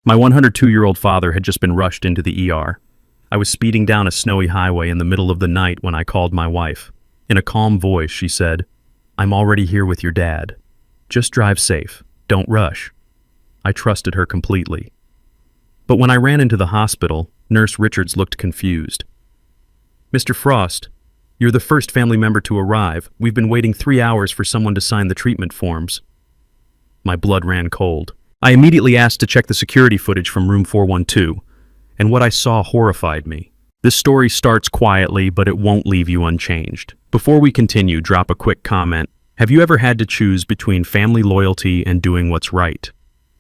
My 102-year-old father had just been rushed into the ER. I was speeding down a snowy highway in the middle of the night when I called my wife. In a calm voice, she said, "I'm already here with your dad. Just drive safe. Don't rush." I trusted her completely. But when I ran into the hospital, Nurse Richards looked confused. "Mr. Frost, you're the first family member to arrive. We've been waiting 3 hours for someone to sign the treatment forms." My blood ran cold. I immediately asked to check the security footage from room 412, and what I saw horrified me. This story starts quietly, but it won't leave you unchanged. Before we continue, drop a quick comment. Have you ever had to choose between family loyalty and doing what's right?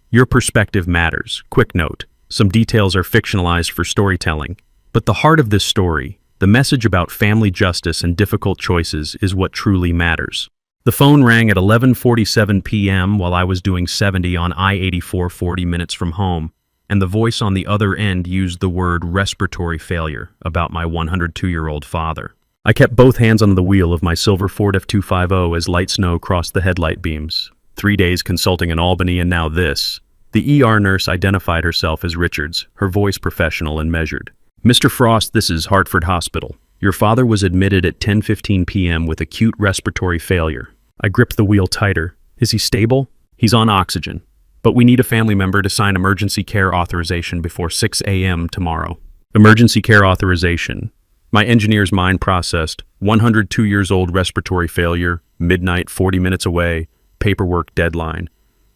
Your perspective matters. Quick note, some details are fictionalized for storytelling, but the heart of this story, the message about family justice and difficult choices, is what truly matters. The phone rang at 11:47 p.m. while I was doing 70 on I-84 40 minutes from home, and the voice on the other end used the word respiratory failure about my 102-year-old father. I kept both hands on the wheel of my silver Ford F250 as light snow crossed the headlight beams. 3 days consulting in Albany, and now this. The ER nurse identified herself as Richards, her voice professional and measured. "Mr. Frost, this is Hartford Hospital. Your father was admitted at 10:15 p.m. with acute respiratory failure." I gripped the wheel tighter. "Is he stable?" "He's on oxygen, but we need a family member to sign emergency care authorization before 6 a.m. tomorrow." Emergency care authorization. My engineer's mind processed, 102 years old respiratory failure, midnight 40 minutes away, paperwork deadline.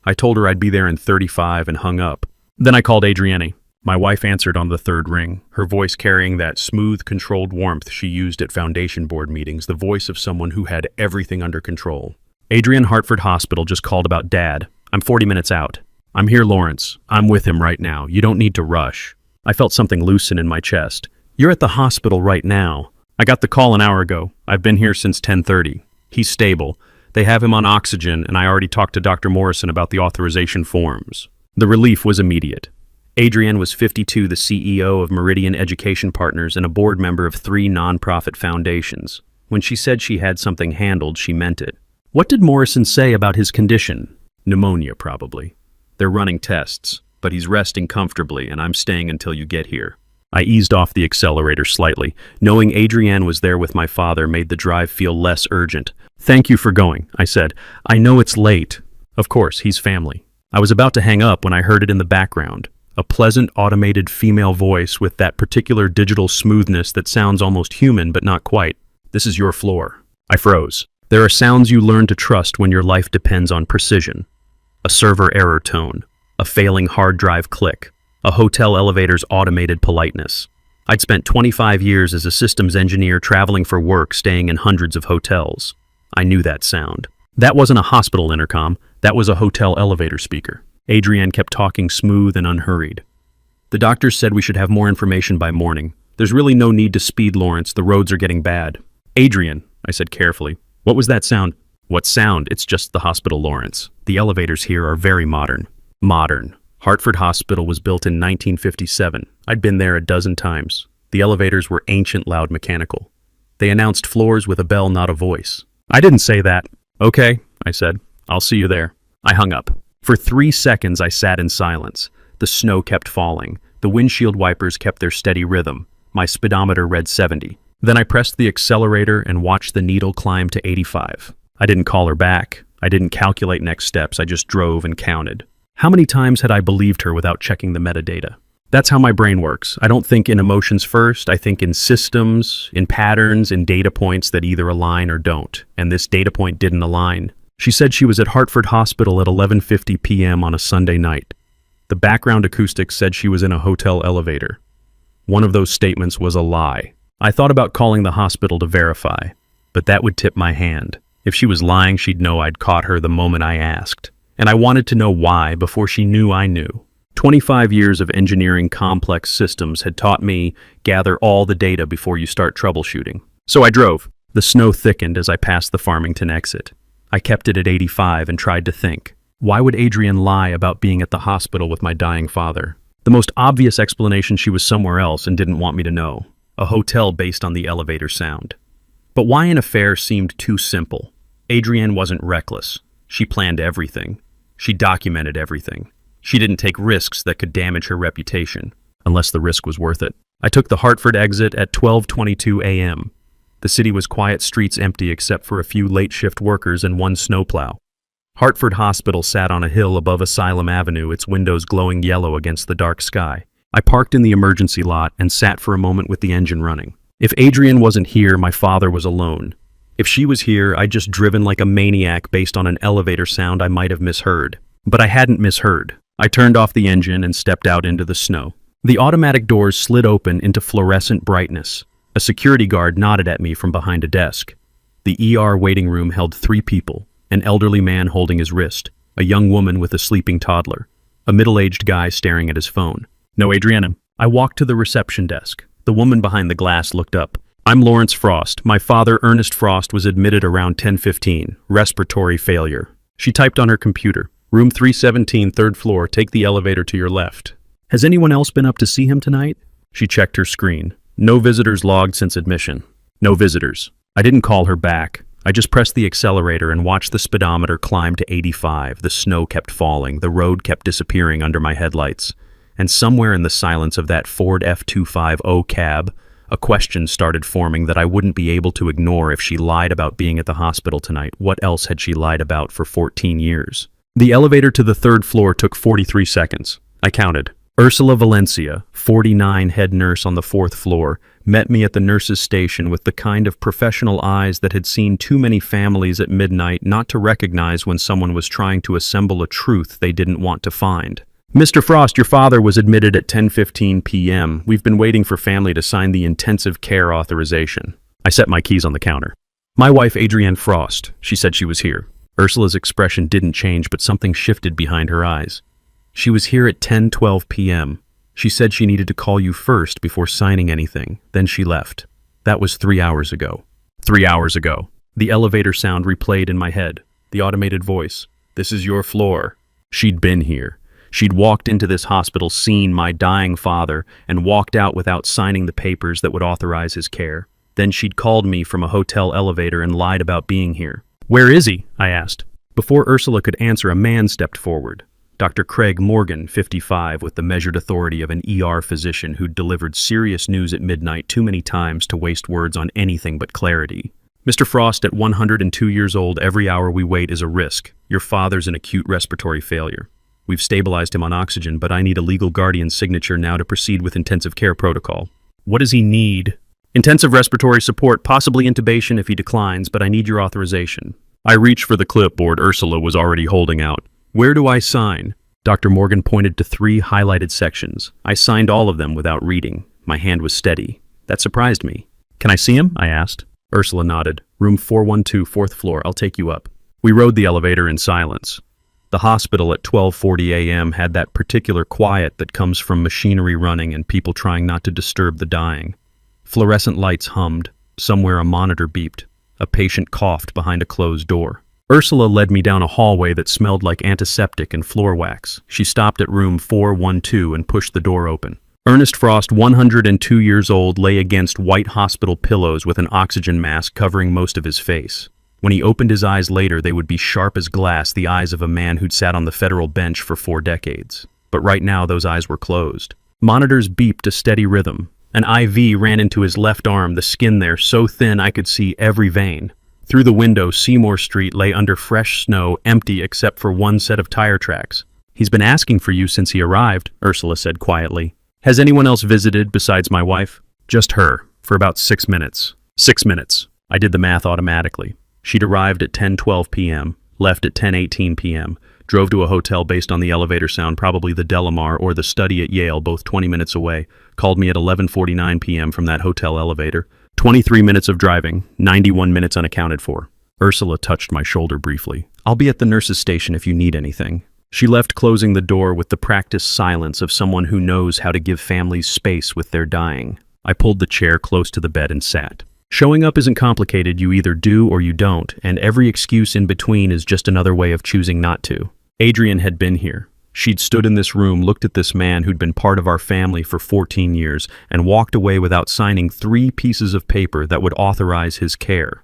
I told her I'd be there in 35 and hung up. Then I called Adrienne. My wife answered on the third ring, her voice carrying that smooth, controlled warmth she used at foundation board meetings, the voice of someone who had everything under control. "Adrienne, Hartford Hospital just called about Dad. I'm 40 minutes out. I'm here, Lawrence. I'm with him right now. You don't need to rush." I felt something loosen in my chest. "You're at the hospital right now." "I got the call an hour ago. I've been here since 10:30. He's stable. They have him on oxygen, and I already talked to Dr. Morrison about the authorization forms." The relief was immediate. Adrienne was 52, the CEO of Meridian Education Partners and a board member of 3 nonprofit foundations. When she said she had something handled, she meant it. What did Morrison say about his condition? Pneumonia, probably. "They're running tests, but he's resting comfortably, and I'm staying until you get here." I eased off the accelerator slightly. Knowing Adrienne was there with my father made the drive feel less urgent. "Thank you for going," I said. "I know it's late." Of course, he's family. I was about to hang up when I heard it in the background. A pleasant, automated female voice with that particular digital smoothness that sounds almost human but not quite. "This is your floor." I froze. There are sounds you learn to trust when your life depends on precision. A server error tone, a failing hard drive click, a hotel elevator's automated politeness. I'd spent 25 years as a systems engineer traveling for work, staying in hundreds of hotels. I knew that sound. That wasn't a hospital intercom, that was a hotel elevator speaker. Adrienne kept talking smooth and unhurried. "The doctors said we should have more information by morning. There's really no need to speed, Lawrence. The roads are getting bad." "Adrienne," I said carefully. "What was that sound?" "What sound? It's just the hospital, Lawrence. The elevators here are very modern." Modern. Hartford Hospital was built in 1957. I'd been there a dozen times. The elevators were ancient, loud, mechanical. They announced floors with a bell, not a voice. "I didn't say that." "Okay," I said. "I'll see you there." I hung up. For 3 seconds, I sat in silence. The snow kept falling. The windshield wipers kept their steady rhythm. My speedometer read 70. Then I pressed the accelerator and watched the needle climb to 85. I didn't call her back. I didn't calculate next steps. I just drove and counted. How many times had I believed her without checking the metadata? That's how my brain works. I don't think in emotions first. I think in systems, in patterns, in data points that either align or don't. And this data point didn't align. She said she was at Hartford Hospital at 11:50 p.m. on a Sunday night. The background acoustics said she was in a hotel elevator. One of those statements was a lie. I thought about calling the hospital to verify, but that would tip my hand. If she was lying, she'd know I'd caught her the moment I asked. And I wanted to know why before she knew I knew. 25 years of engineering complex systems had taught me gather all the data before you start troubleshooting. So I drove. The snow thickened as I passed the Farmington exit. I kept it at 85 and tried to think. Why would Adrienne lie about being at the hospital with my dying father? The most obvious explanation, she was somewhere else and didn't want me to know. A hotel based on the elevator sound. But why an affair seemed too simple. Adrienne wasn't reckless. She planned everything. She documented everything. She didn't take risks that could damage her reputation, unless the risk was worth it. I took the Hartford exit at 12:22 a.m. The city was quiet, streets empty except for a few late-shift workers and one snowplow. Hartford Hospital sat on a hill above Asylum Avenue, its windows glowing yellow against the dark sky. I parked in the emergency lot and sat for a moment with the engine running. If Adrian wasn't here, my father was alone. If she was here, I'd just driven like a maniac based on an elevator sound I might have misheard. But I hadn't misheard. I turned off the engine and stepped out into the snow. The automatic doors slid open into fluorescent brightness. A security guard nodded at me from behind a desk. The ER waiting room held 3 people, an elderly man holding his wrist, a young woman with a sleeping toddler, a middle-aged guy staring at his phone. "No, Adriana." I walked to the reception desk. The woman behind the glass looked up. "I'm Lawrence Frost. My father, Ernest Frost, was admitted around 10:15. Respiratory failure." She typed on her computer. "Room 317, 3rd floor. Take the elevator to your left." "Has anyone else been up to see him tonight?" She checked her screen. "No visitors logged since admission." "No visitors." I didn't call her back. I just pressed the accelerator and watched the speedometer climb to 85. The snow kept falling. The road kept disappearing under my headlights. And somewhere in the silence of that Ford F250 cab, a question started forming that I wouldn't be able to ignore. If she lied about being at the hospital tonight, what else had she lied about for 14 years? The elevator to the 3rd floor took 43 seconds. I counted. Ursula Valencia, 49, head nurse on the 4th floor, met me at the nurse's station with the kind of professional eyes that had seen too many families at midnight not to recognize when someone was trying to assemble a truth they didn't want to find. "Mr. Frost, your father was admitted at 10:15 p.m. We've been waiting for family to sign the intensive care authorization." I set my keys on the counter. "My wife, Adrienne Frost. She said she was here." Ursula's expression didn't change, but something shifted behind her eyes. "She was here at 10:12 p.m. She said she needed to call you first before signing anything. Then she left. That was 3 hours ago." 3 hours ago. The elevator sound replayed in my head. The automated voice. "This is your floor." She'd been here. She'd walked into this hospital, seen my dying father, and walked out without signing the papers that would authorize his care. Then she'd called me from a hotel elevator and lied about being here. "Where is he?" I asked. Before Ursula could answer, a man stepped forward. Dr. Craig Morgan, 55, with the measured authority of an ER physician who'd delivered serious news at midnight too many times to waste words on anything but clarity. "Mr. Frost, at 102 years old, every hour we wait is a risk. Your father's in acute respiratory failure. We've stabilized him on oxygen, but I need a legal guardian's signature now to proceed with intensive care protocol." "What does he need?" "Intensive respiratory support, possibly intubation if he declines, but I need your authorization." I reached for the clipboard Ursula was already holding out. "Where do I sign?" Dr. Morgan pointed to 3 highlighted sections. I signed all of them without reading. My hand was steady. That surprised me. "Can I see him?" I asked. Ursula nodded. "Room 412, 4th floor. I'll take you up." We rode the elevator in silence. The hospital at 12:40 a.m. had that particular quiet that comes from machinery running and people trying not to disturb the dying. Fluorescent lights hummed. Somewhere a monitor beeped. A patient coughed behind a closed door. Ursula led me down a hallway that smelled like antiseptic and floor wax. She stopped at room 412 and pushed the door open. Ernest Frost, 102 years old, lay against white hospital pillows with an oxygen mask covering most of his face. When he opened his eyes later, they would be sharp as glass, the eyes of a man who'd sat on the federal bench for 4 decades. But right now, those eyes were closed. Monitors beeped a steady rhythm. An IV ran into his left arm, the skin there so thin I could see every vein. Through the window, Seymour Street lay under fresh snow, empty except for one set of tire tracks. "He's been asking for you since he arrived," Ursula said quietly. "Has anyone else visited besides my wife?" "Just her, for about 6 minutes." 6 minutes. I did the math automatically. She'd arrived at 10:12 p.m., left at 10:18 p.m., drove to a hotel based on the elevator sound, probably the Delamar or the Study at Yale, both 20 minutes away, called me at 11:49 p.m. from that hotel elevator. 23 minutes of driving, 91 minutes unaccounted for. Ursula touched my shoulder briefly. "I'll be at the nurse's station if you need anything." She left, closing the door with the practiced silence of someone who knows how to give families space with their dying. I pulled the chair close to the bed and sat. Showing up isn't complicated. You either do or you don't, and every excuse in between is just another way of choosing not to. Adrienne had been here. She'd stood in this room, looked at this man who'd been part of our family for 14 years, and walked away without signing 3 pieces of paper that would authorize his care.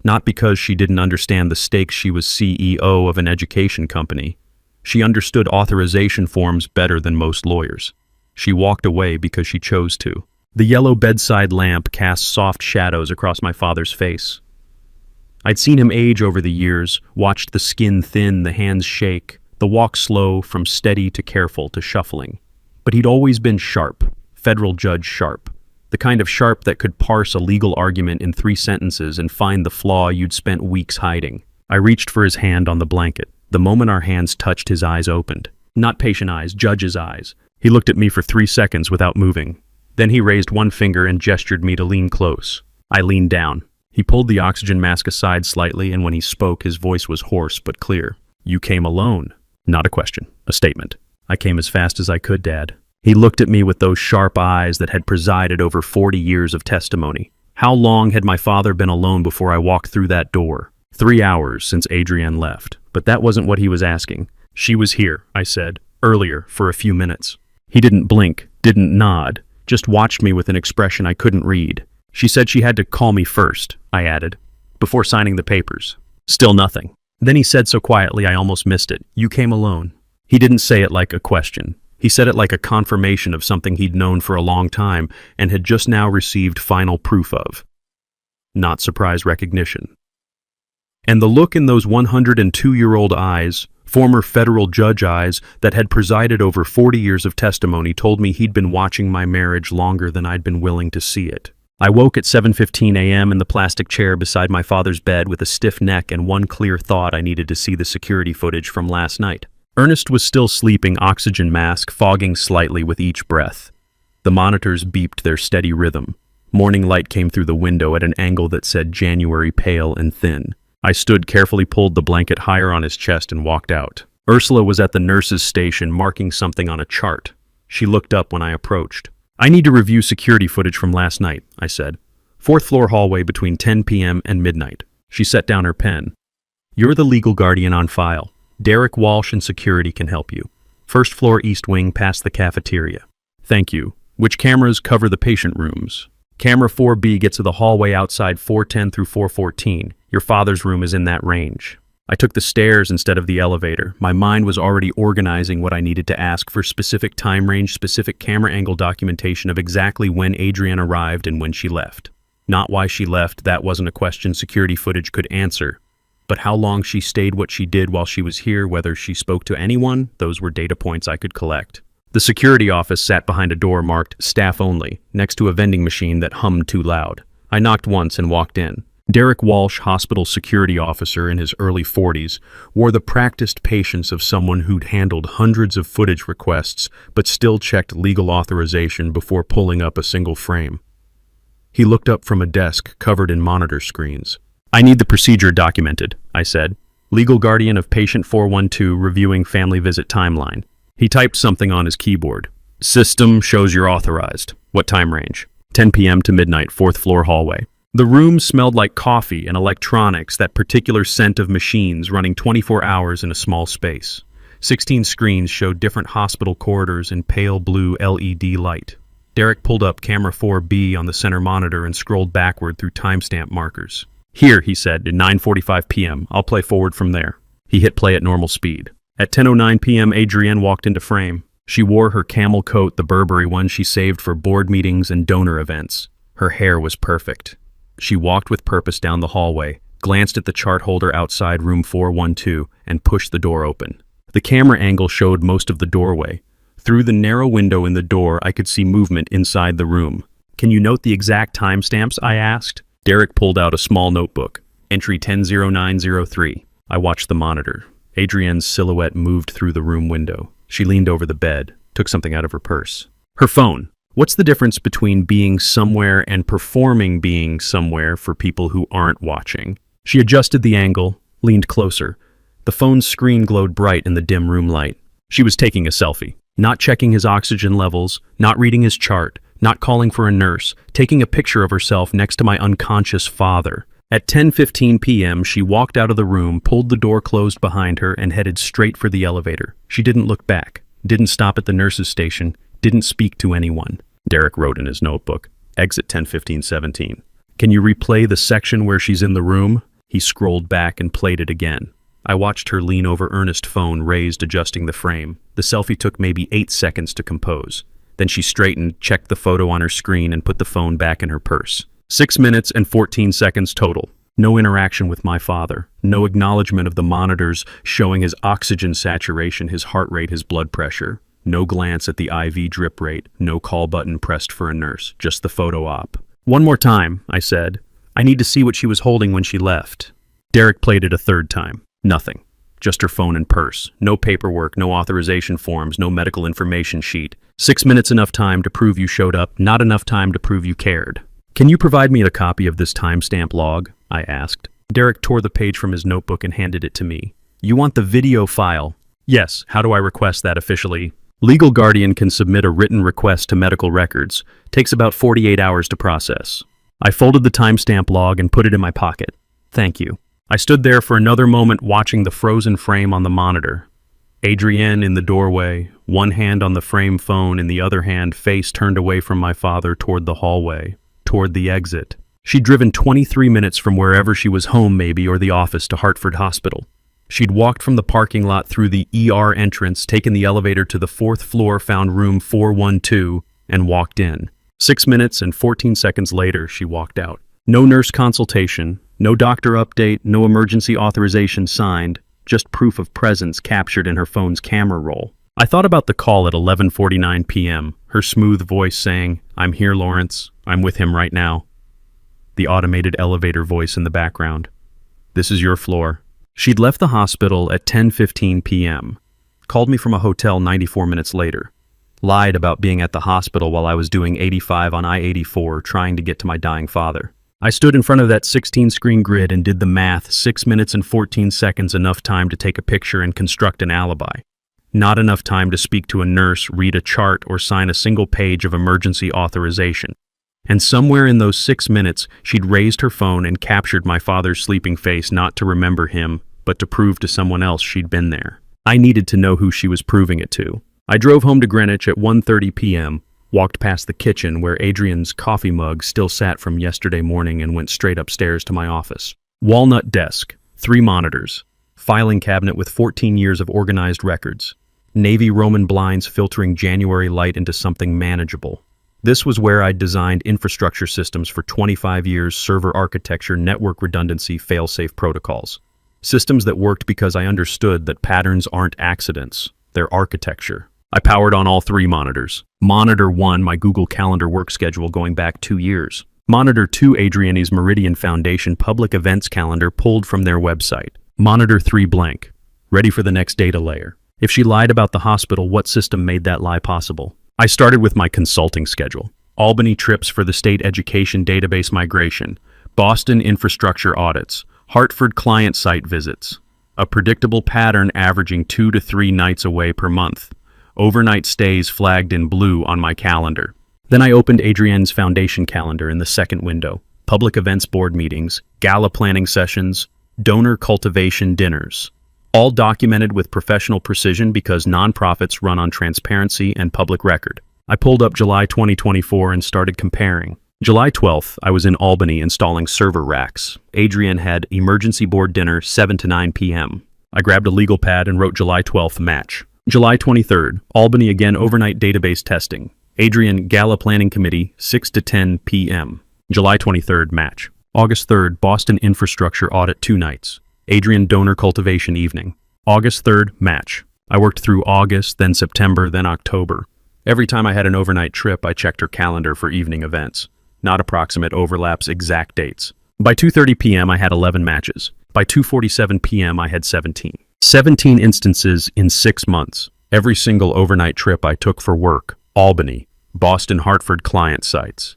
Not because she didn't understand the stakes. She was CEO of an education company. She understood authorization forms better than most lawyers. She walked away because she chose to. The yellow bedside lamp cast soft shadows across my father's face. I'd seen him age over the years, watched the skin thin, the hands shake, the walk slow from steady to careful to shuffling. But he'd always been sharp, federal judge sharp. The kind of sharp that could parse a legal argument in 3 sentences and find the flaw you'd spent weeks hiding. I reached for his hand on the blanket. The moment our hands touched, his eyes opened. Not patient eyes, judge's eyes. He looked at me for 3 seconds without moving. Then he raised one finger and gestured me to lean close. I leaned down. He pulled the oxygen mask aside slightly, and when he spoke, his voice was hoarse but clear. "You came alone." Not a question, a statement. "I came as fast as I could, Dad." He looked at me with those sharp eyes that had presided over 40 years of testimony. How long had my father been alone before I walked through that door? 3 hours since Adrienne left. But that wasn't what he was asking. "She was here," I said, "earlier, for a few minutes." He didn't blink, didn't nod, just watched me with an expression I couldn't read. "She said she had to call me first," I added, "before signing the papers." Still nothing. Then he said so quietly I almost missed it, "You came alone." He didn't say it like a question. He said it like a confirmation of something he'd known for a long time and had just now received final proof of. Not surprise recognition. And the look in those 102-year-old eyes, former federal judge eyes that had presided over 40 years of testimony, told me he'd been watching my marriage longer than I'd been willing to see it. I woke at 7:15 a.m. in the plastic chair beside my father's bed with a stiff neck and one clear thought: I needed to see the security footage from last night. Ernest was still sleeping, oxygen mask fogging slightly with each breath. The monitors beeped their steady rhythm. Morning light came through the window at an angle that said January pale and thin. I stood, carefully pulled the blanket higher on his chest and walked out. Ursula was at the nurse's station marking something on a chart. She looked up when I approached. "I need to review security footage from last night," I said. "4th floor hallway between 10 p.m. and midnight." She set down her pen. "You're the legal guardian on file. Derek Walsh in security can help you. 1st floor east wing past the cafeteria." "Thank you. Which cameras cover the patient rooms?" "Camera 4B gets to the hallway outside 410 through 414. Your father's room is in that range." I took the stairs instead of the elevator. My mind was already organizing what I needed to ask for: specific time range, specific camera angle documentation of exactly when Adrienne arrived and when she left. Not why she left, that wasn't a question security footage could answer. But how long she stayed, what she did while she was here, whether she spoke to anyone, those were data points I could collect. The security office sat behind a door marked "Staff Only," next to a vending machine that hummed too loud. I knocked once and walked in. Derek Walsh, hospital security officer in his early 40s, wore the practiced patience of someone who'd handled hundreds of footage requests but still checked legal authorization before pulling up a single frame. He looked up from a desk covered in monitor screens. "I need the procedure documented," I said. "Legal guardian of patient 412 reviewing family visit timeline." He typed something on his keyboard. "System shows you're authorized. What time range?" 10 p.m. to midnight, 4th floor hallway. The room smelled like coffee and electronics, that particular scent of machines running 24 hours in a small space. 16 screens showed different hospital corridors in pale blue LED light. Derek pulled up camera 4B on the center monitor and scrolled backward through timestamp markers. "Here," he said, at 9:45 p.m. "I'll play forward from there." He hit play at normal speed. At 10:09 p.m., Adrienne walked into frame. She wore her camel coat, the Burberry one she saved for board meetings and donor events. Her hair was perfect. She walked with purpose down the hallway, glanced at the chart holder outside room 412, and pushed the door open. The camera angle showed most of the doorway. Through the narrow window in the door, I could see movement inside the room. "Can you note the exact timestamps?" I asked. Derek pulled out a small notebook. "Entry 100903. I watched the monitor. Adrienne's silhouette moved through the room window. She leaned over the bed, took something out of her purse. "Her phone. What's the difference between being somewhere and performing being somewhere for people who aren't watching?" She adjusted the angle, leaned closer. The phone's screen glowed bright in the dim room light. She was taking a selfie, not checking his oxygen levels, not reading his chart, not calling for a nurse, taking a picture of herself next to my unconscious father. At 10:15 p.m., she walked out of the room, pulled the door closed behind her, and headed straight for the elevator. She didn't look back, didn't stop at the nurse's station, didn't speak to anyone. Derek wrote in his notebook, "Exit 10:15:17. Can you replay the section where she's in the room?" He scrolled back and played it again. I watched her lean over Ernest's phone raised, adjusting the frame. The selfie took maybe 8 seconds to compose. Then she straightened, checked the photo on her screen, and put the phone back in her purse. 6 minutes and 14 seconds total. No interaction with my father. No acknowledgement of the monitors showing his oxygen saturation, his heart rate, his blood pressure. No glance at the IV drip rate. No call button pressed for a nurse. Just the photo op. "One more time," I said. "I need to see what she was holding when she left." Derek played it a third time. Nothing. Just her phone and purse. No paperwork, no authorization forms, no medical information sheet. 6 minutes enough time to prove you showed up, not enough time to prove you cared. "Can you provide me a copy of this timestamp log?" I asked. Derek tore the page from his notebook and handed it to me. "You want the video file?" "Yes. How do I request that officially?" "Legal guardian can submit a written request to medical records. Takes about 48 hours to process." I folded the timestamp log and put it in my pocket. "Thank you." I stood there for another moment watching the frozen frame on the monitor. Adrienne in the doorway, one hand on the frame phone, in the other hand face turned away from my father toward the hallway, toward the exit. She'd driven 23 minutes from wherever she was, home maybe, or the office, to Hartford Hospital. She'd walked from the parking lot through the ER entrance, taken the elevator to the 4th floor, found room 412, and walked in. 6 minutes and 14 seconds later, she walked out. No nurse consultation, no doctor update, no emergency authorization signed, just proof of presence captured in her phone's camera roll. I thought about the call at 11:49 p.m., her smooth voice saying, "I'm here, Lawrence. I'm with him right now." The automated elevator voice in the background. "This is your floor." She'd left the hospital at 10:15 p.m., called me from a hotel 94 minutes later, lied about being at the hospital while I was doing 85 on I-84 trying to get to my dying father. I stood in front of that 16-screen grid and did the math. 6 minutes and 14 seconds, enough time to take a picture and construct an alibi. Not enough time to speak to a nurse, read a chart, or sign a single page of emergency authorization. And somewhere in those 6 minutes, she'd raised her phone and captured my father's sleeping face, not to remember him, but to prove to someone else she'd been there. I needed to know who she was proving it to. I drove home to Greenwich at 1:30 p.m., walked past the kitchen where Adrienne's coffee mug still sat from yesterday morning, and went straight upstairs to my office. Walnut desk, 3 monitors, filing cabinet with 14 years of organized records, navy Roman blinds filtering January light into something manageable. This was where I'd designed infrastructure systems for 25 years, server architecture, network redundancy, fail-safe protocols. Systems that worked because I understood that patterns aren't accidents, they're architecture. I powered on all 3 monitors. Monitor 1, my Google Calendar work schedule going back 2 years. Monitor 2, Adrienne's Meridian Foundation public events calendar pulled from their website. Monitor 3, blank, ready for the next data layer. If she lied about the hospital, what system made that lie possible? I started with my consulting schedule. Albany trips for the state education database migration, Boston infrastructure audits, Hartford client site visits. A predictable pattern averaging 2 to 3 nights away per month. Overnight stays flagged in blue on my calendar. Then I opened Adrienne's foundation calendar in the second window. Public events board meetings, gala planning sessions, donor cultivation dinners. All documented with professional precision because nonprofits run on transparency and public record. I pulled up July 2024 and started comparing. July 12th, I was in Albany installing server racks. Adrienne had emergency board dinner 7 to 9 p.m. I grabbed a legal pad and wrote July 12th match. July 23rd, Albany again overnight database testing. Adrienne gala planning committee 6 to 10 p.m. July 23rd match. August 3rd, Boston infrastructure audit 2 nights. Adrienne donor cultivation evening. August 3rd match. I worked through August, then September, then October. Every time I had an overnight trip, I checked her calendar for evening events. Not approximate overlaps, exact dates. By 2:30 p.m. I had 11 matches. By 2:47 p.m. I had 17. 17 instances in 6 months. Every single overnight trip I took for work. Albany, Boston, Hartford client sites.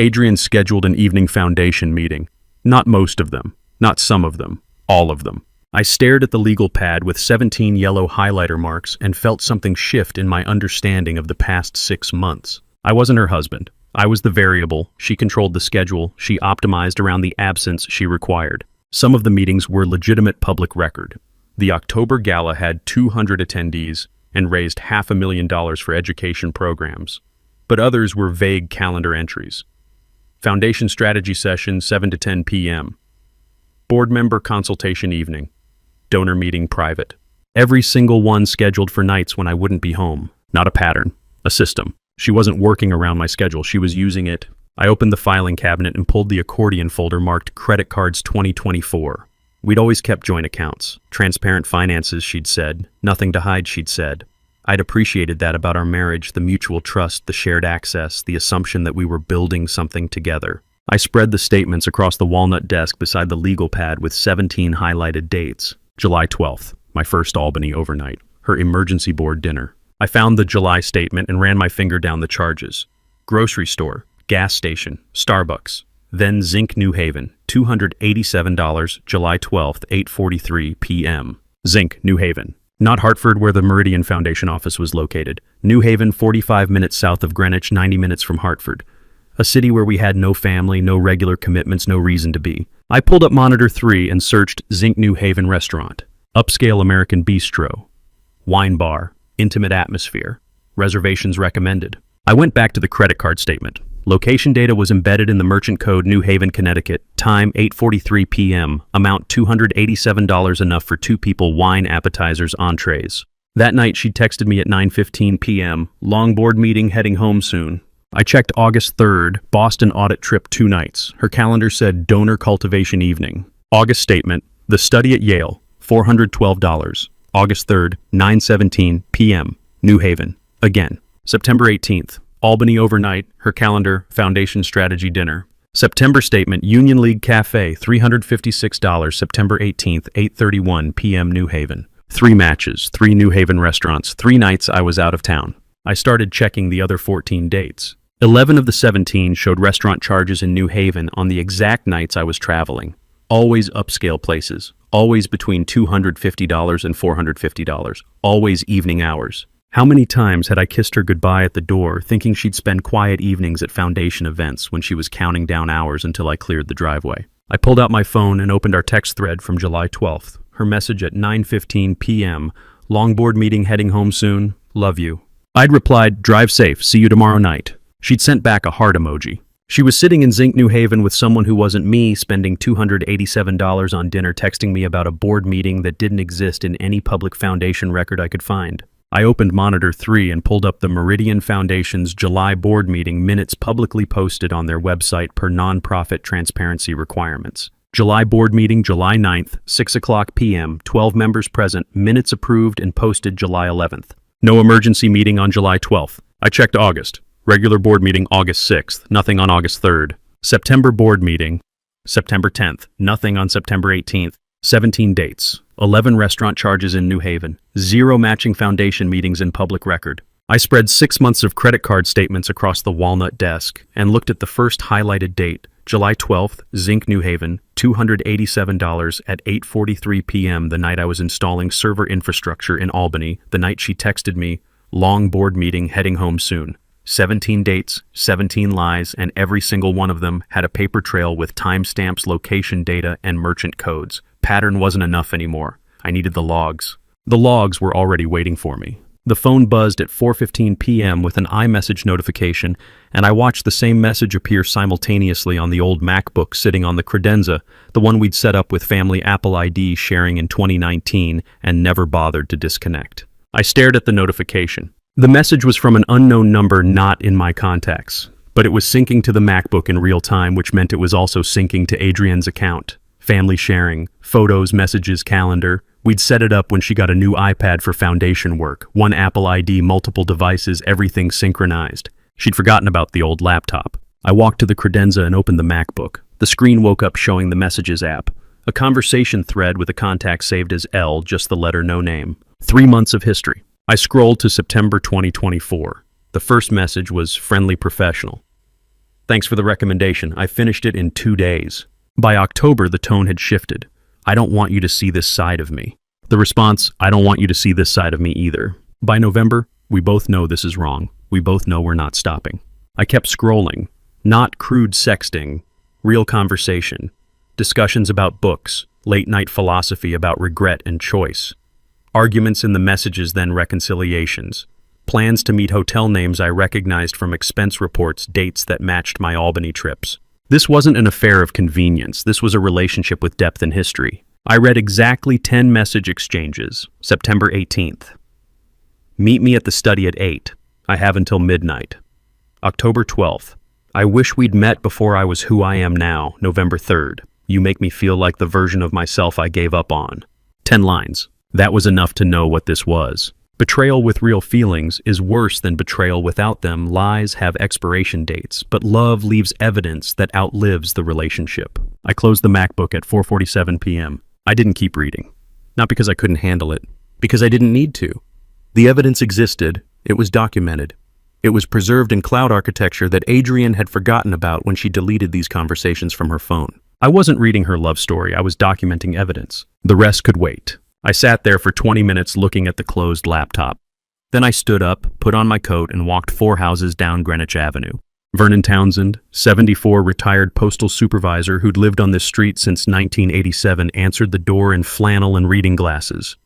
Adrienne scheduled an evening foundation meeting. Not most of them, not some of them, all of them. I stared at the legal pad with 17 yellow highlighter marks and felt something shift in my understanding of the past 6 months. I wasn't her husband. I was the variable. She controlled the schedule. She optimized around the absence she required. Some of the meetings were legitimate public record. The October gala had 200 attendees and raised $500,000 for education programs. But others were vague calendar entries. Foundation strategy session 7 to 10 p.m. Board member consultation evening. donor meeting private. Every single one scheduled for nights when I wouldn't be home. Not a pattern, a system. She wasn't working around my schedule, she was using it. I opened the filing cabinet and pulled the accordion folder marked Credit Cards 2024. We'd always kept joint accounts. Transparent finances, she'd said. Nothing to hide, she'd said. I'd appreciated that about our marriage, the mutual trust, the shared access, the assumption that we were building something together. I spread the statements across the walnut desk beside the legal pad with 17 highlighted dates. July 12th, my first Albany overnight. Her emergency board dinner. I found the July statement and ran my finger down the charges. Grocery store, gas station, Starbucks. Then Zinc New Haven, $287, July 12th, 8:43 p.m. Zinc, New Haven. Not Hartford, where the Meridian Foundation office was located. New Haven, 45 minutes south of Greenwich, 90 minutes from Hartford. A city where we had no family, no regular commitments, no reason to be. I pulled up Monitor 3 and searched Zinc New Haven Restaurant. Upscale American bistro. Wine bar. Intimate atmosphere. Reservations recommended. I went back to the credit card statement. Location data was embedded in the merchant code New Haven, Connecticut. Time 8:43 p.m. Amount $287, enough for 2 people, wine, appetizers, entrees. That night she texted me at 9:15 p.m. Long board meeting, heading home soon. I checked August 3rd, Boston audit trip 2 nights. Her calendar said donor cultivation evening. August statement, the study at Yale, $412. August 3rd, 9:17 p.m. New Haven. Again. September 18th. Albany overnight, her calendar, Foundation Strategy dinner. September statement, Union League Cafe, $356, September 18th, 8:31 p.m. New Haven. 3 matches, 3 New Haven restaurants, 3 nights I was out of town. I started checking the other 14 dates. 11 of the 17 showed restaurant charges in New Haven on the exact nights I was traveling. Always upscale places, always between $250 and $450, always evening hours. How many times had I kissed her goodbye at the door, thinking she'd spend quiet evenings at Foundation events when she was counting down hours until I cleared the driveway. I pulled out my phone and opened our text thread from July 12th. Her message at 9:15 p.m. Longboard meeting, heading home soon. Love you. I'd replied, drive safe, see you tomorrow night. She'd sent back a heart emoji. She was sitting in Zinc New Haven with someone who wasn't me, spending $287 on dinner, texting me about a board meeting that didn't exist in any public Foundation record I could find. I opened Monitor 3 and pulled up the Meridian Foundation's July board meeting minutes publicly posted on their website per nonprofit transparency requirements. July board meeting, July 9th, 6:00 p.m., 12 members present, minutes approved and posted July 11th. No emergency meeting on July 12th. I checked August. Regular board meeting August 6th, nothing on August 3rd. September board meeting, September 10th, nothing on September 18th. 17 dates, 11 restaurant charges in New Haven, 0 matching Foundation meetings in public record. I spread 6 months of credit card statements across the walnut desk and looked at the first highlighted date, July 12th, Zinc New Haven, $287 at 8:43 p.m. the night I was installing server infrastructure in Albany, the night she texted me, long board meeting, heading home soon. 17 dates, 17 lies, and every single one of them had a paper trail with timestamps, location data, and merchant codes. Pattern wasn't enough anymore. I needed the logs. The logs were already waiting for me. The phone buzzed at 4:15 p.m. with an iMessage notification, and I watched the same message appear simultaneously on the old MacBook sitting on the credenza, the one we'd set up with family Apple ID sharing in 2019 and never bothered to disconnect. I stared at the notification. The message was from an unknown number not in my contacts, but it was syncing to the MacBook in real time, which meant it was also syncing to Adrienne's account. Family sharing, photos, messages, calendar. We'd set it up when she got a new iPad for Foundation work. 1 Apple ID, multiple devices, everything synchronized. She'd forgotten about the old laptop. I walked to the credenza and opened the MacBook. The screen woke up showing the Messages app. A conversation thread with a contact saved as L, just the letter, no name. 3 months of history. I scrolled to September 2024. The first message was friendly professional. Thanks for the recommendation. I finished it in 2 days. By October, the tone had shifted. I don't want you to see this side of me. The response, I don't want you to see this side of me either. By November, we both know this is wrong. We both know we're not stopping. I kept scrolling. Not crude sexting. Real conversation. Discussions about books. Late-night philosophy about regret and choice. Arguments in the messages, then reconciliations. Plans to meet, hotel names I recognized from expense reports, dates that matched my Albany trips. This wasn't an affair of convenience. This was a relationship with depth and history. I read exactly 10 message exchanges. September 18th. Meet me at the study at 8. I have until midnight. October 12th. I wish we'd met before I was who I am now. November 3rd. You make me feel like the version of myself I gave up on. 10 lines. That was enough to know what this was. Betrayal with real feelings is worse than betrayal without them. Lies have expiration dates, but love leaves evidence that outlives the relationship. I closed the MacBook at 4:47 p.m. I didn't keep reading. Not because I couldn't handle it, because I didn't need to. The evidence existed, it was documented. It was preserved in cloud architecture that Adrienne had forgotten about when she deleted these conversations from her phone. I wasn't reading her love story, I was documenting evidence. The rest could wait. I sat there for 20 minutes looking at the closed laptop. Then I stood up, put on my coat, and walked 4 houses down Greenwich Avenue. Vernon Townsend, 74, retired postal supervisor who'd lived on this street since 1987, answered the door in flannel and reading glasses.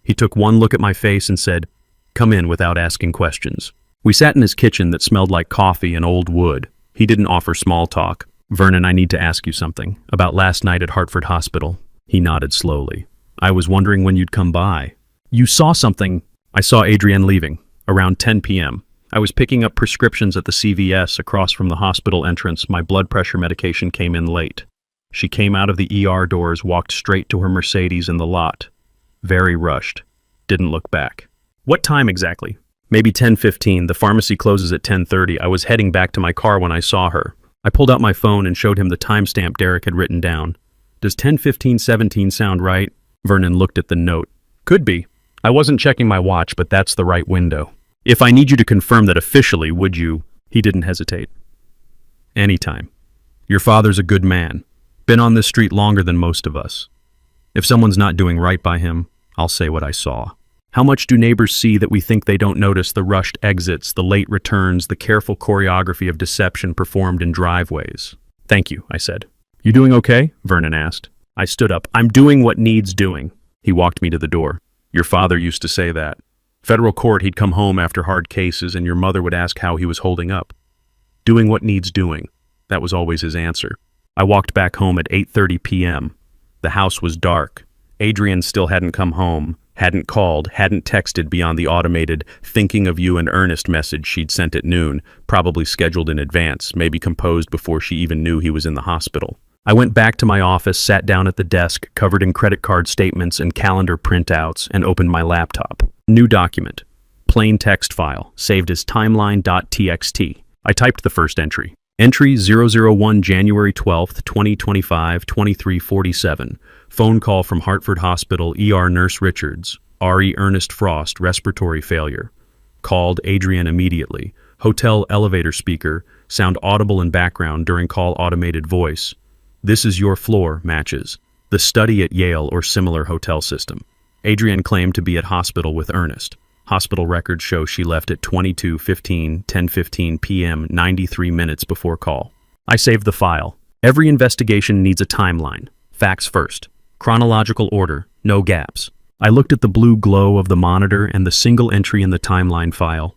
He took one look at my face and said, "Come in," without asking questions. We sat in his kitchen that smelled like coffee and old wood. He didn't offer small talk. "Vernon, I need to ask you something. About last night at Hartford Hospital." He nodded slowly. "I was wondering when you'd come by." "You saw something." I saw Adrienne leaving, around 10 p.m. I was picking up prescriptions at the CVS across from the hospital entrance. My blood pressure medication came in late. She came out of the ER doors, walked straight to her Mercedes in the lot. Very rushed. Didn't look back. "What time exactly?" "Maybe 10:15. The pharmacy closes at 10:30. I was heading back to my car when I saw her." I pulled out my phone and showed him the timestamp Derek had written down. "Does 10:15:17 sound right?" Vernon looked at the note. "Could be. I wasn't checking my watch, but that's the right window. If I need you to confirm that officially, would you?" He didn't hesitate. "Anytime. Your father's a good man. Been on this street longer than most of us. If someone's not doing right by him, I'll say what I saw." How much do neighbors see that we think they don't notice the rushed exits, the late returns, the careful choreography of deception performed in driveways? "Thank you," I said. "You doing okay?" Vernon asked. I stood up. "I'm doing what needs doing." He walked me to the door. "Your father used to say that. Federal court, he'd come home after hard cases and your mother would ask how he was holding up. Doing what needs doing. That was always his answer." I walked back home at 8:30 p.m. The house was dark. Adrienne still hadn't come home, hadn't called, hadn't texted beyond the automated "thinking of you" and earnest message she'd sent at noon, probably scheduled in advance, maybe composed before she even knew he was in the hospital. I went back to my office, sat down at the desk, covered in credit card statements and calendar printouts, and opened my laptop. New document. Plain text file, saved as timeline.txt. I typed the first entry. Entry 001 January 12th, 2025, 23:47. Phone call from Hartford Hospital, ER Nurse Richards. RE Ernest Frost, respiratory failure. Called Adrienne immediately. Hotel elevator speaker, sound audible in background during call automated voice. "This is your floor," matches. The study at Yale or similar hotel system. Adrienne claimed to be at hospital with Ernest. Hospital records show she left at 22:15, 10:15 p.m., 93 minutes before call. I saved the file. Every investigation needs a timeline. Facts first. Chronological order, no gaps. I looked at the blue glow of the monitor and the single entry in the timeline file.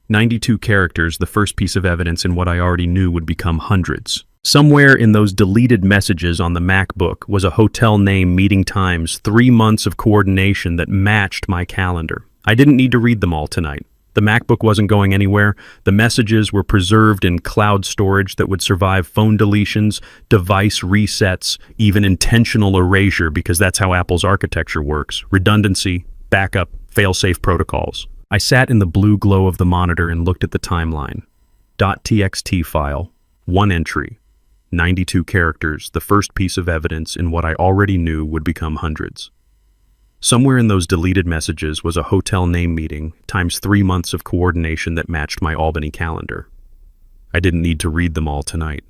92 characters, the first piece of evidence in what I already knew would become hundreds. Somewhere in those deleted messages on the MacBook was a hotel name, meeting times, 3 months of coordination that matched my calendar. I didn't need to read them all tonight. The MacBook wasn't going anywhere. The messages were preserved in cloud storage that would survive phone deletions, device resets, even intentional erasure, because that's how Apple's architecture works. Redundancy, backup, fail-safe protocols. I sat in the blue glow of the monitor and looked at the timeline. .txt file, 1 entry. 92 characters, the first piece of evidence in what I already knew would become hundreds. Somewhere in those deleted messages was a hotel name meeting times 3 months of coordination that matched my Albany calendar. I didn't need to read them all tonight.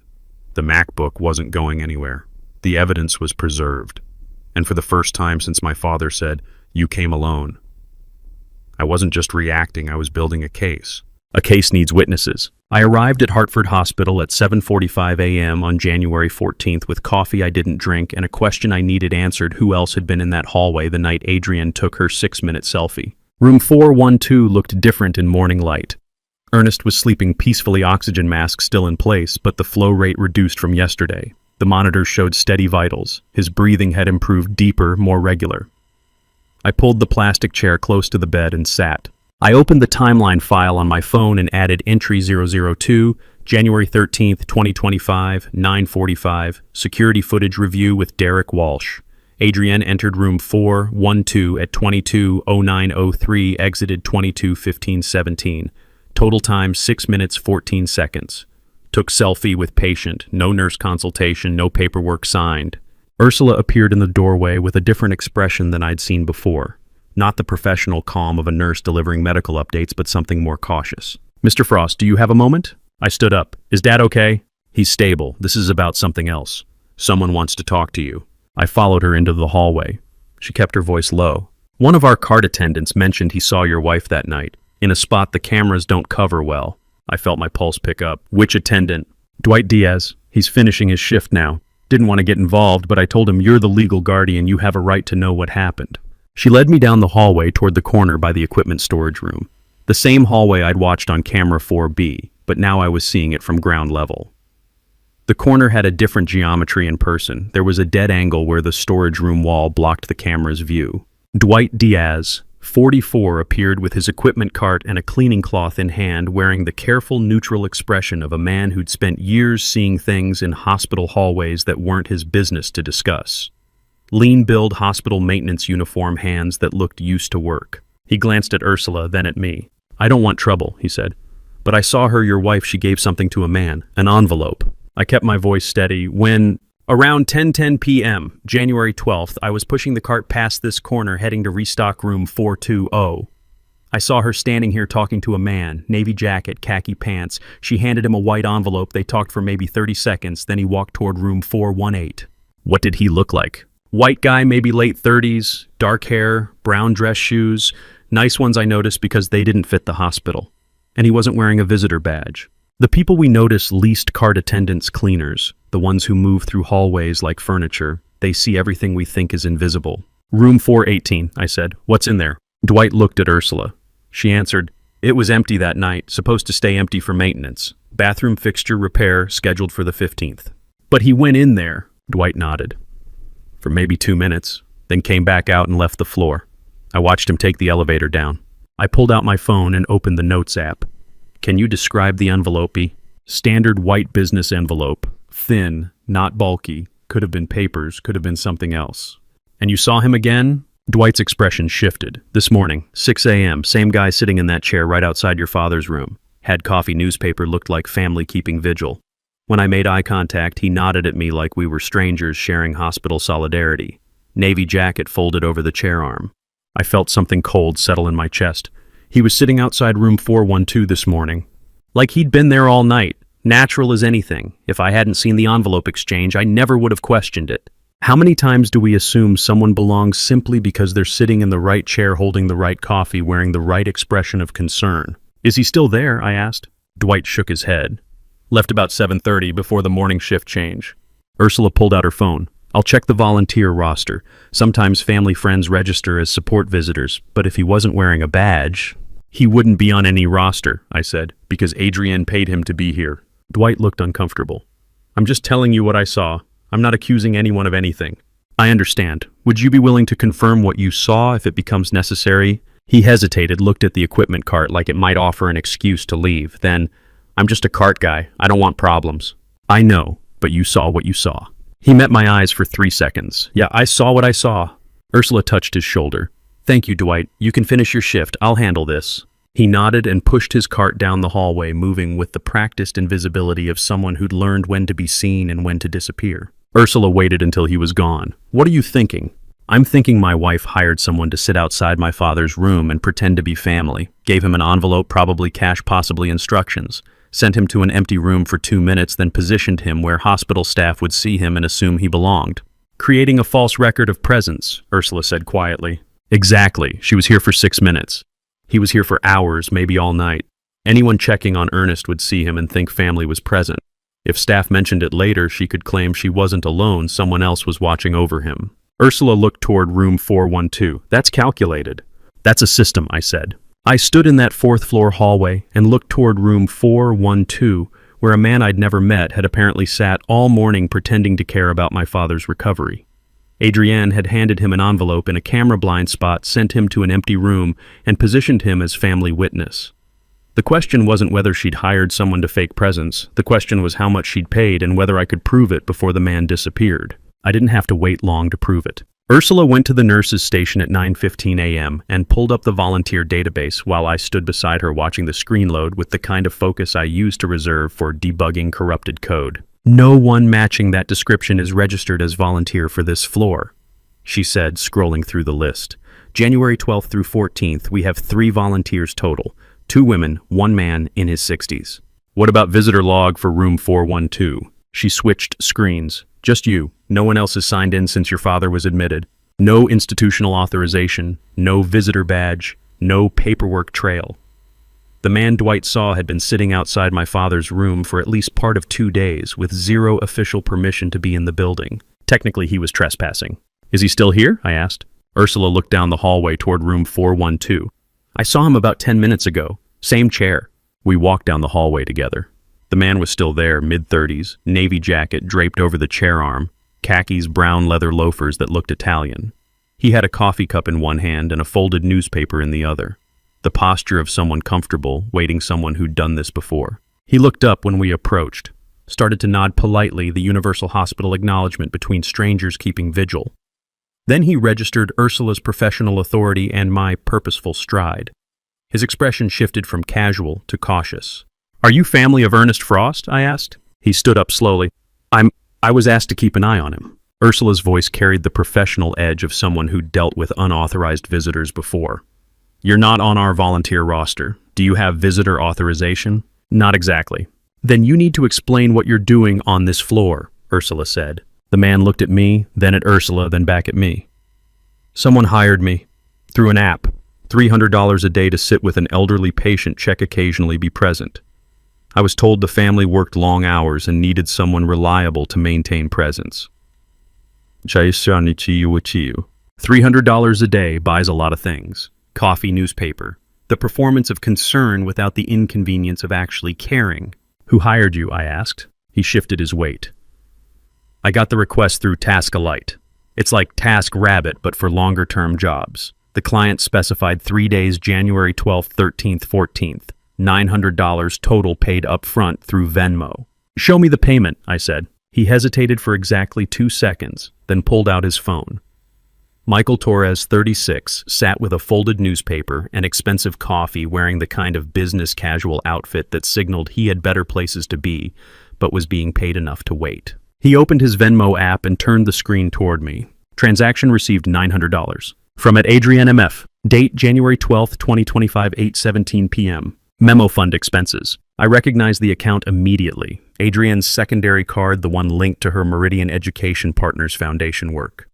The MacBook wasn't going anywhere. The evidence was preserved. And for the first time since my father said, "You came alone," I wasn't just reacting, I was building a case. A case needs witnesses. I arrived at Hartford Hospital at 7:45 a.m. on January 14th with coffee I didn't drink and a question I needed answered: who else had been in that hallway the night Adrienne took her 6-minute selfie? Room 412 looked different in morning light. Ernest was sleeping peacefully, oxygen mask still in place, but the flow rate reduced from yesterday. The monitor showed steady vitals. His breathing had improved deeper, more regular. I pulled the plastic chair close to the bed and sat. I opened the timeline file on my phone and added entry 002, January 13th, 2025, 9:45, security footage review with Derek Walsh. Adrienne entered room 412 at 22:09:03, exited 22:15:17. Total time 6 minutes 14 seconds. Took selfie with patient, no nurse consultation, no paperwork signed. Ursula appeared in the doorway with a different expression than I'd seen before. Not the professional calm of a nurse delivering medical updates, but something more cautious. "Mr. Frost, do you have a moment?" I stood up. "Is Dad okay?" "He's stable. This is about something else. Someone wants to talk to you." I followed her into the hallway. She kept her voice low. "One of our cart attendants mentioned he saw your wife that night, in a spot the cameras don't cover well." I felt my pulse pick up. "Which attendant?" "Dwight Diaz. He's finishing his shift now. Didn't want to get involved, but I told him you're the legal guardian. You have a right to know what happened." She led me down the hallway toward the corner by the equipment storage room. The same hallway I'd watched on camera 4B, but now I was seeing it from ground level. The corner had a different geometry in person. There was a dead angle where the storage room wall blocked the camera's view. Dwight Diaz, 44, appeared with his equipment cart and a cleaning cloth in hand, wearing the careful, neutral expression of a man who'd spent years seeing things in hospital hallways that weren't his business to discuss. Lean-build hospital maintenance uniform hands that looked used to work. He glanced at Ursula, then at me. "I don't want trouble," he said. "But I saw your wife, she gave something to a man, an envelope." I kept my voice steady. "When, around 10:10 p.m., January 12th, I was pushing the cart past this corner heading to restock room 420. I saw her standing here talking to a man, navy jacket, khaki pants. She handed him a white envelope. They talked for maybe 30 seconds, then he walked toward room 418. What did he look like? White guy, maybe late 30s, dark hair, brown dress shoes, nice ones I noticed because they didn't fit the hospital. And he wasn't wearing a visitor badge. The people we notice least cart attendants, cleaners, the ones who move through hallways like furniture. They see everything we think is invisible. Room 418, I said. What's in there? Dwight looked at Ursula. She answered, "It was empty that night, supposed to stay empty for maintenance. Bathroom fixture repair scheduled for the 15th. But he went in there," Dwight nodded. "For maybe 2 minutes, then came back out and left the floor. I watched him take the elevator down." I pulled out my phone and opened the Notes app. "Can you describe the envelope?" Standard white business envelope. Thin, not bulky. Could have been papers, could have been something else. "And you saw him again?" Dwight's expression shifted. "This morning, 6 a.m., same guy sitting in that chair right outside your father's room. Had coffee, newspaper, looked like family keeping vigil. When I made eye contact, he nodded at me like we were strangers sharing hospital solidarity. Navy jacket folded over the chair arm. I felt something cold settle in my chest. He was sitting outside room 412 this morning. Like he'd been there all night, natural as anything. If I hadn't seen the envelope exchange, I never would have questioned it. How many times do we assume someone belongs simply because they're sitting in the right chair holding the right coffee, wearing the right expression of concern? "Is he still there?" I asked. Dwight shook his head. "Left about 7:30 before the morning shift change." Ursula pulled out her phone. "I'll check the volunteer roster. Sometimes family friends register as support visitors, but if he wasn't wearing a badge..." "He wouldn't be on any roster," I said, "because Adrienne paid him to be here." Dwight looked uncomfortable. "I'm just telling you what I saw. I'm not accusing anyone of anything." "I understand. Would you be willing to confirm what you saw if it becomes necessary?" He hesitated, looked at the equipment cart like it might offer an excuse to leave. Then, "I'm just a cart guy. I don't want problems." "I know, but you saw what you saw." He met my eyes for 3 seconds. "Yeah, I saw what I saw." Ursula touched his shoulder. "Thank you, Dwight. You can finish your shift. I'll handle this." He nodded and pushed his cart down the hallway, moving with the practiced invisibility of someone who'd learned when to be seen and when to disappear. Ursula waited until he was gone. "What are you thinking?" "I'm thinking my wife hired someone to sit outside my father's room and pretend to be family. Gave him an envelope, probably cash, possibly instructions. Sent him to an empty room for 2 minutes, then positioned him where hospital staff would see him and assume he belonged. Creating a false record of presence," Ursula said quietly. "Exactly. She was here for 6 minutes. He was here for hours, maybe all night. Anyone checking on Ernest would see him and think family was present. If staff mentioned it later, she could claim she wasn't alone, someone else was watching over him." Ursula looked toward room 412. "That's calculated." "That's a system," I said. I stood in that 4th floor hallway and looked toward room 412, where a man I'd never met had apparently sat all morning pretending to care about my father's recovery. Adrienne had handed him an envelope in a camera blind spot, sent him to an empty room, and positioned him as family witness. The question wasn't whether she'd hired someone to fake presence. The question was how much she'd paid and whether I could prove it before the man disappeared. I didn't have to wait long to prove it. Ursula went to the nurse's station at 9:15 a.m. and pulled up the volunteer database while I stood beside her watching the screen load with the kind of focus I used to reserve for debugging corrupted code. "No one matching that description is registered as volunteer for this floor," she said, scrolling through the list. "January 12th through 14th, we have 3 volunteers total. 2 women, 1 man in his 60s. "What about visitor log for room 412? She switched screens. "Just you. No one else has signed in since your father was admitted. No institutional authorization, no visitor badge, no paperwork trail." The man Dwight saw had been sitting outside my father's room for at least part of 2 days with 0 official permission to be in the building. Technically, he was trespassing. "Is he still here?" I asked. Ursula looked down the hallway toward room 412. "I saw him about 10 minutes ago. Same chair." We walked down the hallway together. The man was still there, mid-30s, navy jacket draped over the chair arm, khakis, brown leather loafers that looked Italian. He had a coffee cup in one hand and a folded newspaper in the other. The posture of someone comfortable, waiting someone who'd done this before. He looked up when we approached, started to nod politely, the universal hospital acknowledgement between strangers keeping vigil. Then he registered Ursula's professional authority and my purposeful stride. His expression shifted from casual to cautious. "Are you family of Ernest Frost?" I asked. He stood up slowly. I was asked to keep an eye on him." Ursula's voice carried the professional edge of someone who'd dealt with unauthorized visitors before. "You're not on our volunteer roster. Do you have visitor authorization?" "Not exactly." "Then you need to explain what you're doing on this floor," Ursula said. The man looked at me, then at Ursula, then back at me. "Someone hired me. Through an app. $300 a day to sit with an elderly patient, check occasionally, be present. I was told the family worked long hours and needed someone reliable to maintain presence. $300 a day buys a lot of things. Coffee, newspaper. The performance of concern without the inconvenience of actually caring." "Who hired you?" I asked. He shifted his weight. "I got the request through TaskAlite. It's like TaskRabbit, but for longer-term jobs. The client specified 3 days, January 12th, 13th, 14th. $900 total paid up front through Venmo." "Show me the payment," I said. He hesitated for exactly 2 seconds, then pulled out his phone. Michael Torres, 36, sat with a folded newspaper and expensive coffee, wearing the kind of business casual outfit that signaled he had better places to be, but was being paid enough to wait. He opened his Venmo app and turned the screen toward me. "Transaction received $900. From at Adrienne MF. Date January 12th, 2025, 8:17 p.m. Memo fund expenses." I recognized the account immediately. Adrienne's secondary card, the one linked to her Meridian Education Partners Foundation work.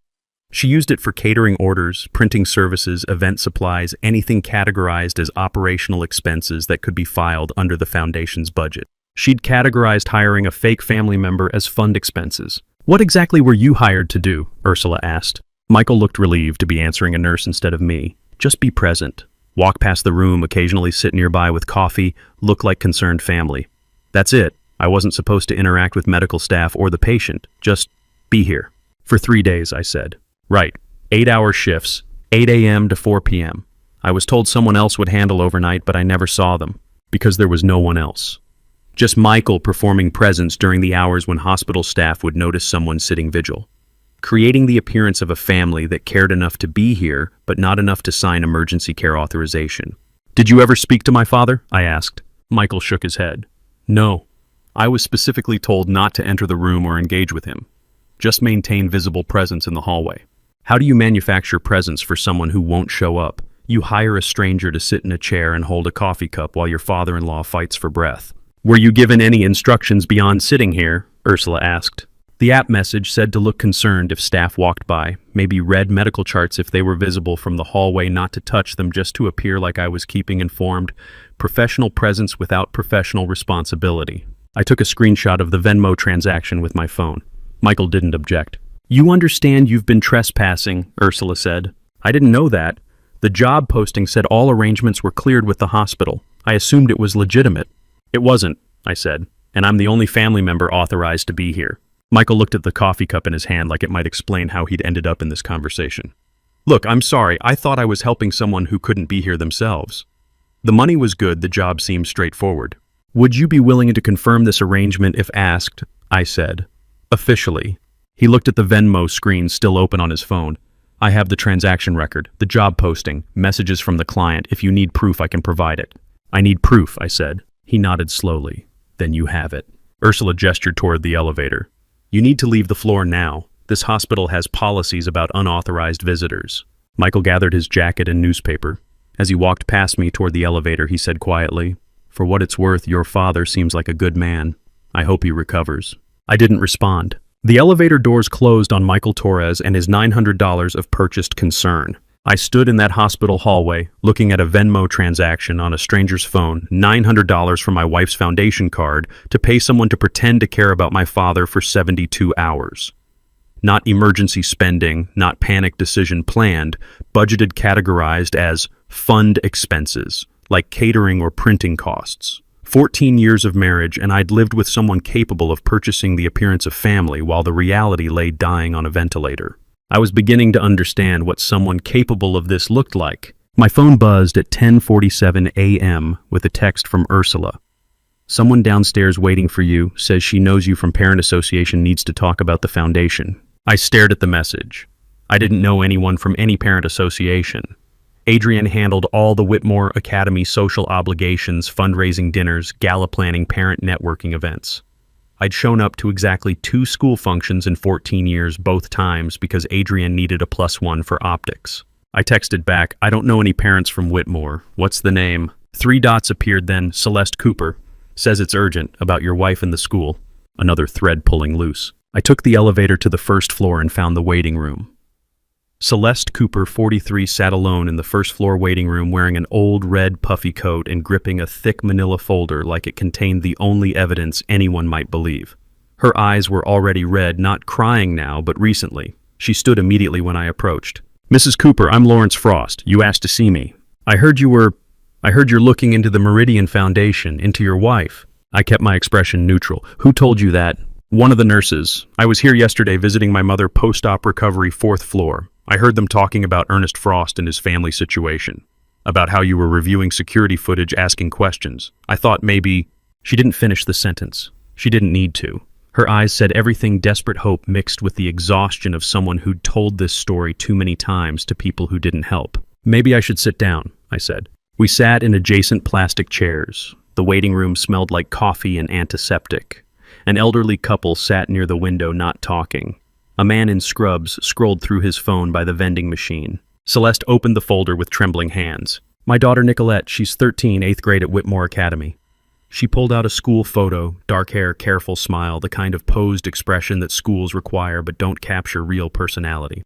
She used it for catering orders, printing services, event supplies, anything categorized as operational expenses that could be filed under the foundation's budget. She'd categorized hiring a fake family member as fund expenses. "What exactly were you hired to do?" Ursula asked. Michael looked relieved to be answering a nurse instead of me. "Just be present. Walk past the room, occasionally sit nearby with coffee, look like concerned family. That's it. I wasn't supposed to interact with medical staff or the patient. Just be here." "For 3 days," I said. "Right. 8-hour shifts, 8 a.m. to 4 p.m. I was told someone else would handle overnight, but I never saw them, because there was no one else. Just Michael performing presence during the hours when hospital staff would notice someone sitting vigil. Creating the appearance of a family that cared enough to be here, but not enough to sign emergency care authorization." "Did you ever speak to my father?" I asked. Michael shook his head. "No. I was specifically told not to enter the room or engage with him. Just maintain visible presence in the hallway." "How do you manufacture presence for someone who won't show up? You hire a stranger to sit in a chair and hold a coffee cup while your father-in-law fights for breath." "Were you given any instructions beyond sitting here?" Ursula asked. The app message said to look concerned if staff walked by, maybe read medical charts if they were visible from the hallway, not to touch them, just to appear like I was keeping informed. Professional presence without professional responsibility. I took a screenshot of the Venmo transaction with my phone. Michael didn't object. "You understand you've been trespassing," Ursula said. "I didn't know that. The job posting said all arrangements were cleared with the hospital. I assumed it was legitimate." "It wasn't," I said. and I'm the only family member authorized to be here. Michael looked at the coffee cup in his hand like it might explain how he'd ended up in this conversation. Look, I'm sorry, I thought I was helping someone who couldn't be here themselves. The money was good, the job seemed straightforward. Would you be willing to confirm this arrangement if asked? I said. Officially. He looked at the Venmo screen still open on his phone. I have the transaction record, the job posting, messages from the client. If you need proof, I can provide it. I need proof, I said. He nodded slowly. Then you have it. Ursula gestured toward the elevator. You need to leave the floor now. This hospital has policies about unauthorized visitors. Michael gathered his jacket and newspaper. As he walked past me toward the elevator, he said quietly, For what it's worth, your father seems like a good man. I hope he recovers. I didn't respond. The elevator doors closed on Michael Torres and his $900 of purchased concern. I stood in that hospital hallway, looking at a Venmo transaction on a stranger's phone, $900 from my wife's foundation card, to pay someone to pretend to care about my father for 72 hours. Not emergency spending, not panic decision planned, budgeted categorized as fund expenses, like catering or printing costs. 14 years of marriage, and I'd lived with someone capable of purchasing the appearance of family while the reality lay dying on a ventilator. I was beginning to understand what someone capable of this looked like. My phone buzzed at 10:47 a.m. with a text from Ursula. Someone downstairs waiting for you, says she knows you from Parent Association, needs to talk about the foundation. I stared at the message. I didn't know anyone from any Parent Association. Adrian handled all the Whitmore Academy social obligations, fundraising dinners, gala planning, parent networking events. I'd shown up to exactly 2 school functions in 14 years, both times because Adrian needed a +1 for optics. I texted back, I don't know any parents from Whitmore. What's the name? 3 dots appeared then. Celeste Cooper. Says it's urgent, about your wife and the school. Another thread pulling loose. I took the elevator to the first floor and found the waiting room. Celeste Cooper, 43, sat alone in the first floor waiting room wearing an old red puffy coat and gripping a thick manila folder like it contained the only evidence anyone might believe. Her eyes were already red, not crying now, but recently. She stood immediately when I approached. Mrs. Cooper, I'm Lawrence Frost. You asked to see me. I heard you're looking into the Meridian Foundation, into your wife. I kept my expression neutral. Who told you that? One of the nurses. I was here yesterday visiting my mother post-op recovery, 4th floor. I heard them talking about Ernest Frost and his family situation, about how you were reviewing security footage, asking questions. I thought maybe... She didn't finish the sentence. She didn't need to. Her eyes said everything, desperate hope mixed with the exhaustion of someone who'd told this story too many times to people who didn't help. Maybe I should sit down, I said. We sat in adjacent plastic chairs. The waiting room smelled like coffee and antiseptic. An elderly couple sat near the window, not talking. A man in scrubs scrolled through his phone by the vending machine. Celeste opened the folder with trembling hands. My daughter Nicolette, she's 13, 8th grade at Whitmore Academy. She pulled out a school photo, dark hair, careful smile, the kind of posed expression that schools require but don't capture real personality.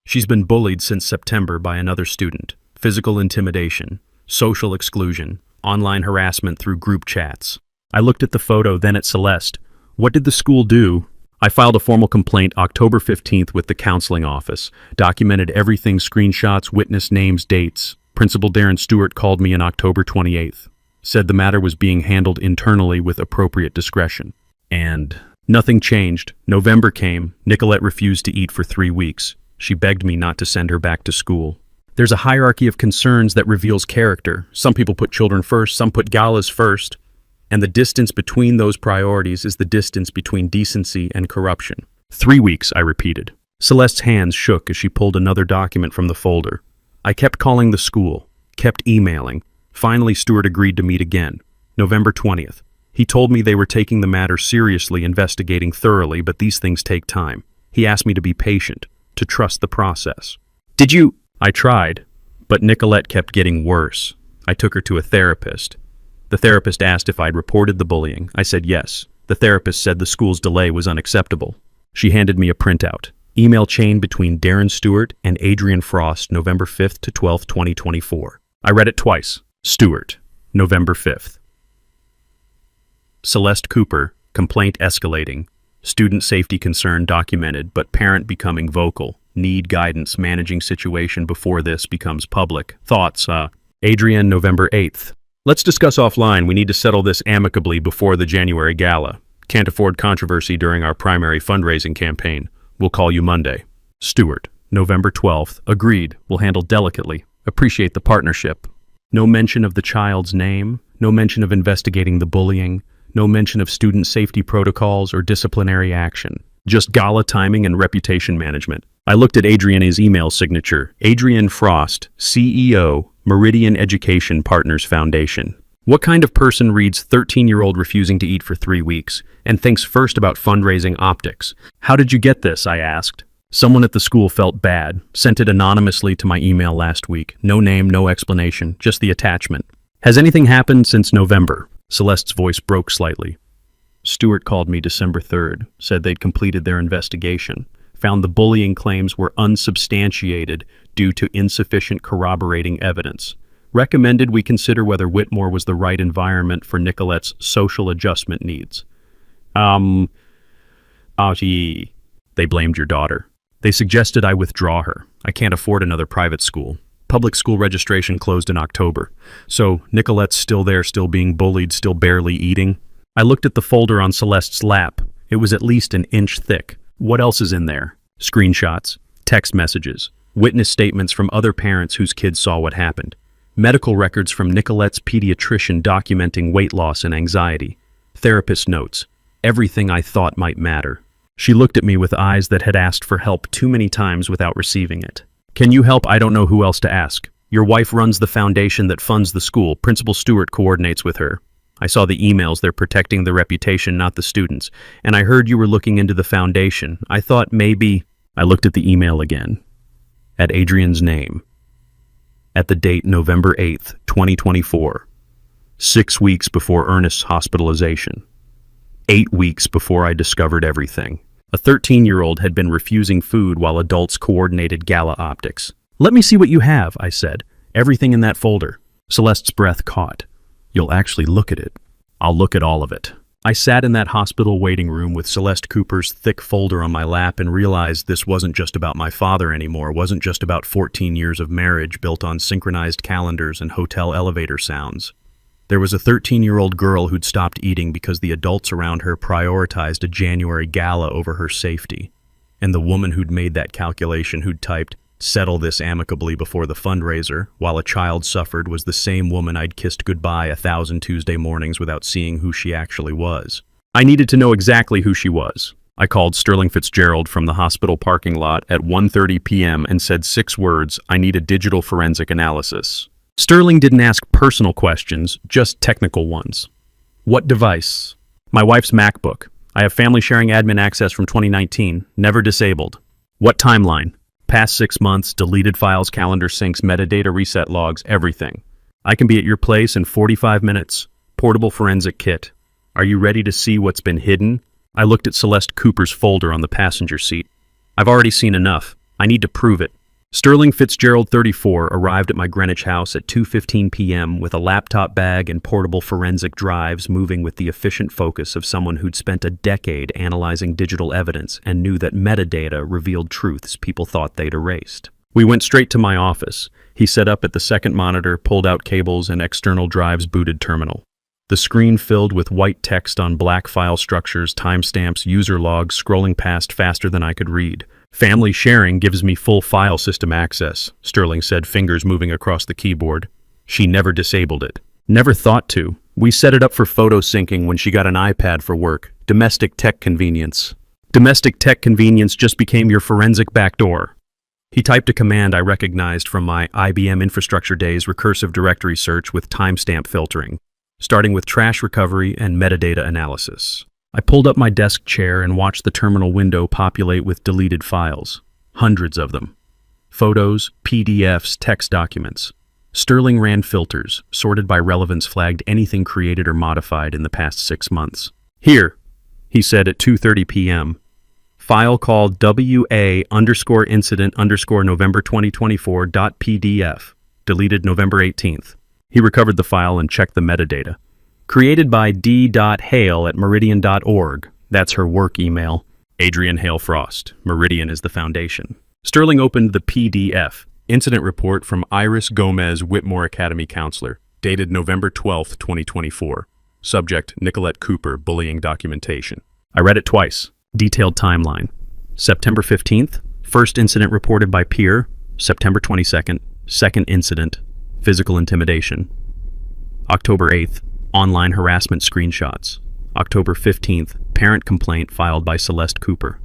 She's been bullied since September by another student. Physical intimidation, social exclusion, online harassment through group chats. I looked at the photo, then at Celeste. What did the school do? I filed a formal complaint October 15th with the counseling office, documented everything, screenshots, witness names, dates. Principal Darren Stewart called me on October 28th, said the matter was being handled internally with appropriate discretion. And nothing changed. November came. Nicolette refused to eat for 3 weeks. She begged me not to send her back to school. There's a hierarchy of concerns that reveals character. Some people put children first, some put galas first. And the distance between those priorities is the distance between decency and corruption. 3 weeks, I repeated. Celeste's hands shook as she pulled another document from the folder. I kept calling the school, kept emailing. Finally, Stewart agreed to meet again. November 20th. He told me they were taking the matter seriously, investigating thoroughly, but these things take time. He asked me to be patient, to trust the process. Did you? I tried, but Nicolette kept getting worse. I took her to a therapist. The therapist asked if I'd reported the bullying. I said yes. The therapist said the school's delay was unacceptable. She handed me a printout. Email chain between Darren Stewart and Adrian Frost, November 5th to 12th, 2024. I read it twice. Stewart, November 5th. Celeste Cooper, complaint escalating. Student safety concern documented, but parent becoming vocal. Need guidance managing situation before this becomes public. Thoughts, Adrian, November 8th. Let's discuss offline. We need to settle this amicably before the January gala. Can't afford controversy during our primary fundraising campaign. We'll call you Monday. Stuart, November 12th. Agreed. We'll handle delicately. Appreciate the partnership. No mention of the child's name. No mention of investigating the bullying. No mention of student safety protocols or disciplinary action. Just gala timing and reputation management. I looked at Adriana's email signature. Adrian Frost, CEO, Meridian Education Partners Foundation. What kind of person reads 13-year-old refusing to eat for 3 weeks and thinks first about fundraising optics? How did you get this? I asked. Someone at the school felt bad, sent it anonymously to my email last week. No name, no explanation, just the attachment. Has anything happened since November? Celeste's voice broke slightly. Stuart called me December 3rd, said they'd completed their investigation, found the bullying claims were unsubstantiated due to insufficient corroborating evidence. Recommended we consider whether Whitmore was the right environment for Nicolette's social adjustment needs. They blamed your daughter. They suggested I withdraw her. I can't afford another private school. Public school registration closed in October. So Nicolette's still there, still being bullied, still barely eating. I looked at the folder on Celeste's lap. It was at least an inch thick. What else is in there? Screenshots, text messages, witness statements from other parents whose kids saw what happened, medical records from Nicolette's pediatrician documenting weight loss and anxiety, therapist notes, everything I thought might matter. She looked at me with eyes that had asked for help too many times without receiving it. Can you help? I don't know who else to ask. Your wife runs the foundation that funds the school. Principal Stewart coordinates with her. I saw the emails. They're protecting the reputation, not the students. And I heard you were looking into the foundation. I thought maybe... I looked at the email again. At Adrian's name. At the date November 8th, 2024. 6 weeks before Ernest's hospitalization. 8 weeks before I discovered everything. A 13-year-old had been refusing food while adults coordinated gala optics. Let me see what you have, I said. Everything in that folder. Celeste's breath caught. You'll actually look at it. I'll look at all of it. I sat in that hospital waiting room with Celeste Cooper's thick folder on my lap and realized this wasn't just about my father anymore, wasn't just about 14 years of marriage built on synchronized calendars and hotel elevator sounds. There was a 13-year-old girl who'd stopped eating because the adults around her prioritized a January gala over her safety. And the woman who'd made that calculation, who'd typed, "Settle this amicably before the fundraiser," while a child suffered, was the same woman I'd kissed goodbye 1,000 Tuesday mornings without seeing who she actually was. I needed to know exactly who she was. I called Sterling Fitzgerald from the hospital parking lot at 1:30 p.m. and said 6 words, "I need a digital forensic analysis." Sterling didn't ask personal questions, just technical ones. What device? My wife's MacBook. I have family sharing admin access from 2019, never disabled. What timeline? Past 6 months, deleted files, calendar syncs, metadata reset logs, everything. I can be at your place in 45 minutes. Portable forensic kit. Are you ready to see what's been hidden? I looked at Celeste Cooper's folder on the passenger seat. I've already seen enough. I need to prove it. Sterling Fitzgerald, 34, arrived at my Greenwich house at 2:15 p.m. with a laptop bag and portable forensic drives, moving with the efficient focus of someone who'd spent a decade analyzing digital evidence and knew that metadata revealed truths people thought they'd erased. We went straight to my office. He set up at the second monitor, pulled out cables and external drives, booted terminal. The screen filled with white text on black file structures, timestamps, user logs, scrolling past faster than I could read. Family sharing gives me full file system access, Sterling said, fingers moving across the keyboard. She never disabled it. Never thought to. We set it up for photo syncing when she got an iPad for work. Domestic tech convenience. Domestic tech convenience just became your forensic backdoor. He typed a command I recognized from my IBM infrastructure days, recursive directory search with timestamp filtering, starting with trash recovery and metadata analysis. I pulled up my desk chair and watched the terminal window populate with deleted files. Hundreds of them. Photos, PDFs, text documents. Sterling ran filters, sorted by relevance, flagged anything created or modified in the past 6 months. Here, he said at 2:30 p.m. File called WA_incident_November 2024.pdf, deleted November 18th. He recovered the file and checked the metadata. Created by d.hale@meridian.org. That's her work email. Adrian Hale Frost. Meridian is the foundation. Sterling opened the PDF. Incident report from Iris Gomez, Whitmore Academy counselor. dated November 12, 2024. Subject, Nicolette Cooper, bullying documentation. I read it twice. Detailed timeline. September 15th, first incident reported by peer. September 22nd, second incident, physical intimidation. October 8th, online harassment screenshots. October 15th, parent complaint filed by Celeste Cooper.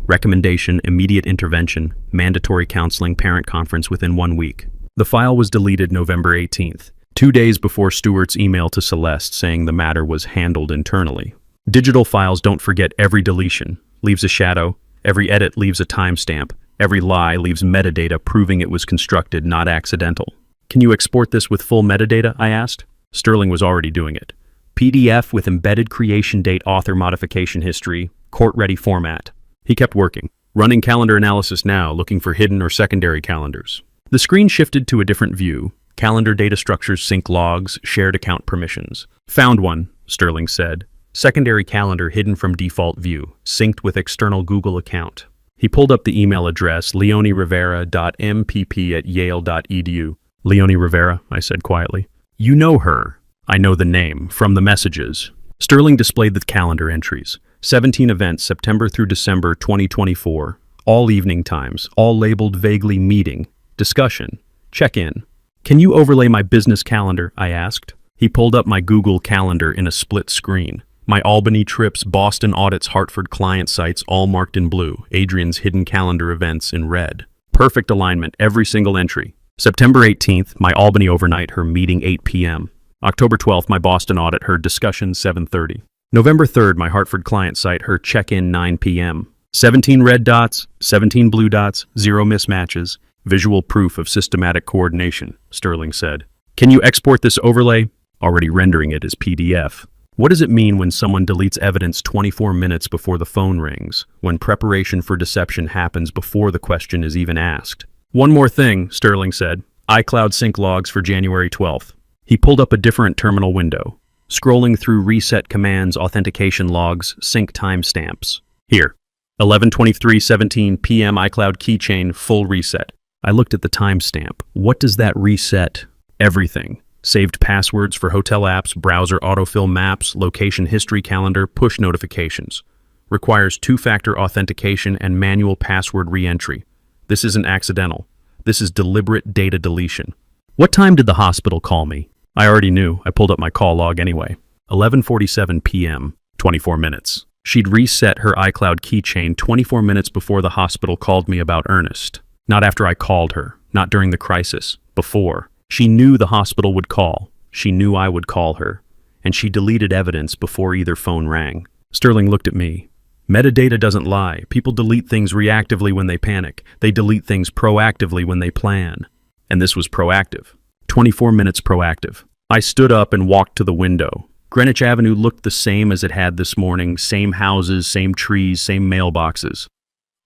Recommendation, immediate intervention, mandatory counseling parent conference within 1 week. The file was deleted November 18th, 2 days before Stewart's email to Celeste saying the matter was handled internally. Digital files don't forget every deletion, leaves a shadow, every edit leaves a timestamp, every lie leaves metadata proving it was constructed, not accidental. Can you export this with full metadata? I asked. Sterling was already doing it. PDF with embedded creation date, author modification history, court-ready format. He kept working. Running calendar analysis now, looking for hidden or secondary calendars. The screen shifted to a different view. Calendar data structures, sync logs, shared account permissions. Found one, Sterling said. Secondary calendar hidden from default view, synced with external Google account. He pulled up the email address, leonierivera.mpp@yale.edu. Leonie Rivera, I said quietly. You know her. I know the name, from the messages. Sterling displayed the calendar entries. 17 events, September through December 2024. All evening times, all labeled vaguely meeting, discussion, check-in. Can you overlay my business calendar? I asked. He pulled up my Google Calendar in a split screen. My Albany trips, Boston audits, Hartford client sites, all marked in blue. Adrian's hidden calendar events in red. Perfect alignment, every single entry. September 18th, my Albany overnight, her meeting 8 p.m. October 12th, my Boston audit, her discussion 7:30. November 3rd, my Hartford client site, her check-in 9 p.m. 17 red dots, 17 blue dots, 0 mismatches. Visual proof of systematic coordination, Sterling said. Can you export this overlay? Already rendering it as PDF. What does it mean when someone deletes evidence 24 minutes before the phone rings, when preparation for deception happens before the question is even asked? One more thing, Sterling said. iCloud sync logs for January 12th. He pulled up a different terminal window. Scrolling through reset commands, authentication logs, sync timestamps. Here, 11:23:17 p.m. iCloud keychain, full reset. I looked at the timestamp. What does that reset? Everything. Saved passwords for hotel apps, browser autofill maps, location history calendar, push notifications. Requires two-factor authentication and manual password re-entry. This isn't accidental. This is deliberate data deletion. What time did the hospital call me? I already knew. I pulled up my call log anyway. 11:47 p.m., 24 minutes. She'd reset her iCloud keychain 24 minutes before the hospital called me about Ernest. Not after I called her, not during the crisis, before. She knew the hospital would call. She knew I would call her. And she deleted evidence before either phone rang. Sterling looked at me. Metadata doesn't lie. People delete things reactively when they panic. They delete things proactively when they plan. And this was proactive. 24 minutes proactive. I stood up and walked to the window. Greenwich Avenue looked the same as it had this morning, same houses, same trees, same mailboxes.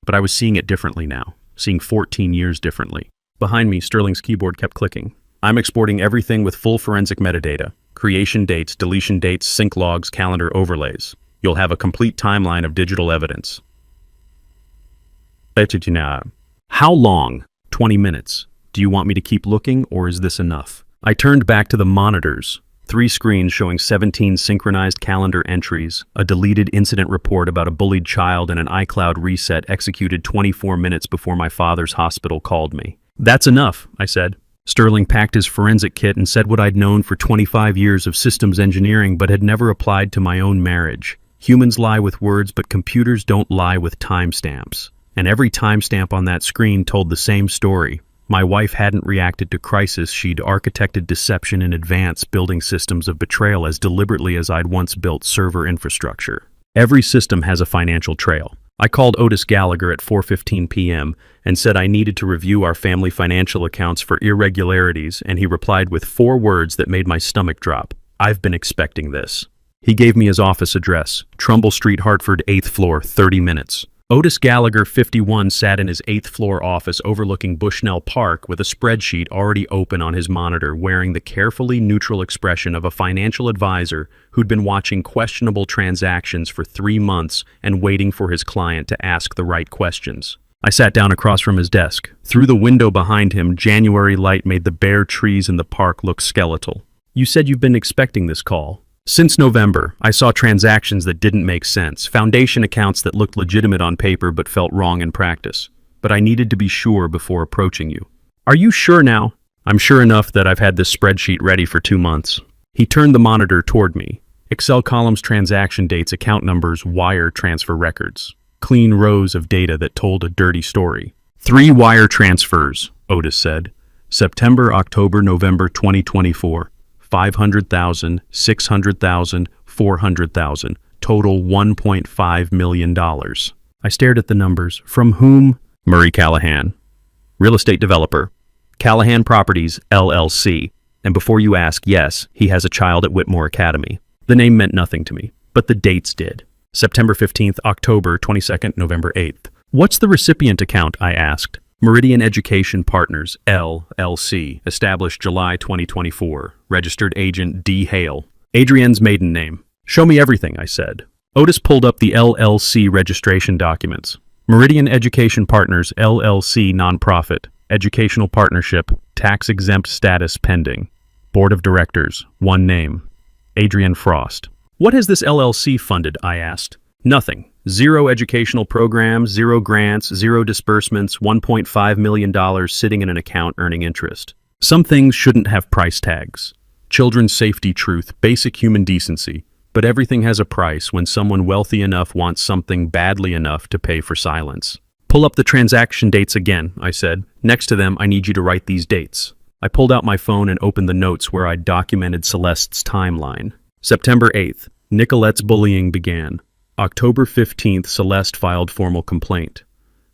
But I was seeing it differently now, seeing 14 years differently. Behind me, Sterling's keyboard kept clicking. I'm exporting everything with full forensic metadata, creation dates, deletion dates, sync logs, calendar overlays. You'll have a complete timeline of digital evidence. How long? 20 minutes. Do you want me to keep looking, or is this enough? I turned back to the monitors. 3 screens showing 17 synchronized calendar entries, a deleted incident report about a bullied child, and an iCloud reset executed 24 minutes before my father's hospital called me. That's enough, I said. Sterling packed his forensic kit and said what I'd known for 25 years of systems engineering but had never applied to my own marriage. Humans lie with words, but computers don't lie with timestamps. And every timestamp on that screen told the same story. My wife hadn't reacted to crisis. She'd architected deception in advance, building systems of betrayal as deliberately as I'd once built server infrastructure. Every system has a financial trail. I called Otis Gallagher at 4:15 p.m. and said I needed to review our family financial accounts for irregularities, and he replied with 4 words that made my stomach drop. I've been expecting this. He gave me his office address, Trumbull Street, Hartford, 8th floor, 30 minutes. Otis Gallagher, 51, sat in his 8th floor office overlooking Bushnell Park with a spreadsheet already open on his monitor, wearing the carefully neutral expression of a financial advisor who'd been watching questionable transactions for 3 months and waiting for his client to ask the right questions. I sat down across from his desk. Through the window behind him, January light made the bare trees in the park look skeletal. You said you've been expecting this call. Since November, I saw transactions that didn't make sense, foundation accounts that looked legitimate on paper but felt wrong in practice. But I needed to be sure before approaching you. Are you sure now? I'm sure enough that I've had this spreadsheet ready for 2 months. He turned the monitor toward me. Excel columns, transaction dates, account numbers, wire transfer records. Clean rows of data that told a dirty story. 3 wire transfers, Otis said. September, October, November 2024. 500,000, 600,000, 400,000. Total $1.5 million. I stared at the numbers. From whom? Murray Callahan. Real estate developer. Callahan Properties, LLC. And before you ask, yes, he has a child at Whitmore Academy. The name meant nothing to me, but the dates did. September 15th, October 22nd, November 8th. What's the recipient account? I asked. Meridian Education Partners, LLC, established July 2024, registered agent D. Hale. Adrienne's maiden name. Show me everything, I said. Otis pulled up the LLC registration documents. Meridian Education Partners, LLC, nonprofit, educational partnership, tax-exempt status pending. Board of Directors, one name. Adrienne Frost. What has this LLC funded? I asked. Nothing. 0 educational programs, 0 grants, 0 disbursements, $1.5 million sitting in an account earning interest. Some things shouldn't have price tags. Children's safety, truth, basic human decency. But everything has a price when someone wealthy enough wants something badly enough to pay for silence. Pull up the transaction dates again, I said. Next to them, I need you to write these dates. I pulled out my phone and opened the notes where I'd documented Celeste's timeline. September 8th, Nicolette's bullying began. October 15th, Celeste filed formal complaint.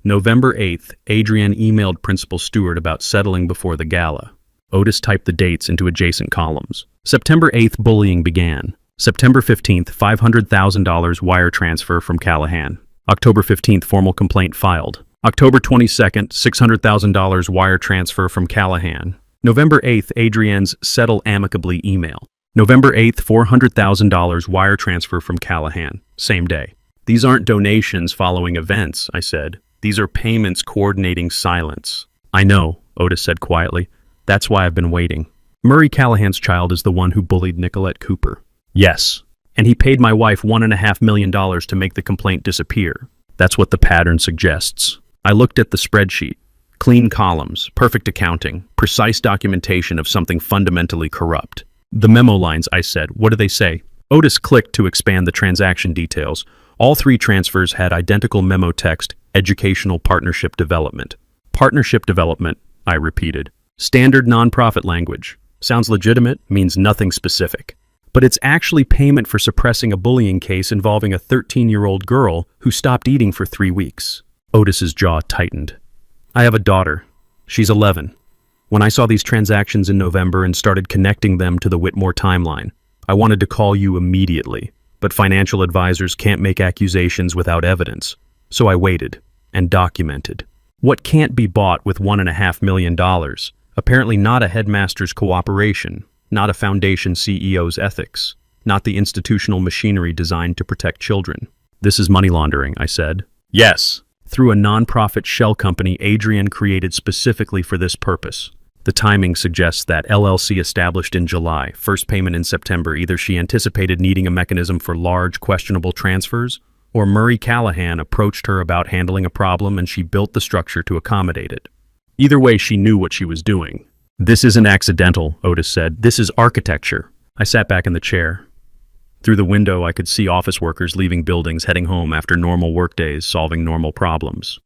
November 8th, Adrienne emailed Principal Stewart about settling before the gala. Otis typed the dates into adjacent columns. September 8th, bullying began. September 15th, $500,000 wire transfer from Callahan. October 15th, formal complaint filed. October 22nd, $600,000 wire transfer from Callahan. November 8th, Adrienne's settle amicably email. November 8th, $400,000 wire transfer from Callahan. Same day. These aren't donations following events, I said. These are payments coordinating silence. I know, Otis said quietly. That's why I've been waiting. Murray Callahan's child is the one who bullied Nicolette Cooper. Yes. And he paid my wife $1.5 million to make the complaint disappear. That's what the pattern suggests. I looked at the spreadsheet. Clean columns, perfect accounting, precise documentation of something fundamentally corrupt. The memo lines, I said. What do they say? Otis clicked to expand the transaction details. All 3 transfers had identical memo text, educational partnership development. Partnership development, I repeated. Standard nonprofit language. Sounds legitimate, means nothing specific. But it's actually payment for suppressing a bullying case involving a 13-year-old girl who stopped eating for 3 weeks. Otis's jaw tightened. I have a daughter. She's 11. When I saw these transactions in November and started connecting them to the Whitmore timeline, I wanted to call you immediately, but financial advisors can't make accusations without evidence. So I waited and documented. What can't be bought with $1.5 million? Apparently not a headmaster's cooperation, not a foundation CEO's ethics, not the institutional machinery designed to protect children. This is money laundering, I said. Yes. Through a nonprofit shell company Adrienne created specifically for this purpose. The timing suggests that LLC established in July, first payment in September. Either she anticipated needing a mechanism for large, questionable transfers, or Murray Callahan approached her about handling a problem and she built the structure to accommodate it. Either way, she knew what she was doing. This isn't accidental, Otis said. This is architecture. I sat back in the chair. Through the window, I could see office workers leaving buildings, heading home after normal workdays, solving normal problems.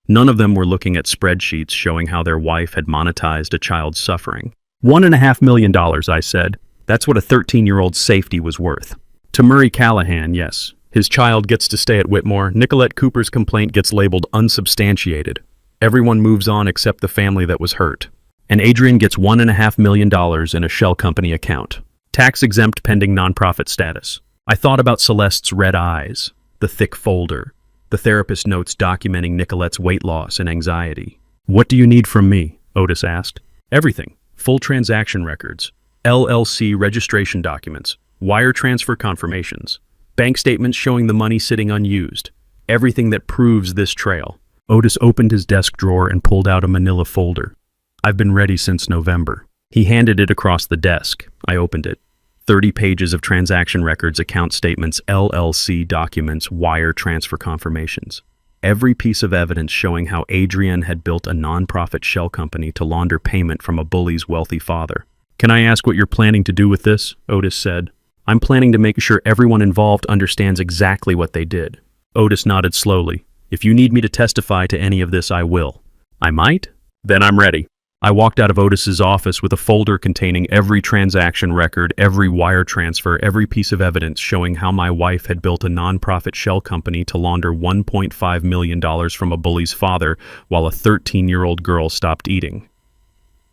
None of them were looking at spreadsheets showing how their wife had monetized a child's suffering. $1.5 million, I said. That's what a 13-year-old's safety was worth. To Murray Callahan, yes. His child gets to stay at Whitmore. Nicolette Cooper's complaint gets labeled unsubstantiated. Everyone moves on except the family that was hurt. And Adrienne gets $1.5 million in a shell company account. Tax-exempt pending nonprofit status. I thought about Celeste's red eyes, the thick folder, the therapist notes documenting Nicolette's weight loss and anxiety. What do you need from me? Otis asked. Everything. Full transaction records, LLC registration documents, wire transfer confirmations, bank statements showing the money sitting unused. Everything that proves this trail. Otis opened his desk drawer and pulled out a manila folder. I've been ready since November. He handed it across the desk. I opened it. 30 pages of transaction records, account statements, LLC documents, wire transfer confirmations. Every piece of evidence showing how Adrian had built a non-profit shell company to launder payment from a bully's wealthy father. "Can I ask what you're planning to do with this?" Otis said. "I'm planning to make sure everyone involved understands exactly what they did." Otis nodded slowly. "If you need me to testify to any of this, I will." "I might? Then I'm ready." I walked out of Otis's office with a folder containing every transaction record, every wire transfer, every piece of evidence showing how my wife had built a non-profit shell company to launder $1.5 million from a bully's father while a 13-year-old girl stopped eating.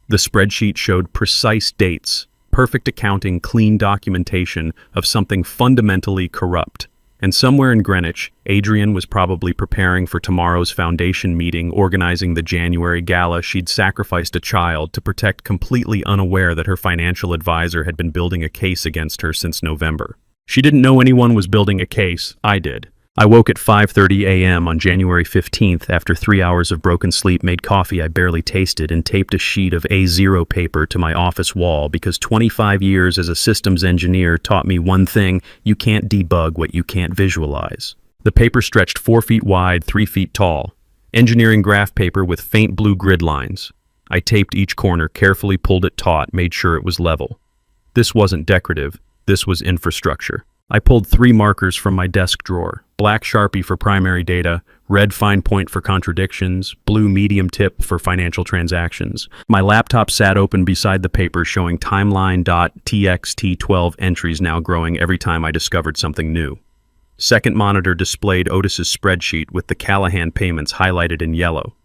The spreadsheet showed precise dates, perfect accounting, clean documentation of something fundamentally corrupt. And somewhere in Greenwich, Adrian was probably preparing for tomorrow's foundation meeting, organizing the January gala. She'd sacrificed a child to protect, completely unaware that her financial advisor had been building a case against her since November. She didn't know anyone was building a case. I did. I woke at 5:30 a.m. on January 15th after 3 hours of broken sleep, made coffee I barely tasted, and taped a sheet of A0 paper to my office wall because 25 years as a systems engineer taught me one thing: you can't debug what you can't visualize. The paper stretched 4 feet wide, 3 feet tall. Engineering graph paper with faint blue grid lines. I taped each corner, carefully pulled it taut, made sure it was level. This wasn't decorative. This was infrastructure. I pulled 3 markers from my desk drawer. Black Sharpie for primary data, red fine point for contradictions, blue medium tip for financial transactions. My laptop sat open beside the paper showing timeline.txt 12 entries now growing every time I discovered something new. Second monitor displayed Otis's spreadsheet with the Callahan payments highlighted in yellow.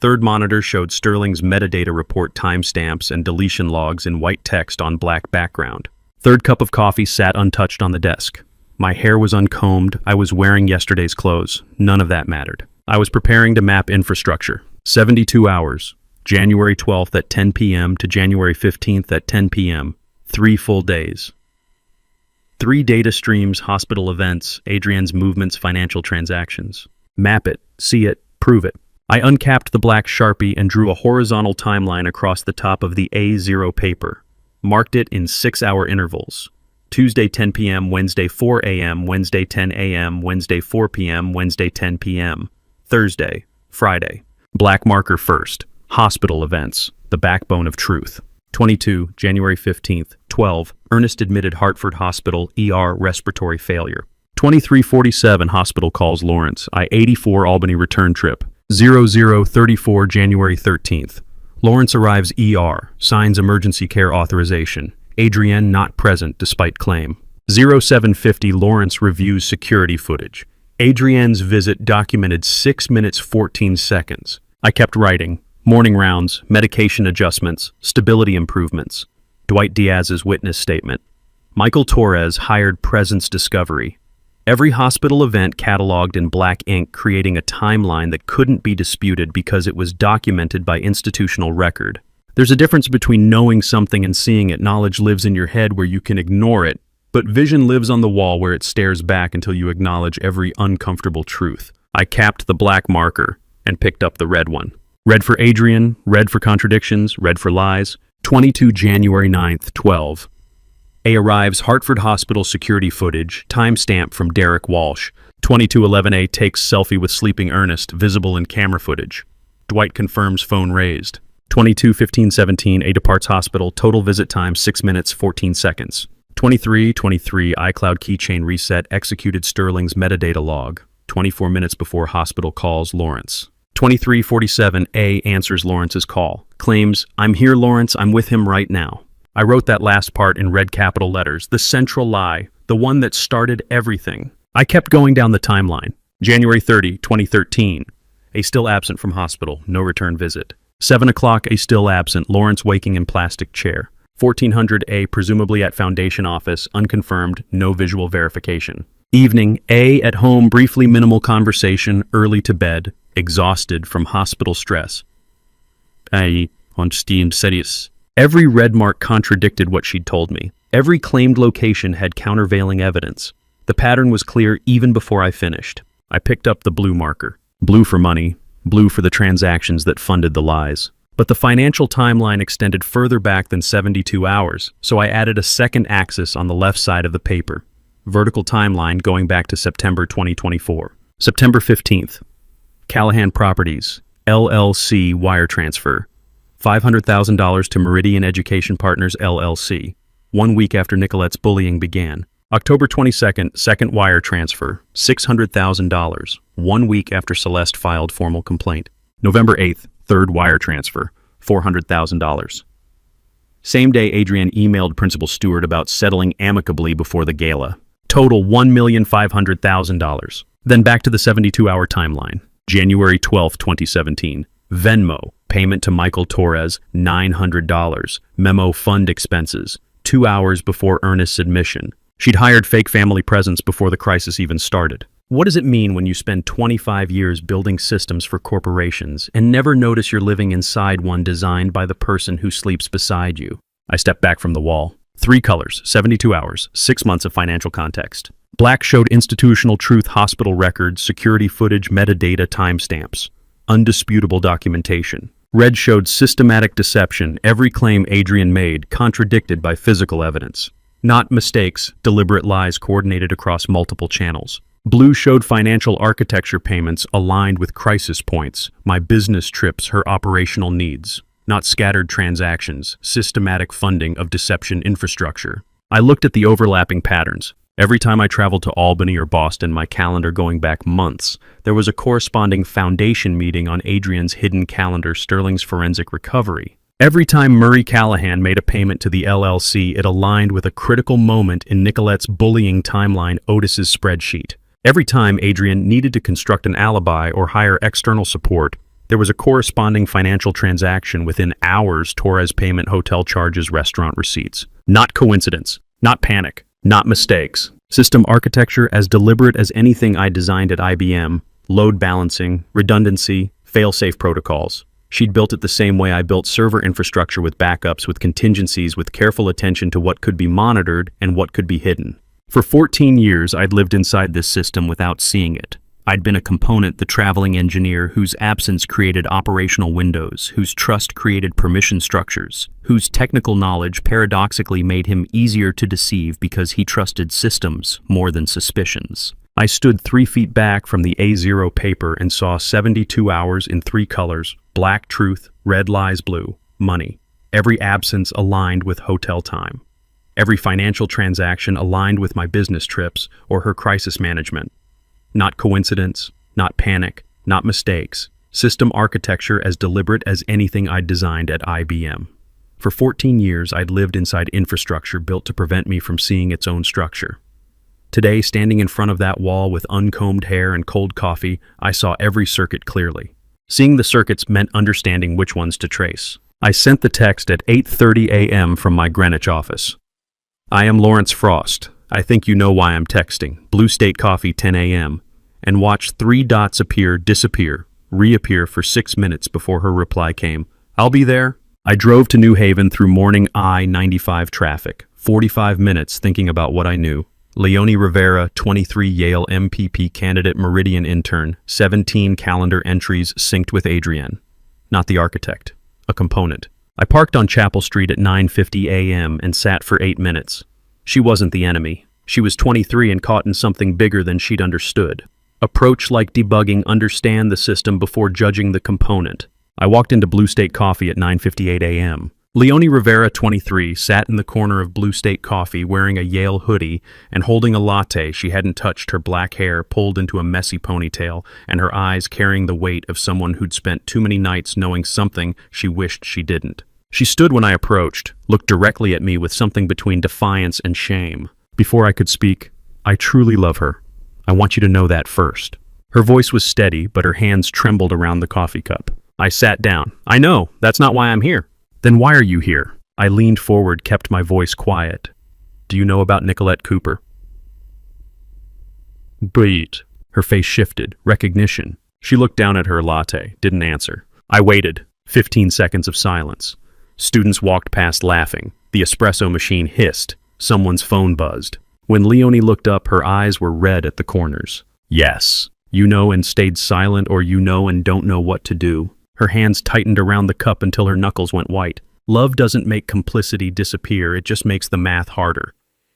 Third monitor showed Sterling's metadata report timestamps and deletion logs in white text on black background. Third cup of coffee sat untouched on the desk. My hair was uncombed. I was wearing yesterday's clothes. None of that mattered. I was preparing to map infrastructure. 72 hours. January 12th at 10 p.m. to January 15th at 10 p.m. 3 full days. 3 data streams, hospital events, Adrian's movements, financial transactions. Map it, see it, prove it. I uncapped the black Sharpie and drew a horizontal timeline across the top of the A0 paper. Marked it in 6-hour intervals. Tuesday 10 p.m., Wednesday 4 a.m., Wednesday 10 a.m., Wednesday 4 p.m., Wednesday 10 p.m. Thursday, Friday. Black marker first. Hospital events, the backbone of truth. 22, January 15th, 12, Ernest admitted Hartford Hospital, ER, respiratory failure. 23:47, hospital calls Lawrence, I-84 Albany return trip. 00:34, January 13th. Lawrence arrives ER, signs emergency care authorization. Adrienne not present despite claim. 07:50, Lawrence reviews security footage. Adrienne's visit documented 6 minutes 14 seconds. I kept writing. Morning rounds, medication adjustments, stability improvements. Dwight Diaz's witness statement. Michael Torres hired presence discovery. Every hospital event cataloged in black ink, creating a timeline that couldn't be disputed because it was documented by institutional record. There's a difference between knowing something and seeing it. Knowledge lives in your head where you can ignore it, but vision lives on the wall where it stares back until you acknowledge every uncomfortable truth. I capped the black marker and picked up the red one. Red for Adrian, red for contradictions, red for lies. 22 January 9th, 12. A arrives, Hartford Hospital security footage, timestamp from Derek Walsh. 22:11 A takes selfie with sleeping Ernest, visible in camera footage. Dwight confirms phone raised. 22:15-17 A departs hospital, total visit time 6 minutes 14 seconds. 23:23 iCloud keychain reset, executed Sterling's metadata log. 24 minutes before hospital calls Lawrence. 23:47 A answers Lawrence's call. Claims, "I'm here, Lawrence, I'm with him right now." I wrote that last part in red capital letters, the central lie, the one that started everything. I kept going down the timeline. January 30, 2013. A still absent from hospital, no return visit. 7 o'clock, a still absent, Lawrence waking in plastic chair. 1400 A presumably at foundation office, unconfirmed, no visual verification. Evening, A at home, briefly minimal conversation, early to bed, exhausted from hospital stress. I on steam serious. Every red mark contradicted what she'd told me. Every claimed location had countervailing evidence. The pattern was clear even before I finished. I picked up the blue marker. Blue for money, blue for the transactions that funded the lies. But the financial timeline extended further back than 72 hours, so I added a second axis on the left side of the paper. Vertical timeline going back to September 2024. September 15th. Callahan Properties, LLC wire transfer. $500,000 to Meridian Education Partners, LLC. 1 week after Nicolette's bullying began. October 22nd, second wire transfer. $600,000. 1 week after Celeste filed formal complaint. November 8th, third wire transfer. $400,000. Same day, Adrienne emailed Principal Stewart about settling amicably before the gala. Total $1,500,000. Then back to the 72-hour timeline. January 12, 2017. Venmo, payment to Michael Torres, $900. Memo fund expenses, 2 hours before Ernest's admission. She'd hired fake family presents before the crisis even started. What does it mean when you spend 25 years building systems for corporations and never notice you're living inside one designed by the person who sleeps beside you? I stepped back from the wall. 3 colors, 72 hours, 6 months of financial context. Black showed institutional truth, hospital records, security footage, metadata, timestamps. Undisputable documentation. Red showed systematic deception, every claim Adrienne made contradicted by physical evidence. Not mistakes, deliberate lies coordinated across multiple channels. Blue showed financial architecture payments aligned with crisis points, my business trips, her operational needs. Not scattered transactions, systematic funding of deception infrastructure. I looked at the overlapping patterns. Every time I traveled to Albany or Boston, my calendar going back months, there was a corresponding foundation meeting on Adrienne's hidden calendar, Sterling's Forensic Recovery. Every time Murray Callahan made a payment to the LLC, it aligned with a critical moment in Nicolette's bullying timeline, Otis's spreadsheet. Every time Adrienne needed to construct an alibi or hire external support, there was a corresponding financial transaction within hours: Torres payment, hotel charges, restaurant receipts. Not coincidence, not panic, not mistakes. System architecture as deliberate as anything I designed at IBM. Load balancing, redundancy, fail-safe protocols. She'd built it the same way I built server infrastructure, with backups, with contingencies, with careful attention to what could be monitored and what could be hidden. For 14 years, I'd lived inside this system without seeing it. I'd been a component, the traveling engineer whose absence created operational windows, whose trust created permission structures, whose technical knowledge paradoxically made him easier to deceive because he trusted systems more than suspicions. I stood 3 feet back from the A0 paper and saw 72 hours in 3 colors: black truth, red lies, blue money. Every absence aligned with hotel time. Every financial transaction aligned with my business trips or her crisis management. Not coincidence, not panic, not mistakes. System architecture as deliberate as anything I'd designed at IBM. For 14 years, I'd lived inside infrastructure built to prevent me from seeing its own structure. Today, standing in front of that wall with uncombed hair and cold coffee, I saw every circuit clearly. Seeing the circuits meant understanding which ones to trace. I sent the text at 8:30 a.m. from my Greenwich office. I am Lawrence Frost. I think you know why I'm texting. Blue State Coffee, 10 a.m. And watched 3 dots appear, disappear, reappear for 6 minutes before her reply came. I'll be there. I drove to New Haven through morning I-95 traffic. 45 minutes thinking about what I knew. Leonie Rivera, 23, Yale MPP candidate, Meridian intern. 17 calendar entries synced with Adrienne. Not the architect, a component. I parked on Chapel Street at 9:50 a.m. and sat for 8 minutes. She wasn't the enemy. She was 23 and caught in something bigger than she'd understood. Approach like debugging, understand the system before judging the component. I walked into Blue State Coffee at 9:58 a.m. Leonie Rivera, 23, sat in the corner of Blue State Coffee wearing a Yale hoodie and holding a latte she hadn't touched, her black hair pulled into a messy ponytail and her eyes carrying the weight of someone who'd spent too many nights knowing something she wished she didn't. She stood when I approached, looked directly at me with something between defiance and shame. Before I could speak, I truly love her. I want you to know that first. Her voice was steady, but her hands trembled around the coffee cup. I sat down. I know, that's not why I'm here. Then why are you here? I leaned forward, kept my voice quiet. Do you know about Nicolette Cooper? Beat. Her face shifted. Recognition. She looked down at her latte, didn't answer. I waited. 15 seconds of silence. Students walked past laughing. The espresso machine hissed. Someone's phone buzzed. When Leonie looked up, her eyes were red at the corners. Yes. You know and stayed silent, or you know and don't know what to do. Her hands tightened around the cup until her knuckles went white. Love doesn't make complicity disappear, it just makes the math harder.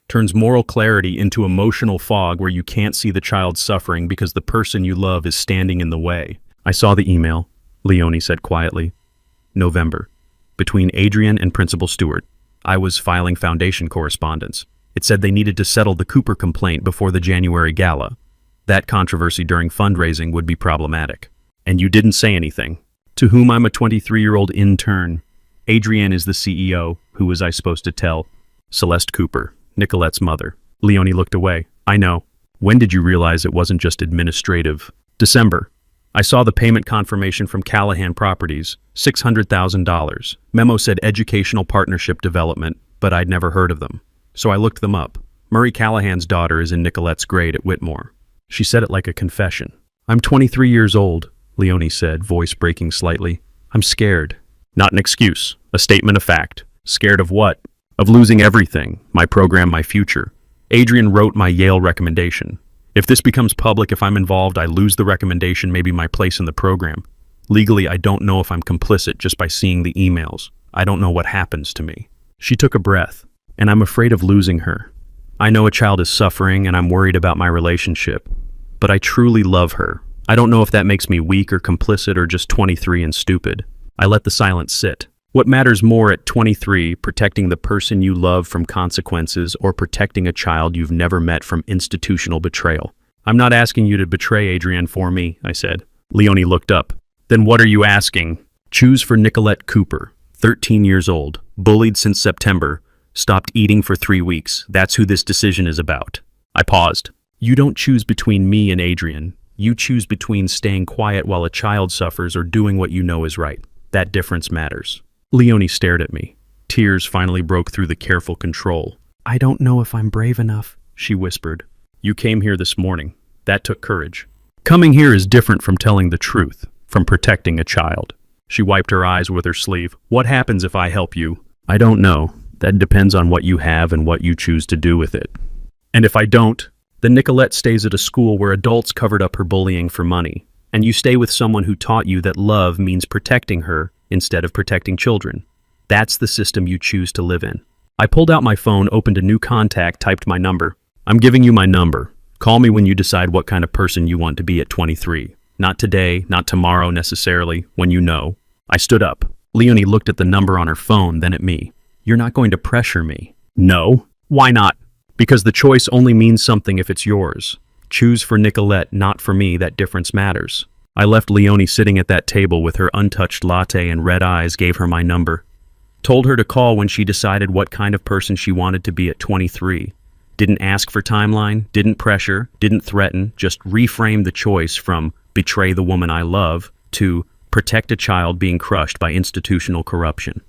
Turns moral clarity into emotional fog where you can't see the child suffering because the person you love is standing in the way. I saw the email, Leonie said quietly. November. Between Adrian and Principal Stewart. I was filing foundation correspondence. It said they needed to settle the Cooper complaint before the January gala. That controversy during fundraising would be problematic. And you didn't say anything. To whom I'm a 23-year-old intern. Adrienne is the CEO. Who was I supposed to tell? Celeste Cooper, Nicolette's mother. Leonie looked away. I know. When did you realize it wasn't just administrative? December. I saw the payment confirmation from Callahan Properties, $600,000. Memo said Educational Partnership Development, but I'd never heard of them. So I looked them up. Murray Callahan's daughter is in Nicolette's grade at Whitmore. She said it like a confession. I'm 23 years old, Leonie said, voice breaking slightly. I'm scared. Not an excuse, a statement of fact. Scared of what? Of losing everything, my program, my future. Adrian wrote my Yale recommendation. If this becomes public, if I'm involved, I lose the recommendation, maybe my place in the program. Legally, I don't know if I'm complicit just by seeing the emails. I don't know what happens to me. She took a breath, and I'm afraid of losing her. I know a child is suffering, and I'm worried about my relationship. But I truly love her. I don't know if that makes me weak or complicit or just 23 and stupid. I let the silence sit. What matters more at 23, protecting the person you love from consequences or protecting a child you've never met from institutional betrayal? I'm not asking you to betray Adrienne for me, I said. Leonie looked up. Then what are you asking? Choose for Nicolette Cooper, 13 years old, bullied since September, stopped eating for 3 weeks. That's who this decision is about. I paused. You don't choose between me and Adrienne. You choose between staying quiet while a child suffers or doing what you know is right. That difference matters. Leonie stared at me. Tears finally broke through the careful control. I don't know if I'm brave enough, she whispered. You came here this morning. That took courage. Coming here is different from telling the truth, from protecting a child. She wiped her eyes with her sleeve. What happens if I help you? I don't know. That depends on what you have and what you choose to do with it. And if I don't, then Nicolette stays at a school where adults covered up her bullying for money, and you stay with someone who taught you that love means protecting her instead of protecting children. That's the system you choose to live in. I pulled out my phone, opened a new contact, typed my number. I'm giving you my number. Call me when you decide what kind of person you want to be at 23. Not today, not tomorrow necessarily, when you know. I stood up. Leonie looked at the number on her phone, then at me. You're not going to pressure me. No. Why not? Because the choice only means something if it's yours. Choose for Nicolette, not for me. That difference matters. I left Leonie sitting at that table with her untouched latte and red eyes, gave her my number. Told her to call when she decided what kind of person she wanted to be at 23. Didn't ask for timeline, didn't pressure, didn't threaten, just reframed the choice from betray the woman I love to protect a child being crushed by institutional corruption.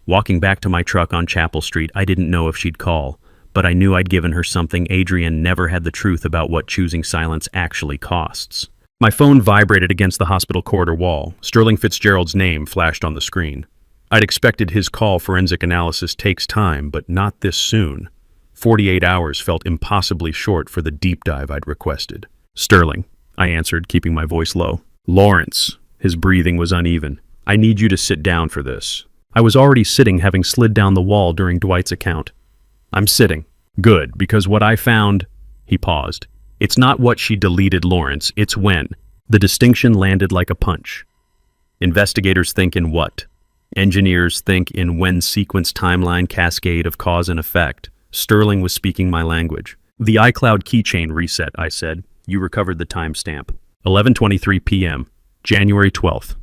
Walking back to my truck on Chapel Street, I didn't know if she'd call, but I knew I'd given her something. Adrienne never had the truth about what choosing silence actually costs. My phone vibrated against the hospital corridor wall. Sterling Fitzgerald's name flashed on the screen. I'd expected his call. Forensic analysis takes time, but not this soon. 48 hours felt impossibly short for the deep dive I'd requested. Sterling, I answered, keeping my voice low. Lawrence. His breathing was uneven. I need you to sit down for this. I was already sitting, having slid down the wall during Dwight's account. I'm sitting. Good, because what I found... He paused. It's not what she deleted, Lawrence, it's when. The distinction landed like a punch. Investigators think in what? Engineers think in when sequence timeline cascade of cause and effect. Sterling was speaking my language. The iCloud keychain reset, I said. You recovered the timestamp. 11:23 p.m., January 12th.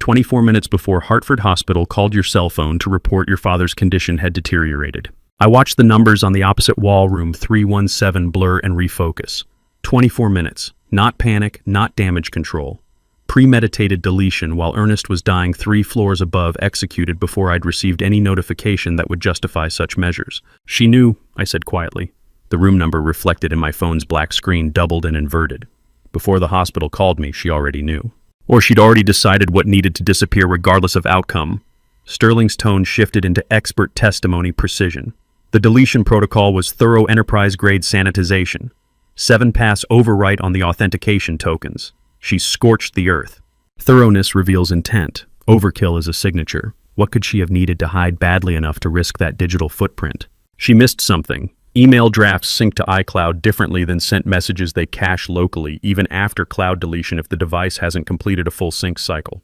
24 minutes before Hartford Hospital called your cell phone to report your father's condition had deteriorated. I watched the numbers on the opposite wall, room 317, blur and refocus. 24 minutes. Not panic, not damage control. Premeditated deletion while Ernest was dying 3 floors above, executed before I'd received any notification that would justify such measures. She knew, I said quietly. The room number reflected in my phone's black screen doubled and inverted. Before the hospital called me, she already knew. Or she'd already decided what needed to disappear regardless of outcome. Sterling's tone shifted into expert testimony precision. The deletion protocol was thorough enterprise-grade sanitization. 7-pass overwrite on the authentication tokens. She scorched the earth. Thoroughness reveals intent. Overkill is a signature. What could she have needed to hide badly enough to risk that digital footprint? She missed something. Email drafts sync to iCloud differently than sent messages they cache locally, even after cloud deletion if the device hasn't completed a full sync cycle.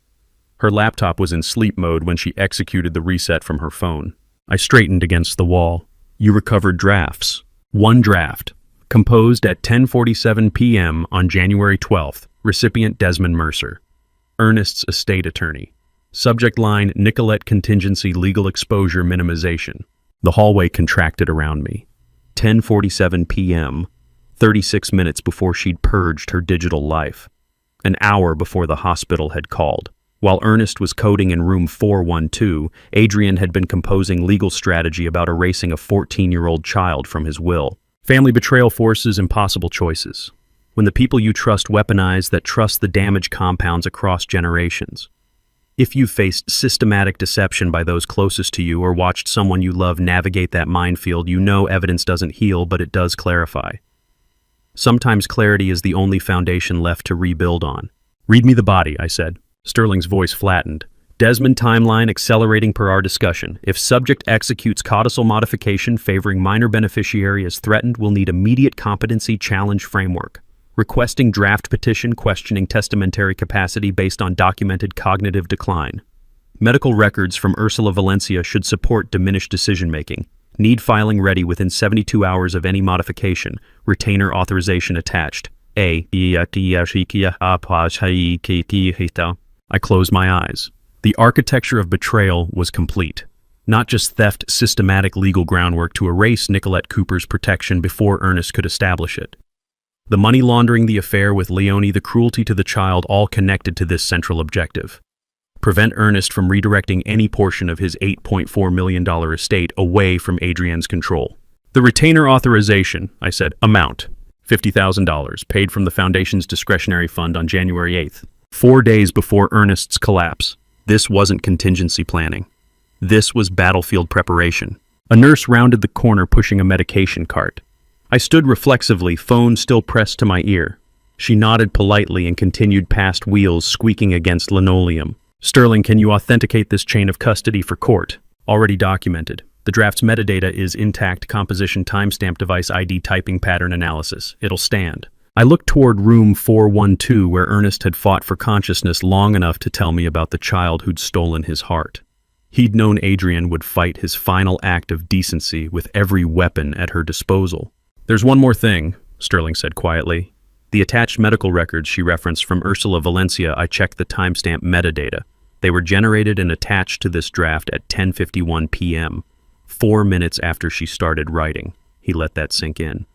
Her laptop was in sleep mode when she executed the reset from her phone. I straightened against the wall. You recovered drafts. One draft. Composed at 10:47 p.m. on January 12th. Recipient Desmond Mercer. Ernest's estate attorney. Subject line, Nicolette contingency legal exposure minimization. The hallway contracted around me. 10:47 p.m., 36 minutes before she'd purged her digital life. An hour before the hospital had called. While Ernest was coding in room 412, Adrian had been composing legal strategy about erasing a 14-year-old child from his will. Family betrayal forces impossible choices. When the people you trust weaponize that trust, the damage compounds across generations. If you've faced systematic deception by those closest to you or watched someone you love navigate that minefield, you know evidence doesn't heal, but it does clarify. Sometimes clarity is the only foundation left to rebuild on. Read me the body, I said. Sterling's voice flattened. Desmond timeline accelerating per our discussion. If subject executes codicil modification favoring minor beneficiary as threatened, will need immediate competency challenge framework. Requesting draft petition questioning testamentary capacity based on documented cognitive decline. Medical records from Ursula Valencia should support diminished decision-making. Need filing ready within 72 hours of any modification. Retainer authorization attached. I closed my eyes. The architecture of betrayal was complete. Not just theft, systematic legal groundwork to erase Nicolette Cooper's protection before Ernest could establish it. The money laundering, the affair with Leonie, the cruelty to the child, all connected to this central objective. Prevent Ernest from redirecting any portion of his $8.4 million estate away from Adrienne's control. The retainer authorization, I said, amount, $50,000, paid from the Foundation's discretionary fund on January 8th, 4 days before Ernest's collapse. This wasn't contingency planning. This was battlefield preparation. A nurse rounded the corner pushing a medication cart. I stood reflexively, phone still pressed to my ear. She nodded politely and continued past wheels squeaking against linoleum. Sterling, can you authenticate this chain of custody for court? Already documented. The draft's metadata is intact composition timestamp device ID typing pattern analysis. It'll stand. I looked toward room 412 where Ernest had fought for consciousness long enough to tell me about the child who'd stolen his heart. He'd known Adrienne would fight his final act of decency with every weapon at her disposal. There's one more thing, Sterling said quietly. The attached medical records she referenced from Ursula Valencia, I checked the timestamp metadata. They were generated and attached to this draft at 10:51 p.m., 4 minutes after she started writing. He let that sink in.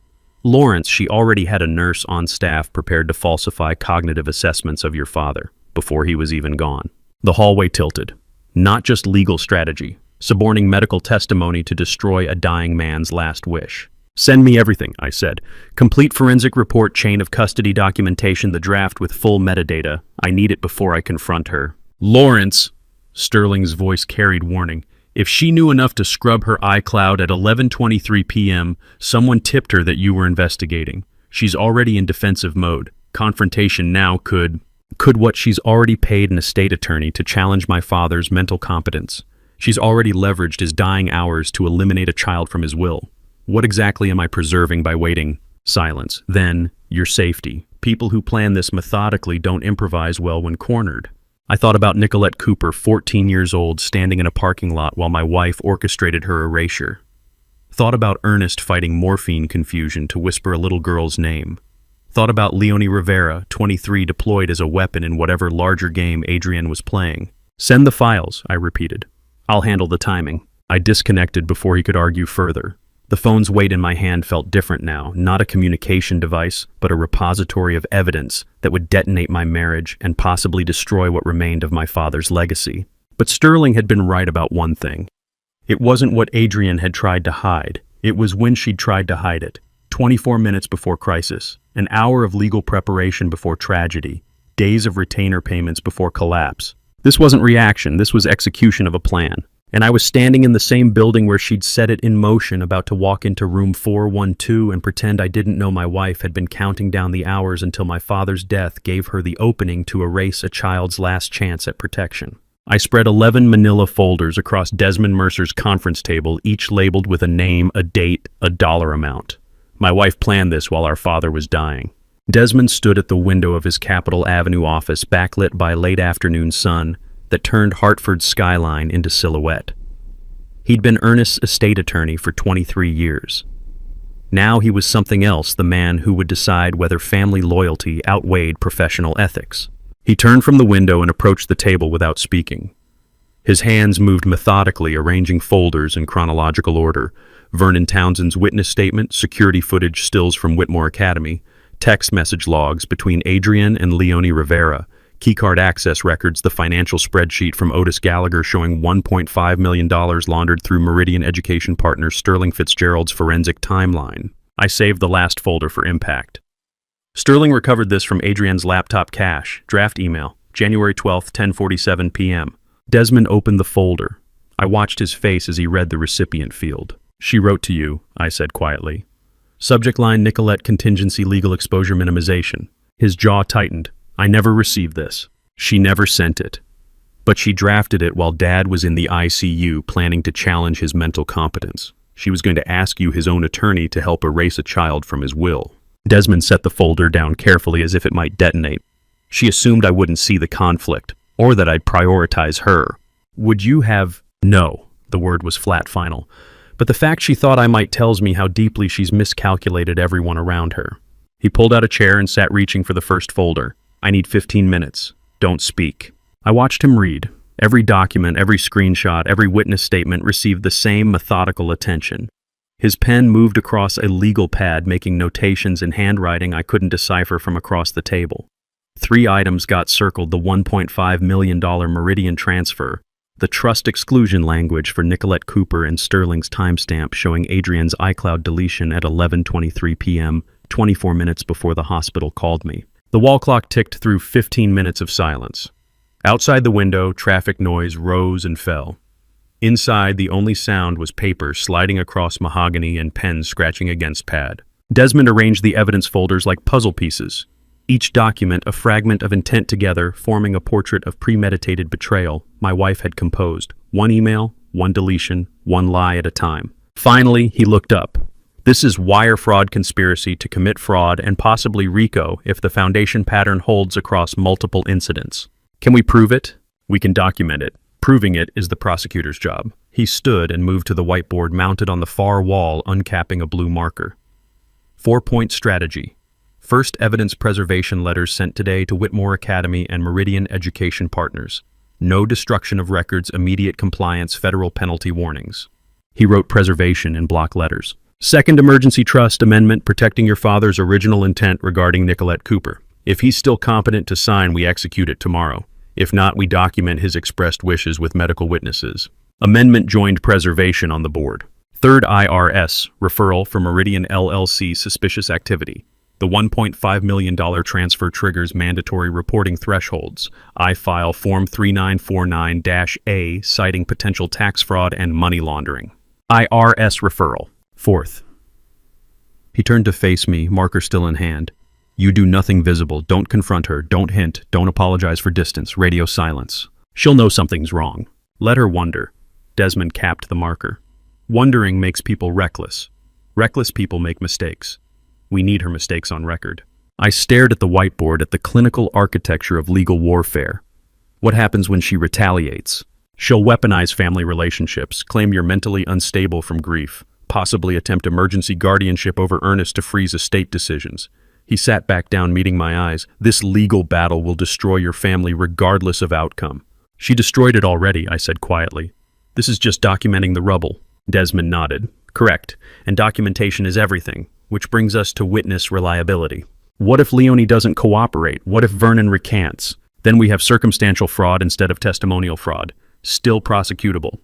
Lawrence, she already had a nurse on staff prepared to falsify cognitive assessments of your father before he was even gone. The hallway tilted. Not just legal strategy, suborning medical testimony to destroy a dying man's last wish. Send me everything, I said. Complete forensic report, chain of custody documentation, the draft with full metadata. I need it before I confront her. Lawrence, Sterling's voice carried warning. If she knew enough to scrub her iCloud at 11:23 p.m., someone tipped her that you were investigating. She's already in defensive mode. Confrontation now could what she's already paid an estate attorney to challenge my father's mental competence. She's already leveraged his dying hours to eliminate a child from his will. What exactly am I preserving by waiting? Silence. Then, your safety. People who plan this methodically don't improvise well when cornered. I thought about Nicolette Cooper, 14 years old, standing in a parking lot while my wife orchestrated her erasure. Thought about Ernest fighting morphine confusion to whisper a little girl's name. Thought about Leonie Rivera, 23, deployed as a weapon in whatever larger game Adrienne was playing. Send the files, I repeated. I'll handle the timing. I disconnected before he could argue further. The phone's weight in my hand felt different now, not a communication device, but a repository of evidence that would detonate my marriage and possibly destroy what remained of my father's legacy. But Sterling had been right about one thing. It wasn't what Adrienne had tried to hide. It was when she'd tried to hide it. 24 minutes before crisis, an hour of legal preparation before tragedy, days of retainer payments before collapse. This wasn't reaction, this was execution of a plan. And I was standing in the same building where she'd set it in motion, about to walk into room 412 and pretend I didn't know my wife had been counting down the hours until my father's death gave her the opening to erase a child's last chance at protection. I spread 11 manila folders across Desmond Mercer's conference table, each labeled with a name, a date, a dollar amount. My wife planned this while our father was dying. Desmond stood at the window of his Capitol Avenue office, backlit by late afternoon sun that turned Hartford's skyline into silhouette. He'd been Ernest's estate attorney for 23 years. Now he was something else, the man who would decide whether family loyalty outweighed professional ethics. He turned from the window and approached the table without speaking. His hands moved methodically, arranging folders in chronological order: Vernon Townsend's witness statement, security footage stills from Whitmore Academy, text message logs between Adrian and Leonie Rivera, keycard access records, the financial spreadsheet from Otis Gallagher showing $1.5 million laundered through Meridian Education partner Sterling Fitzgerald's forensic timeline. I saved the last folder for impact. Sterling recovered this from Adrian's laptop cache. Draft email, January 12, 10:47 p.m. Desmond opened the folder. I watched his face as he read the recipient field. "She wrote to you," I said quietly. Subject line, Nicolette Contingency Legal Exposure Minimization. His jaw tightened. "I never received this. She never sent it. But she drafted it while Dad was in the ICU planning to challenge his mental competence. She was going to ask you, his own attorney, to help erase a child from his will." Desmond set the folder down carefully as if it might detonate. "She assumed I wouldn't see the conflict, or that I'd prioritize her. Would you have—" "No," the word was flat final. "But the fact she thought I might tells me how deeply she's miscalculated everyone around her." He pulled out a chair and sat reaching for the first folder. "I need 15 minutes. Don't speak." I watched him read. Every document, every screenshot, every witness statement received the same methodical attention. His pen moved across a legal pad, making notations in handwriting I couldn't decipher from across the table. 3 items got circled: the $1.5 million Meridian transfer, the trust exclusion language for Nicolette Cooper, and Sterling's timestamp showing Adrian's iCloud deletion at 11:23 p.m., 24 minutes before the hospital called me. The wall clock ticked through 15 minutes of silence. Outside the window, traffic noise rose and fell. Inside, the only sound was paper sliding across mahogany and pens scratching against pad. Desmond arranged the evidence folders like puzzle pieces, each document a fragment of intent together, forming a portrait of premeditated betrayal my wife had composed. One email, one deletion, one lie at a time. Finally, he looked up. "This is wire fraud conspiracy to commit fraud and possibly RICO if the foundation pattern holds across multiple incidents. Can we prove it? We can document it. Proving it is the prosecutor's job." He stood and moved to the whiteboard mounted on the far wall, uncapping a blue marker. 4-point strategy. First, evidence preservation letters sent today to Whitmore Academy and Meridian Education partners. No destruction of records, immediate compliance, federal penalty warnings. He wrote preservation in block letters. Second, emergency trust amendment protecting your father's original intent regarding Nicolette Cooper. If he's still competent to sign, we execute it tomorrow. If not, we document his expressed wishes with medical witnesses. Amendment joined preservation on the board. Third, IRS referral for Meridian LLC suspicious activity. The $1.5 million transfer triggers mandatory reporting thresholds. I file Form 3949-A citing potential tax fraud and money laundering. IRS referral. Fourth. He turned to face me, marker still in hand. "You do nothing visible. Don't confront her. Don't hint. Don't apologize for distance. Radio silence. She'll know something's wrong. Let her wonder." Desmond capped the marker. "Wondering makes people reckless. Reckless people make mistakes. We need her mistakes on record." I stared at the whiteboard, at the clinical architecture of legal warfare. What happens when she retaliates? She'll weaponize family relationships, claim you're mentally unstable from grief, possibly attempt emergency guardianship over Ernest to freeze estate decisions. He sat back down, meeting my eyes. "This legal battle will destroy your family regardless of outcome." "She destroyed it already," I said quietly. "This is just documenting the rubble." Desmond nodded. "Correct. And documentation is everything, which brings us to witness reliability. What if Leonie doesn't cooperate? What if Vernon recants? Then we have circumstantial fraud instead of testimonial fraud. Still prosecutable."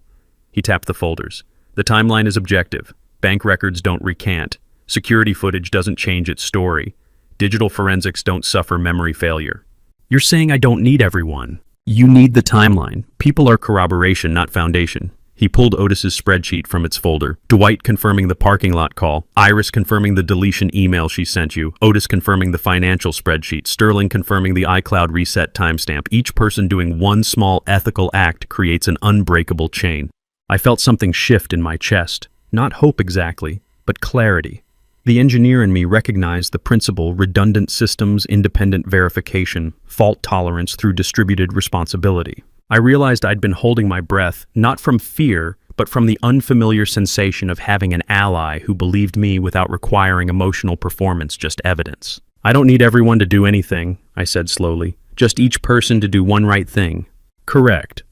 He tapped the folders. "The timeline is objective. Bank records don't recant. Security footage doesn't change its story. Digital forensics don't suffer memory failure." "You're saying I don't need everyone?" "You need the timeline. People are corroboration, not foundation." He pulled Otis's spreadsheet from its folder. Dwight confirming the parking lot call. Iris confirming the deletion email she sent you. Otis confirming the financial spreadsheet. Sterling confirming the iCloud reset timestamp. Each person doing one small ethical act creates an unbreakable chain. I felt something shift in my chest. Not hope exactly, but clarity. The engineer in me recognized the principle: redundant systems, independent verification, fault tolerance through distributed responsibility. I realized I'd been holding my breath, not from fear, but from the unfamiliar sensation of having an ally who believed me without requiring emotional performance, just evidence. I don't need everyone to do anything, I said slowly. Just each person to do one right thing. Correct.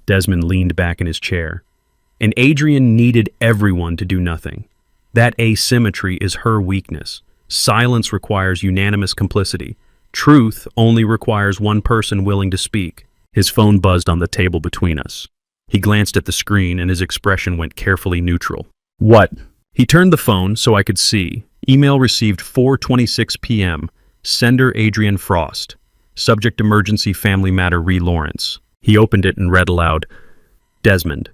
Desmond leaned back in his chair. And Adrian needed everyone to do nothing. That asymmetry is her weakness. Silence requires unanimous complicity. Truth only requires one person willing to speak. His phone buzzed on the table between us. He glanced at the screen and his expression went carefully neutral. What? He turned the phone so I could see. Email received 4:26 p.m. Sender Adrian Frost. Subject emergency family matter re Lawrence. He opened it and read aloud. Desmond.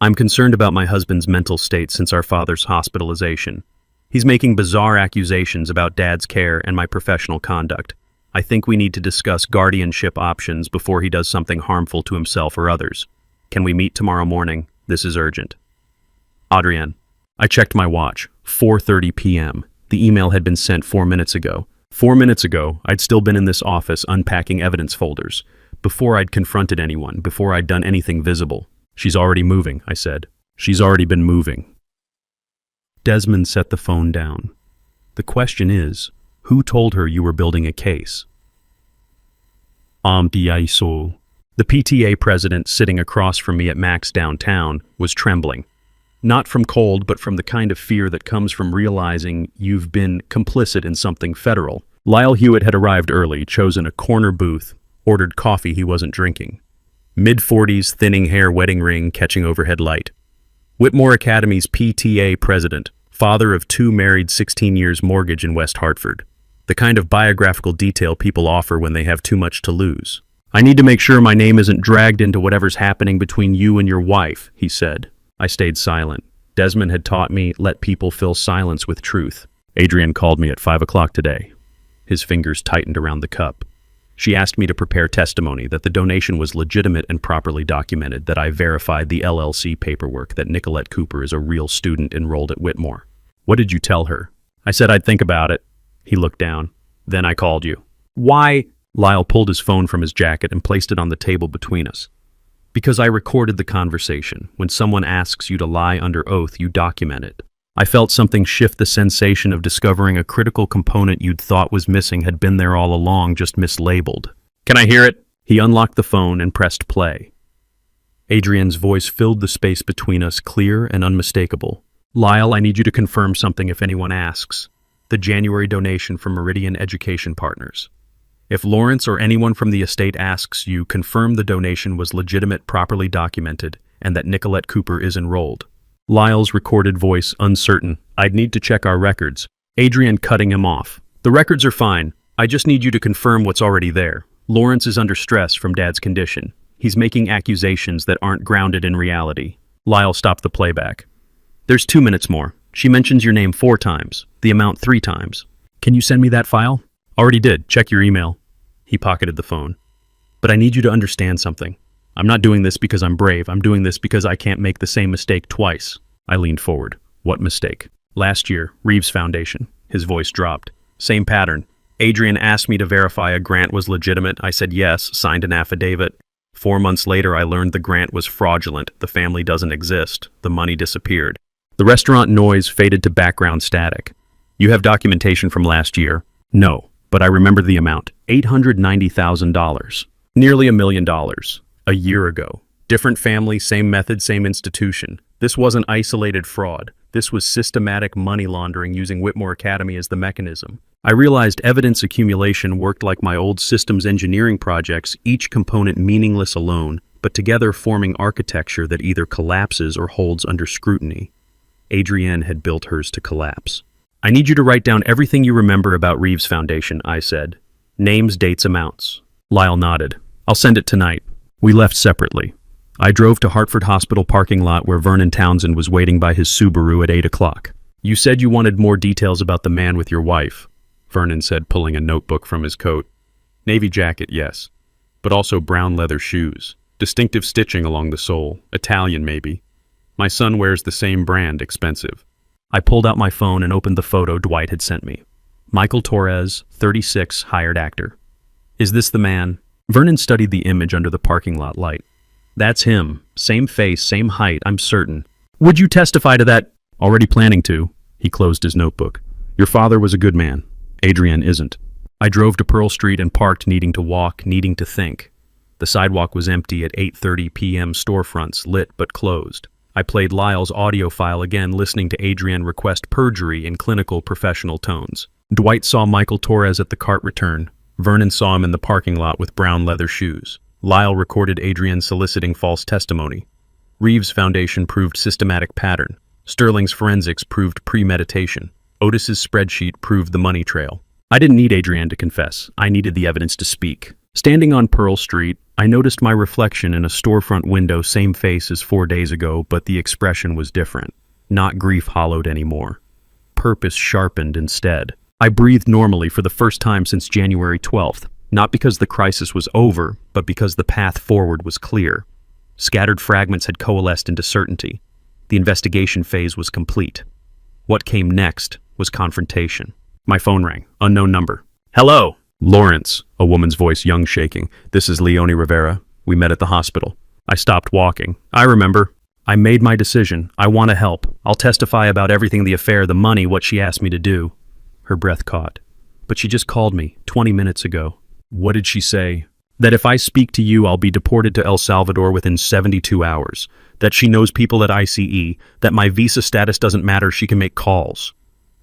I'm concerned about my husband's mental state since our father's hospitalization. He's making bizarre accusations about Dad's care and my professional conduct. I think we need to discuss guardianship options before he does something harmful to himself or others. Can we meet tomorrow morning? This is urgent. Adrienne. I checked my watch. 4:30 p.m. The email had been sent 4 minutes ago. 4 minutes ago, I'd still been in this office unpacking evidence folders. Before I'd confronted anyone, before I'd done anything visible. She's already moving, I said. She's already been moving. Desmond set the phone down. The question is, who told her you were building a case? The PTA president sitting across from me at Mac's downtown was trembling. Not from cold, but from the kind of fear that comes from realizing you've been complicit in something federal. Lyle Hewitt had arrived early, chosen a corner booth, ordered coffee he wasn't drinking. Mid-40s, thinning hair, wedding ring, catching overhead light. Whitmore Academy's PTA president, father of 2 married 16 years mortgage in West Hartford. The kind of biographical detail people offer when they have too much to lose. I need to make sure my name isn't dragged into whatever's happening between you and your wife, he said. I stayed silent. Desmond had taught me, let people fill silence with truth. Adrian called me at 5 o'clock today. His fingers tightened around the cup. She asked me to prepare testimony that the donation was legitimate and properly documented, that I verified the LLC paperwork, that Nicolette Cooper is a real student enrolled at Whitmore. What did you tell her? I said I'd think about it. He looked down. Then I called you. Why? Lyle pulled his phone from his jacket and placed it on the table between us. Because I recorded the conversation. When someone asks you to lie under oath, you document it. I felt something shift. The sensation of discovering a critical component you'd thought was missing had been there all along, just mislabeled. Can I hear it? He unlocked the phone and pressed play. Adrian's voice filled the space between us, clear and unmistakable. Lyle, I need you to confirm something if anyone asks. The January donation from Meridian Education Partners. If Lawrence or anyone from the estate asks you, confirm the donation was legitimate, properly documented, and that Nicolette Cooper is enrolled. Lyle's recorded voice uncertain. I'd need to check our records. Adrian cutting him off. The records are fine. I just need you to confirm what's already there. Lawrence is under stress from Dad's condition. He's making accusations that aren't grounded in reality. Lyle stopped the playback. There's 2 minutes more. She mentions your name 4 times, the amount 3 times. Can you send me that file? Already did. Check your email. He pocketed the phone. But I need you to understand something. I'm not doing this because I'm brave. I'm doing this because I can't make the same mistake twice. I leaned forward. What mistake? Last year, Reeves Foundation. His voice dropped. Same pattern. Adrian asked me to verify a grant was legitimate. I said yes, signed an affidavit. 4 months later, I learned the grant was fraudulent. The family doesn't exist. The money disappeared. The restaurant noise faded to background static. You have documentation from last year? No, but I remember the amount. $890,000. Nearly $1 million. A year ago. Different family, same method, same institution. This wasn't isolated fraud. This was systematic money laundering using Whitmore Academy as the mechanism. I realized evidence accumulation worked like my old systems engineering projects, each component meaningless alone, but together forming architecture that either collapses or holds under scrutiny. Adrienne had built hers to collapse. I need you to write down everything you remember about Reeves Foundation, I said. Names, dates, amounts. Lyle nodded. I'll send it tonight. We left separately. I drove to Hartford Hospital parking lot where Vernon Townsend was waiting by his Subaru at 8 o'clock. You said you wanted more details about the man with your wife, Vernon said, pulling a notebook from his coat. Navy jacket, yes, but also brown leather shoes. Distinctive stitching along the sole. Italian, maybe. My son wears the same brand, expensive. I pulled out my phone and opened the photo Dwight had sent me. Michael Torres, 36, hired actor. Is this the man? Vernon studied the image under the parking lot light. That's him. Same face, same height, I'm certain. Would you testify to that? Already planning to. He closed his notebook. Your father was a good man. Adrienne isn't. I drove to Pearl Street and parked, needing to walk, needing to think. The sidewalk was empty at 8:30 p.m. Storefronts, lit but closed. I played Lyle's audio file again, listening to Adrienne request perjury in clinical, professional tones. Dwight saw Michael Torres at the cart return. Vernon saw him in the parking lot with brown leather shoes. Lyle recorded Adrienne soliciting false testimony. Reeves' foundation proved systematic pattern. Sterling's forensics proved premeditation. Otis's spreadsheet proved the money trail. I didn't need Adrienne to confess. I needed the evidence to speak. Standing on Pearl Street, I noticed my reflection in a storefront window, same face as 4 days ago, but the expression was different. Not grief-hollowed anymore. Purpose sharpened instead. I breathed normally for the first time since January 12th, not because the crisis was over, but because the path forward was clear. Scattered fragments had coalesced into certainty. The investigation phase was complete. What came next was confrontation. My phone rang. Unknown number. Hello! Lawrence, a woman's voice, young, shaking. This is Leonie Rivera. We met at the hospital. I stopped walking. I remember. I made my decision. I want to help. I'll testify about everything, the affair, the money, what she asked me to do. Her breath caught. But she just called me 20 minutes ago. What did she say? That if I speak to you, I'll be deported to El Salvador within 72 hours. That she knows people at ICE. That my visa status doesn't matter. She can make calls.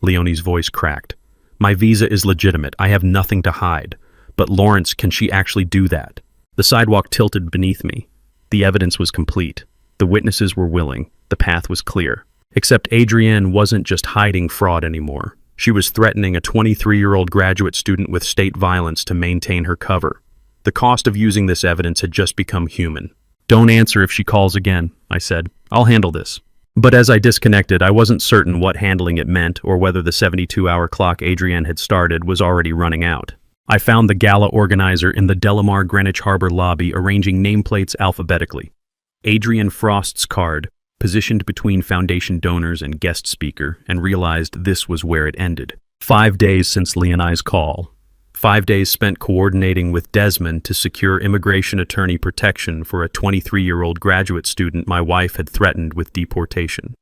Leonie's voice cracked. My visa is legitimate. I have nothing to hide. But Lawrence, can she actually do that? The sidewalk tilted beneath me. The evidence was complete. The witnesses were willing. The path was clear. Except Adrienne wasn't just hiding fraud anymore. She was threatening a 23-year-old graduate student with state violence to maintain her cover. The cost of using this evidence had just become human. Don't answer if she calls again, I said. I'll handle this. But as I disconnected, I wasn't certain what handling it meant or whether the 72-hour clock Adrienne had started was already running out. I found the gala organizer in the Delamar Greenwich Harbor lobby arranging nameplates alphabetically. Adrienne Frost's card, positioned between foundation donors and guest speaker, and realized this was where it ended. 5 days since Leonie's call. 5 days spent coordinating with Desmond to secure immigration attorney protection for a 23-year-old graduate student my wife had threatened with deportation.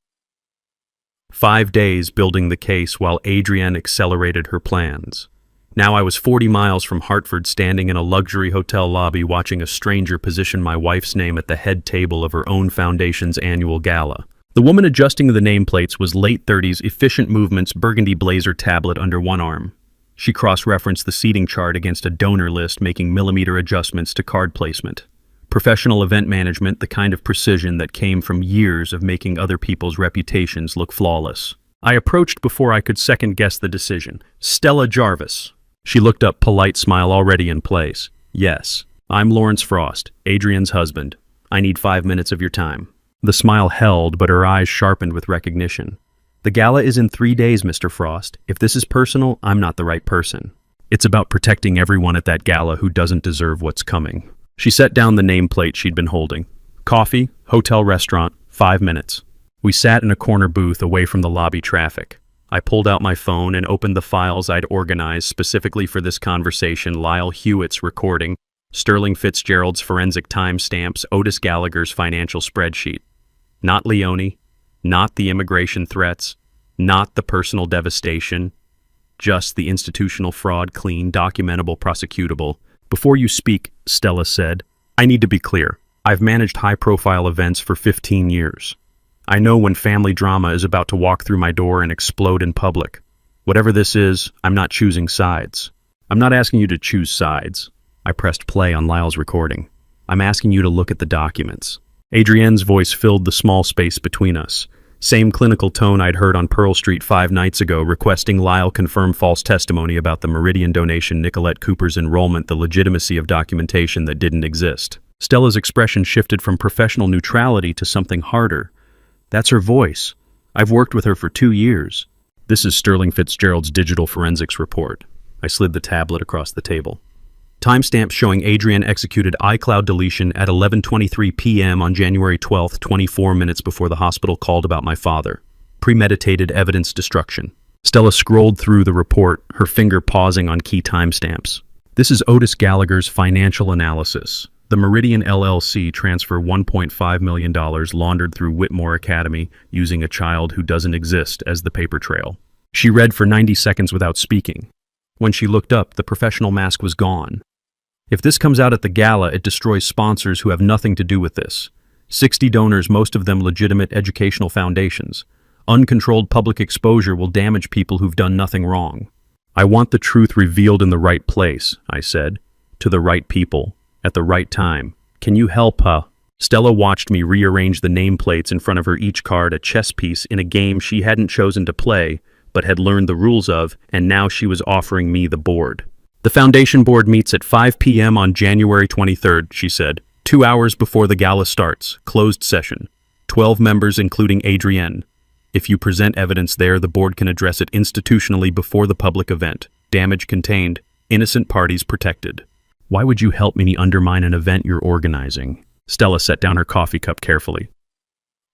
5 days building the case while Adrienne accelerated her plans. Now I was 40 miles from Hartford, standing in a luxury hotel lobby watching a stranger position my wife's name at the head table of her own foundation's annual gala. The woman adjusting the nameplates was late 30s, efficient movements, burgundy blazer tablet under one arm. She cross-referenced the seating chart against a donor list, making millimeter adjustments to card placement. Professional event management, the kind of precision that came from years of making other people's reputations look flawless. I approached before I could second-guess the decision. Stella Jarvis. She looked up, polite smile already in place. Yes, I'm Lawrence Frost, Adrienne's husband. I need 5 minutes of your time. The smile held, but her eyes sharpened with recognition. The gala is in 3 days, Mr. Frost. If this is personal, I'm not the right person. It's about protecting everyone at that gala who doesn't deserve what's coming. She set down the nameplate she'd been holding. Coffee, hotel restaurant, 5 minutes. We sat in a corner booth away from the lobby traffic. I pulled out my phone and opened the files I'd organized specifically for this conversation. Lyle Hewitt's recording, Sterling Fitzgerald's forensic timestamps, Otis Gallagher's financial spreadsheet. Not Leonie, not the immigration threats, not the personal devastation, just the institutional fraud, clean, documentable, prosecutable. Before you speak, Stella said, I need to be clear. I've managed high-profile events for 15 years. I know when family drama is about to walk through my door and explode in public. Whatever this is, I'm not choosing sides. I'm not asking you to choose sides. I pressed play on Lyle's recording. I'm asking you to look at the documents. Adrienne's voice filled the small space between us. Same clinical tone I'd heard on Pearl Street 5 nights ago, requesting Lyle confirm false testimony about the Meridian donation, Nicolette Cooper's enrollment, the legitimacy of documentation that didn't exist. Stella's expression shifted from professional neutrality to something harder. That's her voice. I've worked with her for 2 years. This is Sterling Fitzgerald's digital forensics report. I slid the tablet across the table. Timestamp showing Adrienne executed iCloud deletion at 11:23 p.m. on January 12th, 24 minutes before the hospital called about my father. Premeditated evidence destruction. Stella scrolled through the report, her finger pausing on key timestamps. This is Otis Gallagher's financial analysis. The Meridian LLC transfer $1.5 million laundered through Whitmore Academy using a child who doesn't exist as the paper trail. She read for 90 seconds without speaking. When she looked up, the professional mask was gone. If this comes out at the gala, it destroys sponsors who have nothing to do with this. 60 donors, most of them legitimate educational foundations. Uncontrolled public exposure will damage people who've done nothing wrong. I want the truth revealed in the right place, I said, to the right people, at the right time. Can you help, huh? Stella watched me rearrange the nameplates in front of her, each card a chess piece in a game she hadn't chosen to play, but had learned the rules of, and now she was offering me the board. The foundation board meets at 5 p.m. on January 23rd, she said. 2 hours before the gala starts. Closed session. 12 members, including Adrienne. If you present evidence there, the board can address it institutionally before the public event. Damage contained. Innocent parties protected. Why would you help me undermine an event you're organizing? Stella set down her coffee cup carefully.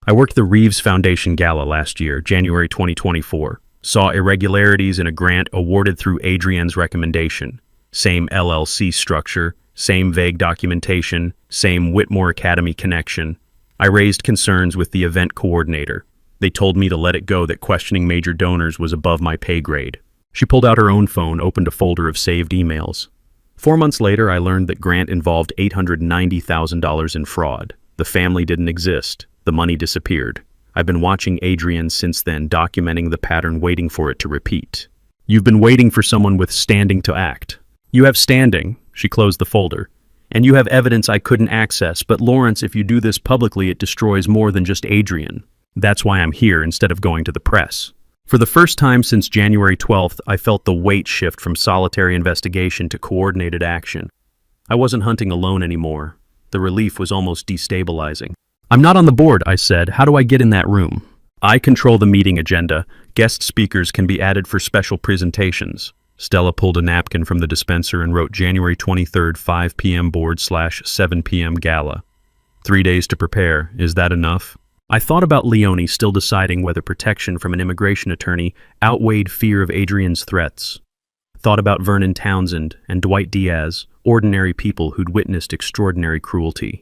I worked the Reeves Foundation Gala last year, January 2024. Saw irregularities in a grant awarded through Adrienne's recommendation. Same LLC structure, same vague documentation, same Whitmore Academy connection. I raised concerns with the event coordinator. They told me to let it go, that questioning major donors was above my pay grade. She pulled out her own phone, opened a folder of saved emails. 4 months later, I learned that grant involved $890,000 in fraud. The family didn't exist. The money disappeared. I've been watching Adrienne since then, documenting the pattern, waiting for it to repeat. You've been waiting for someone with standing to act. You have standing, she closed the folder, and you have evidence I couldn't access, but Lawrence, if you do this publicly, it destroys more than just Adrienne. That's why I'm here instead of going to the press. For the first time since January 12th, I felt the weight shift from solitary investigation to coordinated action. I wasn't hunting alone anymore. The relief was almost destabilizing. I'm not on the board, I said. How do I get in that room? I control the meeting agenda. Guest speakers can be added for special presentations. Stella pulled a napkin from the dispenser and wrote January 23rd, 5 p.m. board/7 p.m. gala. 3 days to prepare. Is that enough? I thought about Leone, still deciding whether protection from an immigration attorney outweighed fear of Adrienne's threats. Thought about Vernon Townsend and Dwight Diaz, ordinary people who'd witnessed extraordinary cruelty.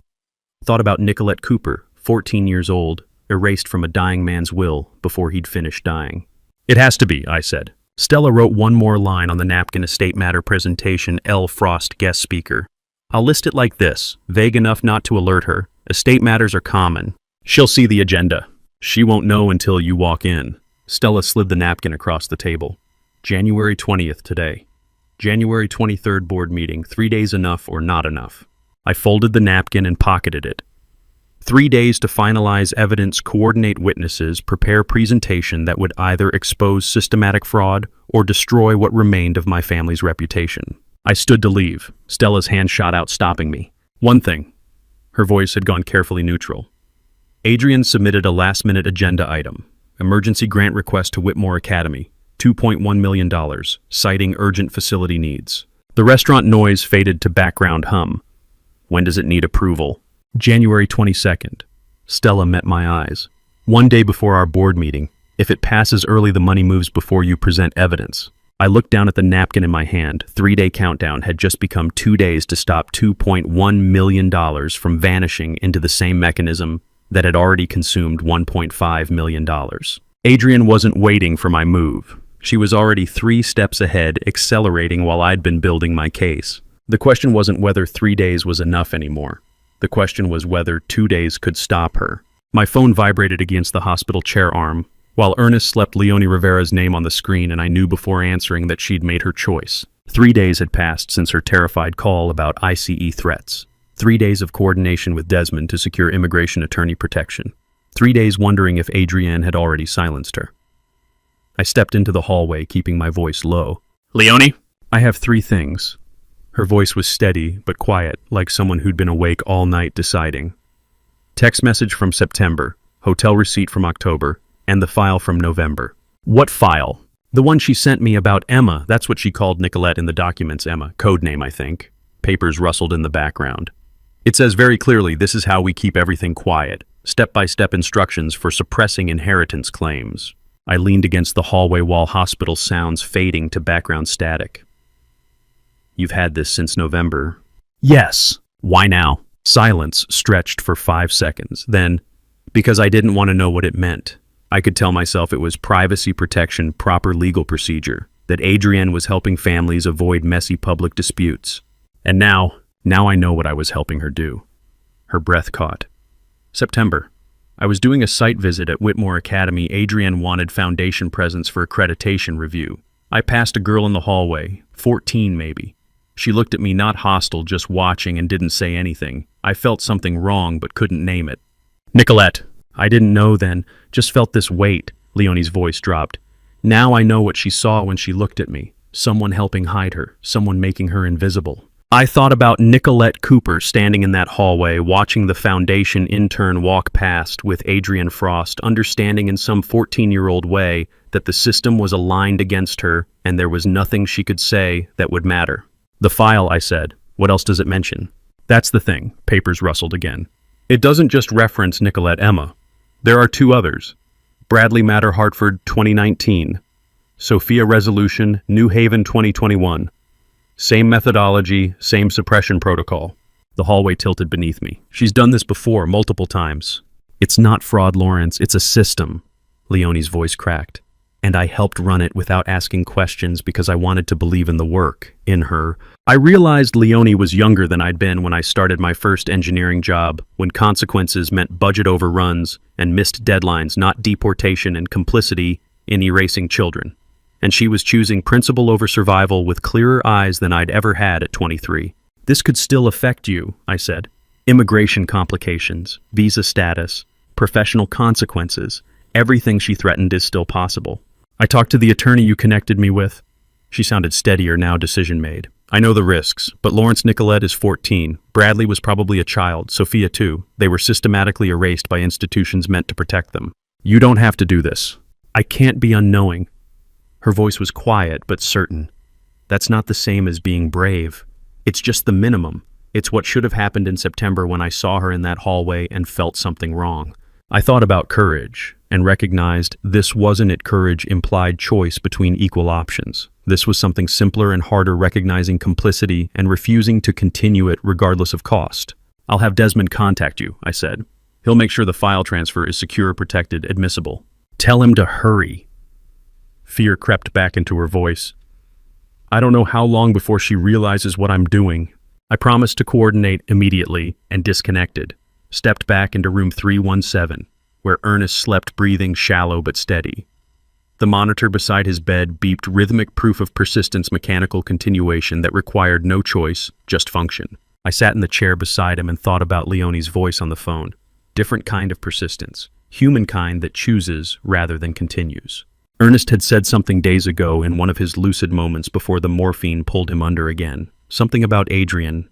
Thought about Nicolette Cooper, 14 years old, erased from a dying man's will before he'd finished dying. It has to be, I said. Stella wrote one more line on the napkin: estate matter presentation, L. Frost, guest speaker. I'll list it like this, vague enough not to alert her. Estate matters are common. She'll see the agenda. She won't know until you walk in. Stella slid the napkin across the table. January 20th today. January 23rd board meeting. 3 days enough or not enough? I folded the napkin and pocketed it. 3 days to finalize evidence, coordinate witnesses, prepare presentation that would either expose systematic fraud or destroy what remained of my family's reputation. I stood to leave. Stella's hand shot out, stopping me. One thing. Her voice had gone carefully neutral. Adrienne submitted a last-minute agenda item. Emergency grant request to Whitmore Academy. $2.1 million, citing urgent facility needs. The restaurant noise faded to background hum. When does it need approval? January 22nd. Stella met my eyes. 1 day before our board meeting. If it passes early, the money moves before you present evidence. I looked down at the napkin in my hand. 3-day countdown had just become 2 days to stop $2.1 million from vanishing into the same mechanism that had already consumed $1.5 million. Adrienne wasn't waiting for my move. She was already 3 steps ahead, accelerating while I'd been building my case. The question wasn't whether 3 days was enough anymore. The question was whether 2 days could stop her. My phone vibrated against the hospital chair arm. While Ernest slept, Leone Rivera's name on the screen, and I knew before answering that she'd made her choice. 3 days had passed since her terrified call about ICE threats. 3 days of coordination with Desmond to secure immigration attorney protection. 3 days wondering if Adrienne had already silenced her. I stepped into the hallway, keeping my voice low. Leone? I have 3 things. Her voice was steady but quiet, like someone who'd been awake all night deciding. Text message from September, hotel receipt from October, and the file from November. What file? The one she sent me about Emma. That's what she called Nicolette in the documents, Emma. Code name, I think. Papers rustled in the background. It says very clearly, this is how we keep everything quiet. Step-by-step instructions for suppressing inheritance claims. I leaned against the hallway wall, hospital sounds fading to background static. You've had this since November. Yes. Why now? Silence stretched for 5 seconds. Then, because I didn't want to know what it meant. I could tell myself it was privacy protection, proper legal procedure, that Adrienne was helping families avoid messy public disputes. And now I know what I was helping her do. Her breath caught. September. I was doing a site visit at Whitmore Academy. Adrienne wanted foundation presents for accreditation review. I passed a girl in the hallway, 14 maybe. She looked at me, not hostile, just watching, and didn't say anything. I felt something wrong but couldn't name it. Nicolette. I didn't know then, just felt this weight. Leonie's voice dropped. Now I know what she saw when she looked at me. Someone helping hide her, someone making her invisible. I thought about Nicolette Cooper standing in that hallway, watching the foundation intern walk past with Adrienne Frost, understanding in some 14-year-old way that the system was aligned against her and there was nothing she could say that would matter. The file, I said. What else does it mention? That's the thing. Papers rustled again. It doesn't just reference Nicolette Emma. There are 2 others. Bradley Matter Hartford 2019. Sophia Resolution New Haven 2021. Same methodology, same suppression protocol. The hallway tilted beneath me. She's done this before, multiple times. It's not fraud, Lawrence. It's a system. Leonie's voice cracked. And I helped run it without asking questions because I wanted to believe in the work, in her. I realized Leonie was younger than I'd been when I started my first engineering job, when consequences meant budget overruns and missed deadlines, not deportation and complicity in erasing children. And she was choosing principle over survival with clearer eyes than I'd ever had at 23. This could still affect you, I said. Immigration complications, visa status, professional consequences, everything she threatened is still possible. I talked to the attorney you connected me with. She sounded steadier now, decision made. I know the risks, but Lawrence Nicolette is 14. Bradley was probably a child, Sophia too. They were systematically erased by institutions meant to protect them. You don't have to do this. I can't be unknowing. Her voice was quiet but certain. That's not the same as being brave. It's just the minimum. It's what should have happened in September when I saw her in that hallway and felt something wrong. I thought about courage and recognized this wasn't it. Courage implied choice between equal options. This was something simpler and harder, recognizing complicity and refusing to continue it regardless of cost. I'll have Desmond contact you, I said. He'll make sure the file transfer is secure, protected, admissible. Tell him to hurry. Fear crept back into her voice. I don't know how long before she realizes what I'm doing. I promised to coordinate immediately and disconnected. Stepped back into room 317, where Ernest slept, breathing shallow but steady. The monitor beside his bed beeped rhythmic proof of persistence, mechanical continuation that required no choice, just function. I sat in the chair beside him and thought about Leonie's voice on the phone. Different kind of persistence. Humankind that chooses rather than continues. Ernest had said something days ago in one of his lucid moments before the morphine pulled him under again. Something about Adrienne.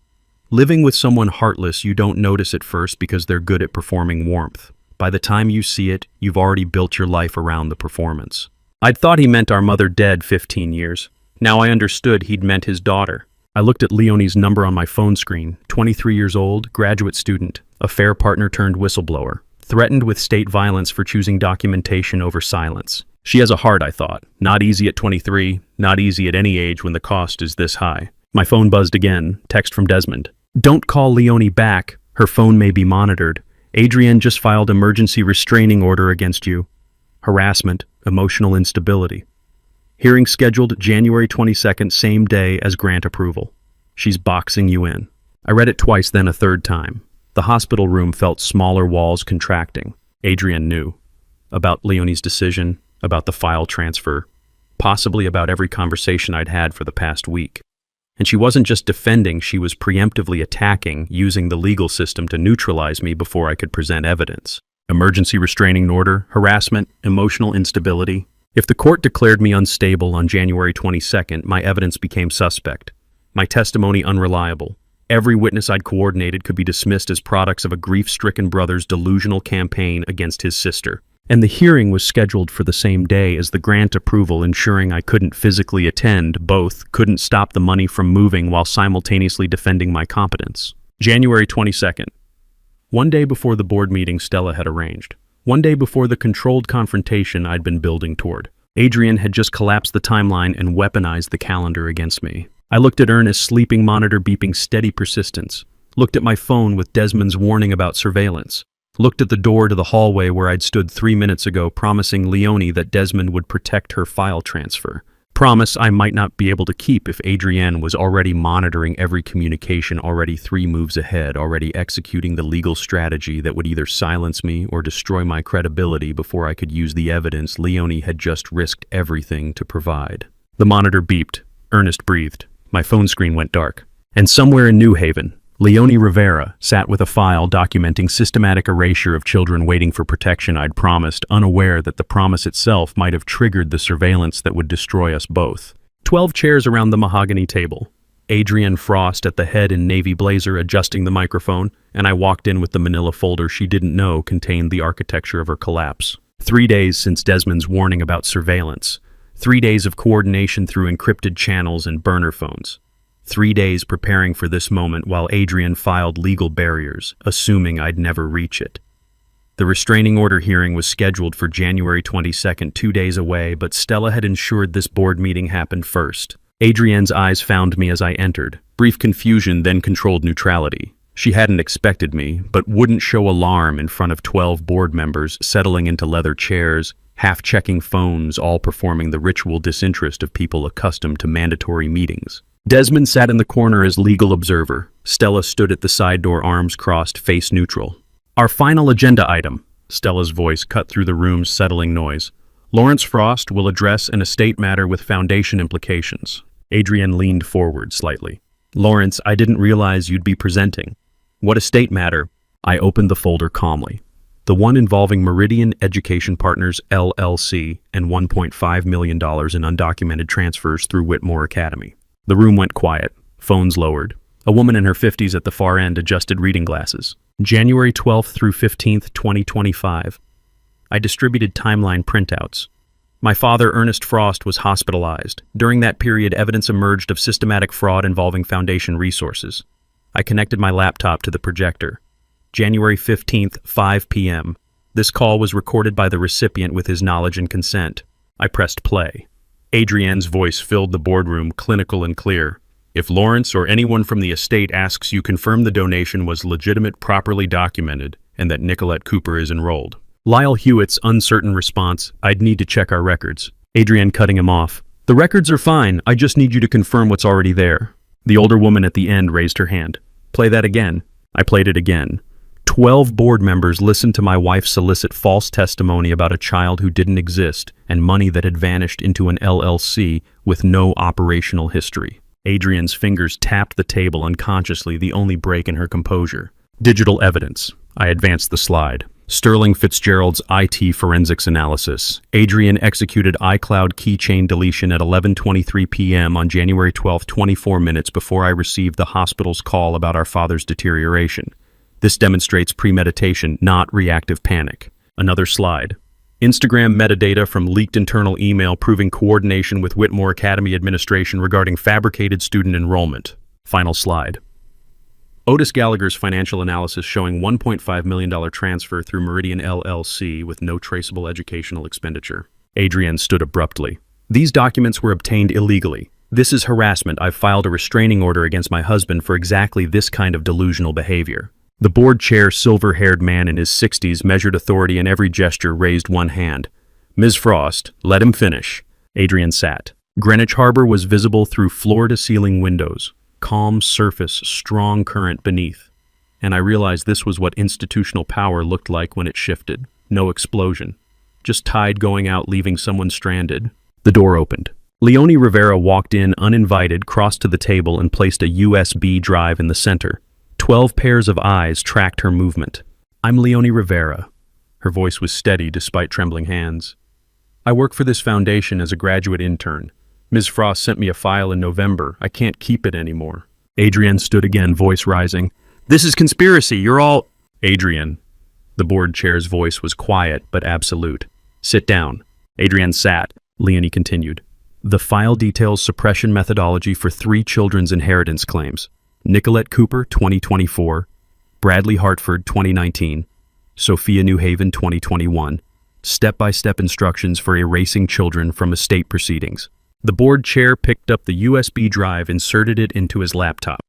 Living with someone heartless, you don't notice at first because they're good at performing warmth. By the time you see it, you've already built your life around the performance. I'd thought he meant our mother dead 15 years. Now I understood he'd meant his daughter. I looked at Leonie's number on my phone screen. 23 years old, graduate student, affair partner turned whistleblower. Threatened with state violence for choosing documentation over silence. She has a heart, I thought. Not easy at 23, not easy at any age when the cost is this high. My phone buzzed again, text from Desmond. Don't call Leonie back. Her phone may be monitored. Adrienne just filed emergency restraining order against you. Harassment, emotional instability. Hearing scheduled January 22nd, same day as grant approval. She's boxing you in. I read it twice, then a third time. The hospital room felt smaller walls contracting. Adrienne knew. About Leonie's decision, about the file transfer, possibly about every conversation I'd had for the past week. And she wasn't just defending, she was preemptively attacking, using the legal system to neutralize me before I could present evidence. Emergency restraining order, harassment, emotional instability. If the court declared me unstable on January 22nd, my evidence became suspect. My testimony unreliable. Every witness I'd coordinated could be dismissed as products of a grief-stricken brother's delusional campaign against his sister. And the hearing was scheduled for the same day as the grant approval, ensuring I couldn't physically attend. Both couldn't stop the money from moving while simultaneously defending my competence. January 22nd. One day before the board meeting Stella had arranged. One day before the controlled confrontation I'd been building toward. Adrian had just collapsed the timeline and weaponized the calendar against me. I looked at Ernest's sleeping monitor beeping steady persistence. Looked at my phone with Desmond's warning about surveillance. Looked at the door to the hallway where I'd stood 3 minutes ago promising Leonie that Desmond would protect her file transfer. Promise I might not be able to keep if Adrienne was already monitoring every communication, already 3 moves ahead, already executing the legal strategy that would either silence me or destroy my credibility before I could use the evidence Leonie had just risked everything to provide. The monitor beeped. Ernest breathed. My phone screen went dark. And somewhere in New Haven, Leonie Rivera sat with a file documenting systematic erasure of children waiting for protection I'd promised, unaware that the promise itself might have triggered the surveillance that would destroy us both. 12 chairs around the mahogany table. Adrienne Frost at the head in navy blazer adjusting the microphone, and I walked in with the manila folder she didn't know contained the architecture of her collapse. 3 days since Desmond's warning about surveillance. 3 days of coordination through encrypted channels and burner phones. 3 days preparing for this moment while Adrian filed legal barriers, assuming I'd never reach it. The restraining order hearing was scheduled for January 22nd, 2 days away, but Stella had ensured this board meeting happened first. Adrienne's eyes found me as I entered. Brief confusion, then controlled neutrality. She hadn't expected me, but wouldn't show alarm in front of 12 board members settling into leather chairs, half-checking phones, all performing the ritual disinterest of people accustomed to mandatory meetings. Desmond sat in the corner as legal observer. Stella stood at the side door, arms crossed, face neutral. Our final agenda item, Stella's voice cut through the room's settling noise. Lawrence Frost will address an estate matter with foundation implications. Adrienne leaned forward slightly. Lawrence, I didn't realize you'd be presenting. What estate matter? I opened the folder calmly. The one involving Meridian Education Partners, LLC, and $1.5 million in undocumented transfers through Whitmore Academy. The room went quiet, phones lowered. A woman in her 50s at the far end adjusted reading glasses. January 12th through 15th, 2025. I distributed timeline printouts. My father, Ernest Frost, was hospitalized. During that period, evidence emerged of systematic fraud involving Foundation resources. I connected my laptop to the projector. January 15th, 5 p.m. This call was recorded by the recipient with his knowledge and consent. I pressed play. Adrienne's voice filled the boardroom, clinical and clear. If Lawrence or anyone from the estate asks you, confirm the donation was legitimate, properly documented, and that Nicolette Cooper is enrolled. Lyle Hewitt's uncertain response, I'd need to check our records. Adrienne cutting him off. The records are fine, I just need you to confirm what's already there. The older woman at the end raised her hand. Play that again. I played it again. 12 board members listened to my wife solicit false testimony about a child who didn't exist and money that had vanished into an LLC with no operational history. Adrienne's fingers tapped the table unconsciously, the only break in her composure. Digital evidence. I advanced the slide. Sterling Fitzgerald's IT forensics analysis. Adrienne executed iCloud keychain deletion at 11:23 p.m. on January 12, 24 minutes before I received the hospital's call about our father's deterioration. This demonstrates premeditation, not reactive panic. Another slide. Instagram metadata from leaked internal email proving coordination with Whitmore Academy administration regarding fabricated student enrollment. Final slide. Otis Gallagher's financial analysis showing $1.5 million transfer through Meridian LLC with no traceable educational expenditure. Adrienne stood abruptly. These documents were obtained illegally. This is harassment. I've filed a restraining order against my husband for exactly this kind of delusional behavior. The board chair, silver-haired man in his 60s, measured authority in every gesture, raised one hand. Ms. Frost, let him finish. Adrienne sat. Greenwich Harbor was visible through floor-to-ceiling windows. Calm surface, strong current beneath. And I realized this was what institutional power looked like when it shifted. No explosion. Just tide going out, leaving someone stranded. The door opened. Leonie Rivera walked in uninvited, crossed to the table, and placed a USB drive in the center. 12 pairs of eyes tracked her movement. I'm Leonie Rivera. Her voice was steady despite trembling hands. I work for this foundation as a graduate intern. Ms. Frost sent me a file in November. I can't keep it anymore. Adrienne stood again, voice rising. This is conspiracy. You're all... Adrienne. The board chair's voice was quiet but absolute. Sit down. Adrienne sat. Leonie continued. The file details suppression methodology for 3 children's inheritance claims. Nicolette Cooper, 2024. Bradley Hartford, 2019. Sophia New Haven, 2021. Step-by-step instructions for erasing children from estate proceedings. The board chair picked up the USB drive, inserted it into his laptop.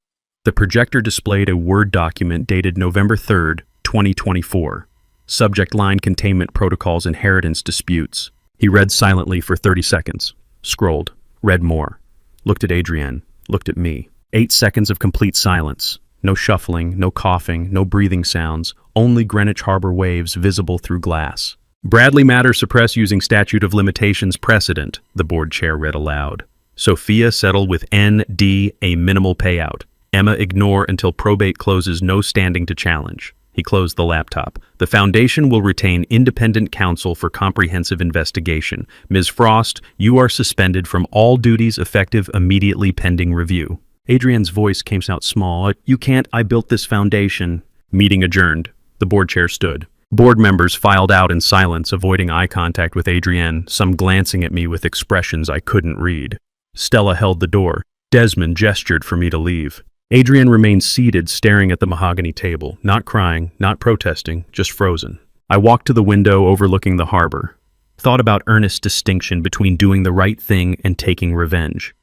The projector displayed a Word document dated November 3rd, 2024. Subject line: Containment Protocols Inheritance Disputes. He read silently for 30 seconds. Scrolled. Read more. Looked at Adrienne. Looked at me. 8 seconds of complete silence. No shuffling, no coughing, no breathing sounds. Only Greenwich Harbor waves visible through glass. Bradley matter suppress using statute of limitations precedent, the board chair read aloud. Sophia settle with N.D. a minimal payout. Emma ignore until probate closes, no standing to challenge. He closed the laptop. The foundation will retain independent counsel for comprehensive investigation. Ms. Frost, you are suspended from all duties effective immediately pending review. Adrienne's voice came out small. You can't, I built this foundation. Meeting adjourned. The board chair stood. Board members filed out in silence, avoiding eye contact with Adrienne, some glancing at me with expressions I couldn't read. Stella held the door. Desmond gestured for me to leave. Adrienne remained seated, staring at the mahogany table, not crying, not protesting, just frozen. I walked to the window overlooking the harbor. Thought about Ernest's distinction between doing the right thing and taking revenge.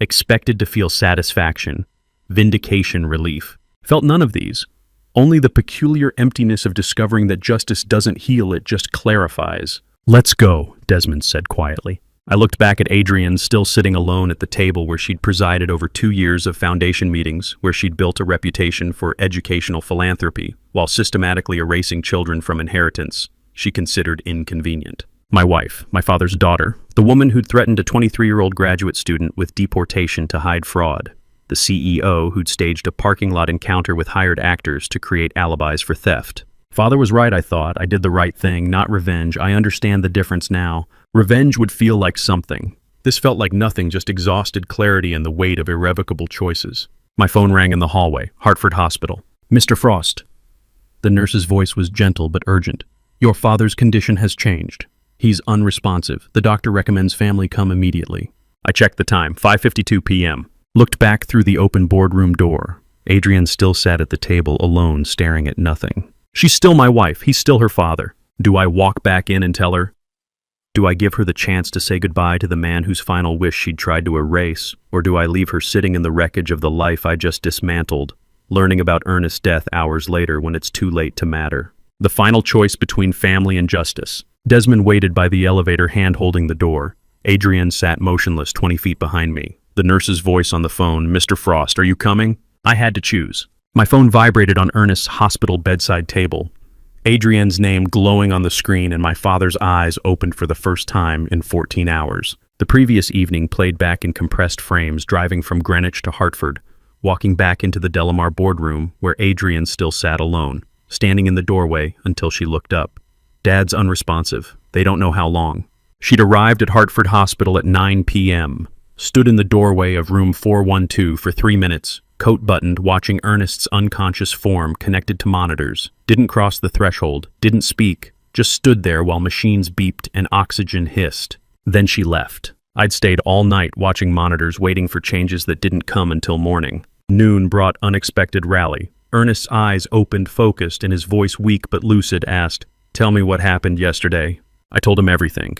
Expected to feel satisfaction, vindication, relief. Felt none of these. Only the peculiar emptiness of discovering that justice doesn't heal, it just clarifies. Let's go, Desmond said quietly. I looked back at Adrienne, still sitting alone at the table where she'd presided over 2 years of foundation meetings, where she'd built a reputation for educational philanthropy, while systematically erasing children from inheritance she considered inconvenient. My wife, my father's daughter, the woman who'd threatened a 23-year-old graduate student with deportation to hide fraud, the CEO who'd staged a parking lot encounter with hired actors to create alibis for theft. Father was right, I thought. I did the right thing, not revenge. I understand the difference now. Revenge would feel like something. This felt like nothing, just exhausted clarity and the weight of irrevocable choices. My phone rang in the hallway, Hartford Hospital. Mr. Frost. The nurse's voice was gentle but urgent. Your father's condition has changed. He's unresponsive. The doctor recommends family come immediately. I checked the time, 5:52 p.m. Looked back through the open boardroom door. Adrienne still sat at the table alone, staring at nothing. She's still my wife. He's still her father. Do I walk back in and tell her? Do I give her the chance to say goodbye to the man whose final wish she'd tried to erase? Or do I leave her sitting in the wreckage of the life I just dismantled, learning about Ernest's death hours later when it's too late to matter? The final choice between family and justice. Desmond waited by the elevator, hand holding the door. Adrienne sat motionless 20 feet behind me. The nurse's voice on the phone, Mr. Frost, are you coming? I had to choose. My phone vibrated on Ernest's hospital bedside table. Adrienne's name glowing on the screen, and my father's eyes opened for the first time in 14 hours. The previous evening played back in compressed frames, driving from Greenwich to Hartford, walking back into the Delamar boardroom where Adrienne still sat alone, standing in the doorway until she looked up. Dad's unresponsive. They don't know how long. She'd arrived at Hartford Hospital at 9 p.m., stood in the doorway of room 412 for 3 minutes, coat buttoned, watching Ernest's unconscious form connected to monitors, didn't cross the threshold, didn't speak, just stood there while machines beeped and oxygen hissed. Then she left. I'd stayed all night watching monitors, waiting for changes that didn't come until morning. Noon brought unexpected rally. Ernest's eyes opened, focused, and his voice weak but lucid asked, "Tell me what happened yesterday." I told him everything.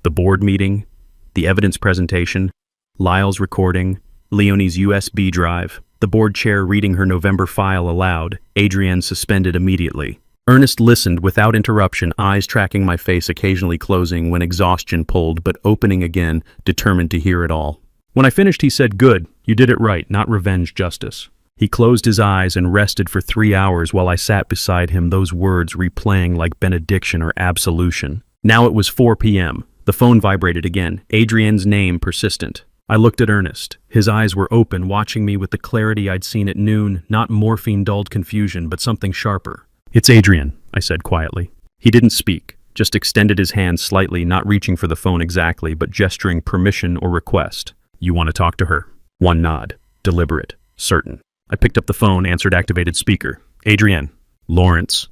The board meeting, the evidence presentation, Lyle's recording, Leonie's USB drive, the board chair reading her November file aloud, Adrienne suspended immediately. Ernest listened without interruption, eyes tracking my face, occasionally closing when exhaustion pulled, but opening again, determined to hear it all. When I finished, he said, "Good, you did it right, not revenge, justice." He closed his eyes and rested for 3 hours while I sat beside him, those words replaying like benediction or absolution. Now it was 4 p.m. The phone vibrated again, Adrienne's name persistent. I looked at Ernest. His eyes were open, watching me with the clarity I'd seen at noon, not morphine-dulled confusion, but something sharper. "It's Adrienne," I said quietly. He didn't speak, just extended his hand slightly, not reaching for the phone exactly, but gesturing permission or request. You want to talk to her? One nod. Deliberate. Certain. I picked up the phone, answered activated speaker. Adrienne. Lawrence.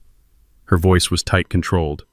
Her voice was tight, controlled.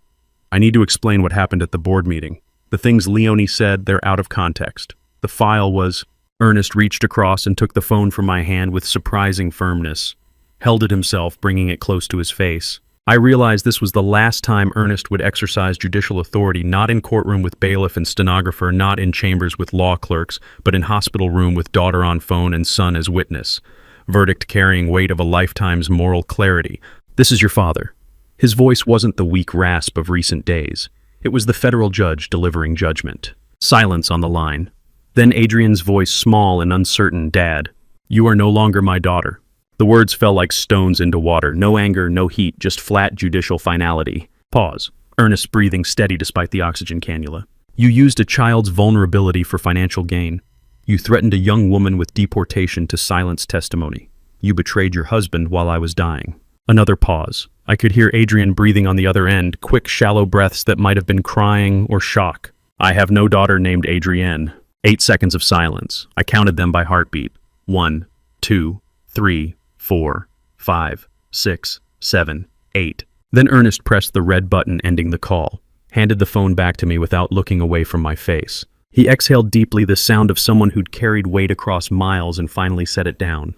I need to explain what happened at the board meeting. The things Leonie said, they're out of context. The file was... Ernest reached across and took the phone from my hand with surprising firmness. Held it himself, bringing it close to his face. I realized this was the last time Ernest would exercise judicial authority, not in courtroom with bailiff and stenographer, not in chambers with law clerks, but in hospital room with daughter on phone and son as witness. Verdict carrying weight of a lifetime's moral clarity. This is your father. His voice wasn't the weak rasp of recent days. It was the federal judge delivering judgment. Silence on the line. Then Adrienne's voice, small and uncertain. Dad, you are no longer my daughter. The words fell like stones into water. No anger, no heat, just flat judicial finality. Pause. Ernest breathing steady despite the oxygen cannula. You used a child's vulnerability for financial gain. You threatened a young woman with deportation to silence testimony. You betrayed your husband while I was dying. Another pause. I could hear Adrienne breathing on the other end, quick, shallow breaths that might have been crying or shock. I have no daughter named Adrienne. 8 seconds of silence. I counted them by heartbeat. 1, 2, 3, 4, 5, 6, 7, 8. Then Ernest pressed the red button ending the call, handed the phone back to me without looking away from my face. He exhaled deeply, the sound of someone who'd carried weight across miles, and finally set it down.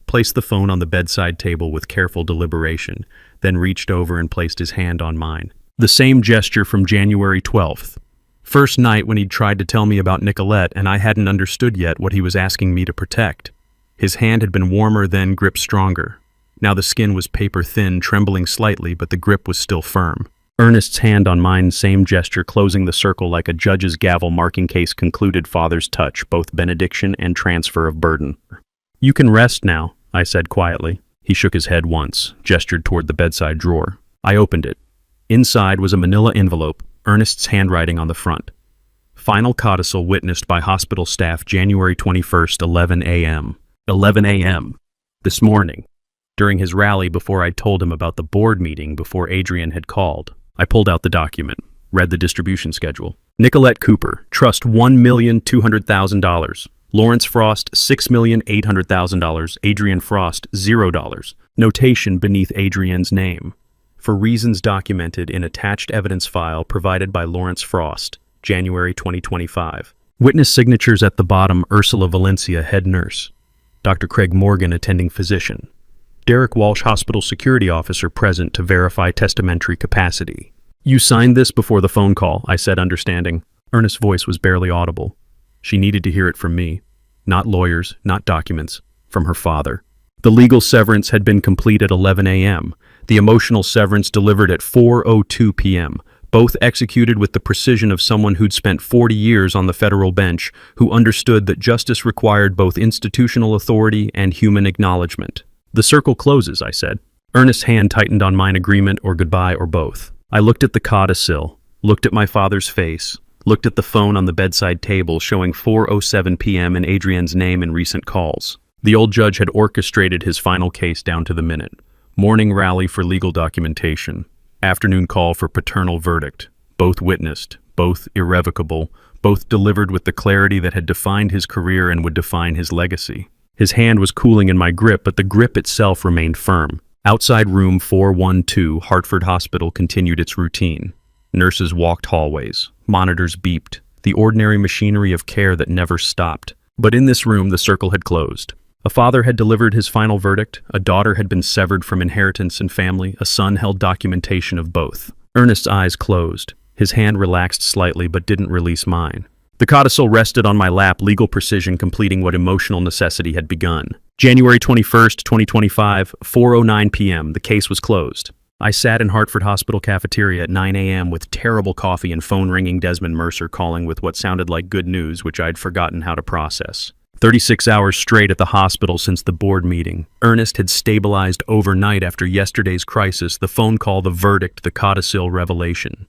Placed the phone on the bedside table with careful deliberation, then reached over and placed his hand on mine. The same gesture from January 12th. First night when he'd tried to tell me about Nicolette and I hadn't understood yet what he was asking me to protect. His hand had been warmer then, grip stronger. Now the skin was paper thin, trembling slightly, but the grip was still firm. Ernest's hand on mine, same gesture, closing the circle like a judge's gavel marking case concluded, father's touch, both benediction and transfer of burden. You can rest now, I said quietly. He shook his head once, gestured toward the bedside drawer. I opened it. Inside was a manila envelope, Ernest's handwriting on the front. Final codicil witnessed by hospital staff January 21st, 11 a.m. 11 a.m. This morning. During his rally before I told him about the board meeting before Adrienne had called. I pulled out the document, read the distribution schedule. Nicolette Cooper, trust $1,200,000. Lawrence Frost, $6,800,000. Adrienne Frost, $0. Notation beneath Adrienne's name. For reasons documented in attached evidence file provided by Lawrence Frost, January 2025. Witness signatures at the bottom, Ursula Valencia, head nurse. Dr. Craig Morgan, attending physician. Derek Walsh, hospital security officer, present to verify testamentary capacity. You signed this before the phone call, I said, understanding. Ernest's voice was barely audible. She needed to hear it from me. Not lawyers, not documents. From her father. The legal severance had been complete at 11 a.m. The emotional severance delivered at 4:02 p.m., both executed with the precision of someone who'd spent 40 years on the federal bench, who understood that justice required both institutional authority and human acknowledgement. The circle closes, I said. Ernest's hand tightened on mine, agreement or goodbye or both. I looked at the codicil, looked at my father's face, looked at the phone on the bedside table showing 4:07 p.m. and Adrienne's name in recent calls. The old judge had orchestrated his final case down to the minute. Morning rally for legal documentation. Afternoon call for paternal verdict. Both witnessed, both irrevocable, both delivered with the clarity that had defined his career and would define his legacy. His hand was cooling in my grip, but the grip itself remained firm. Outside room 412, Hartford Hospital, continued its routine. Nurses walked hallways. Monitors beeped. The ordinary machinery of care that never stopped. But in this room, the circle had closed. A father had delivered his final verdict, a daughter had been severed from inheritance and family, a son held documentation of both. Ernest's eyes closed. His hand relaxed slightly but didn't release mine. The codicil rested on my lap, legal precision completing what emotional necessity had begun. January 21st, 2025, 4:09 p.m., the case was closed. I sat in Hartford Hospital cafeteria at 9 a.m. with terrible coffee and phone ringing, Desmond Mercer calling with what sounded like good news, which I'd forgotten how to process. 36 hours straight at the hospital since the board meeting. Ernest had stabilized overnight after yesterday's crisis, the phone call, the verdict, the codicil revelation.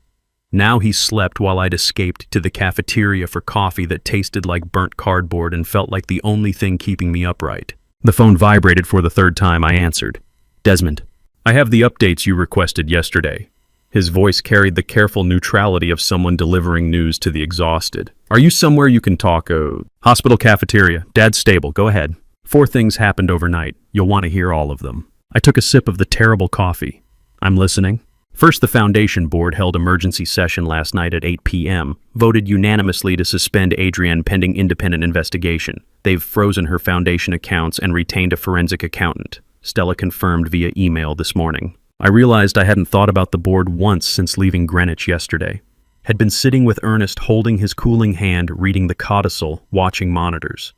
Now he slept while I'd escaped to the cafeteria for coffee that tasted like burnt cardboard and felt like the only thing keeping me upright. The phone vibrated for the third time. I answered. Desmond, I have the updates you requested yesterday. His voice carried the careful neutrality of someone delivering news to the exhausted. Are you somewhere you can talk? Hospital cafeteria. Dad's stable. Go ahead. 4 things happened overnight. You'll want to hear all of them. I took a sip of the terrible coffee. I'm listening. First, the Foundation Board held emergency session last night at 8 p.m., voted unanimously to suspend Adrienne pending independent investigation. They've frozen her foundation accounts and retained a forensic accountant. Stella confirmed via email this morning. I realized I hadn't thought about the board once since leaving Greenwich yesterday. Had been sitting with Ernest holding his cooling hand, reading the codicil, watching monitors.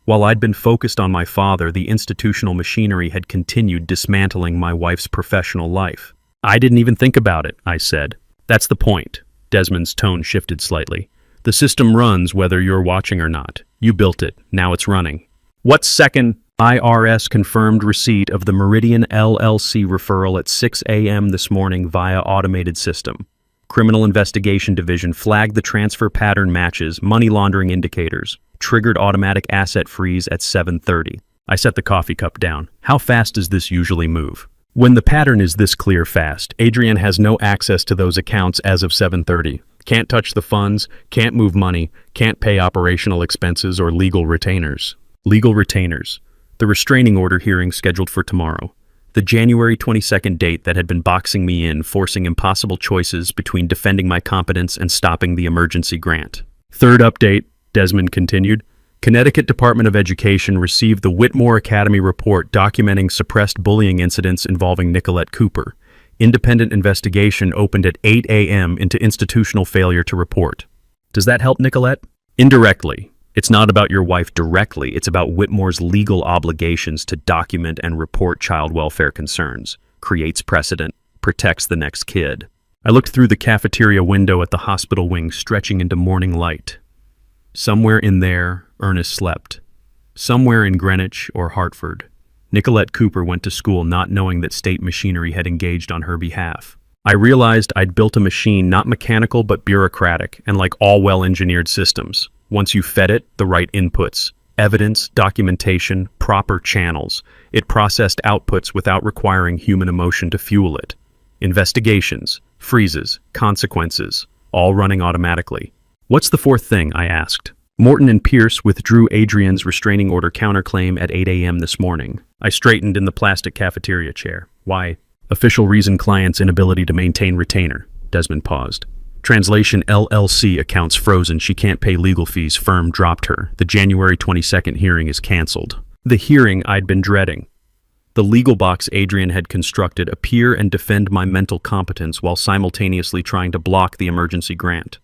While I'd been focused on my father, the institutional machinery had continued dismantling my wife's professional life. I didn't even think about it, I said. That's the point. Desmond's tone shifted slightly. The system runs whether you're watching or not. You built it. Now it's running. What second? IRS confirmed receipt of the Meridian LLC referral at 6 a.m. this morning via automated system. Criminal Investigation Division flagged the transfer pattern matches, money laundering indicators, triggered automatic asset freeze at 7:30. I set the coffee cup down. How fast does this usually move? When the pattern is this clear fast, Adrienne has no access to those accounts as of 7:30. Can't touch the funds, can't move money, can't pay operational expenses or legal retainers. Legal retainers. The restraining order hearing scheduled for tomorrow. The January 22nd date that had been boxing me in, forcing impossible choices between defending my competence and stopping the emergency grant. Third update, Desmond continued. Connecticut Department of Education received the Whitmore Academy report documenting suppressed bullying incidents involving Nicolette Cooper. Independent investigation opened at 8 a.m. into institutional failure to report. Does that help, Nicolette? Indirectly. It's not about your wife directly, it's about Whitmore's legal obligations to document and report child welfare concerns, creates precedent, protects the next kid. I looked through the cafeteria window at the hospital wing stretching into morning light. Somewhere in there, Ernest slept. Somewhere in Greenwich or Hartford. Nicolette Cooper went to school not knowing that state machinery had engaged on her behalf. I realized I'd built a machine not mechanical but bureaucratic, and like all well-engineered systems. Once you fed it the right inputs, evidence, documentation, proper channels, it processed outputs without requiring human emotion to fuel it. Investigations, freezes, consequences, all running automatically. What's the 4th thing? I asked. Morton and Pierce withdrew Adrienne's restraining order counterclaim at 8 a.m. this morning. I straightened in the plastic cafeteria chair. Why? Official reason client's inability to maintain retainer. Desmond paused. Translation LLC accounts frozen. She can't pay legal fees. Firm dropped her. The January 22nd hearing is canceled. The hearing I'd been dreading. The legal box Adrienne had constructed appear and defend my mental competence while simultaneously trying to block the emergency grant.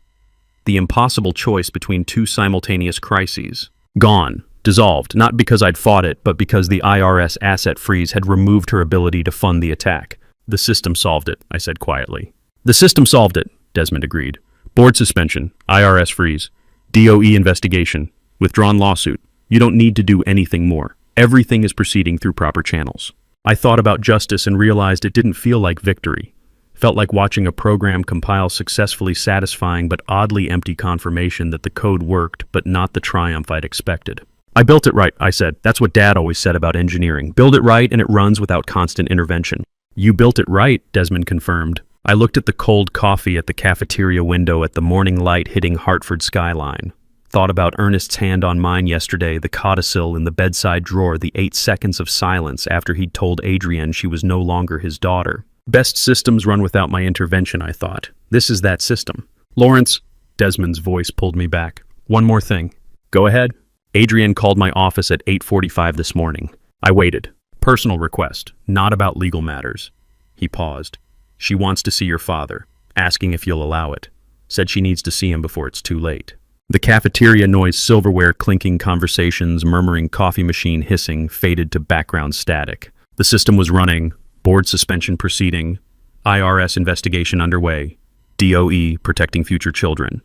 The impossible choice between 2 simultaneous crises. Gone. Dissolved. Not because I'd fought it, but because the IRS asset freeze had removed her ability to fund the attack. The system solved it, I said quietly. The system solved it, Desmond agreed. Board suspension, IRS freeze, DOE investigation, withdrawn lawsuit. You don't need to do anything more. Everything is proceeding through proper channels. I thought about justice and realized it didn't feel like victory. Felt like watching a program compile successfully satisfying but oddly empty confirmation that the code worked, but not the triumph I'd expected. I built it right, I said. That's what Dad always said about engineering. Build it right and it runs without constant intervention. You built it right, Desmond confirmed. I looked at the cold coffee at the cafeteria window at the morning light hitting Hartford skyline. Thought about Ernest's hand on mine yesterday, the codicil in the bedside drawer, the 8 seconds of silence after he'd told Adrienne she was no longer his daughter. Best systems run without my intervention, I thought. This is that system. Lawrence, Desmond's voice pulled me back. One more thing. Go ahead. Adrienne called my office at 8:45 this morning. I waited. Personal request, not about legal matters. He paused. She wants to see your father, asking if you'll allow it. Said she needs to see him before it's too late. The cafeteria noise, silverware clinking, conversations, murmuring, coffee machine hissing, faded to background static. The system was running, board suspension proceeding, IRS investigation underway, DOE protecting future children,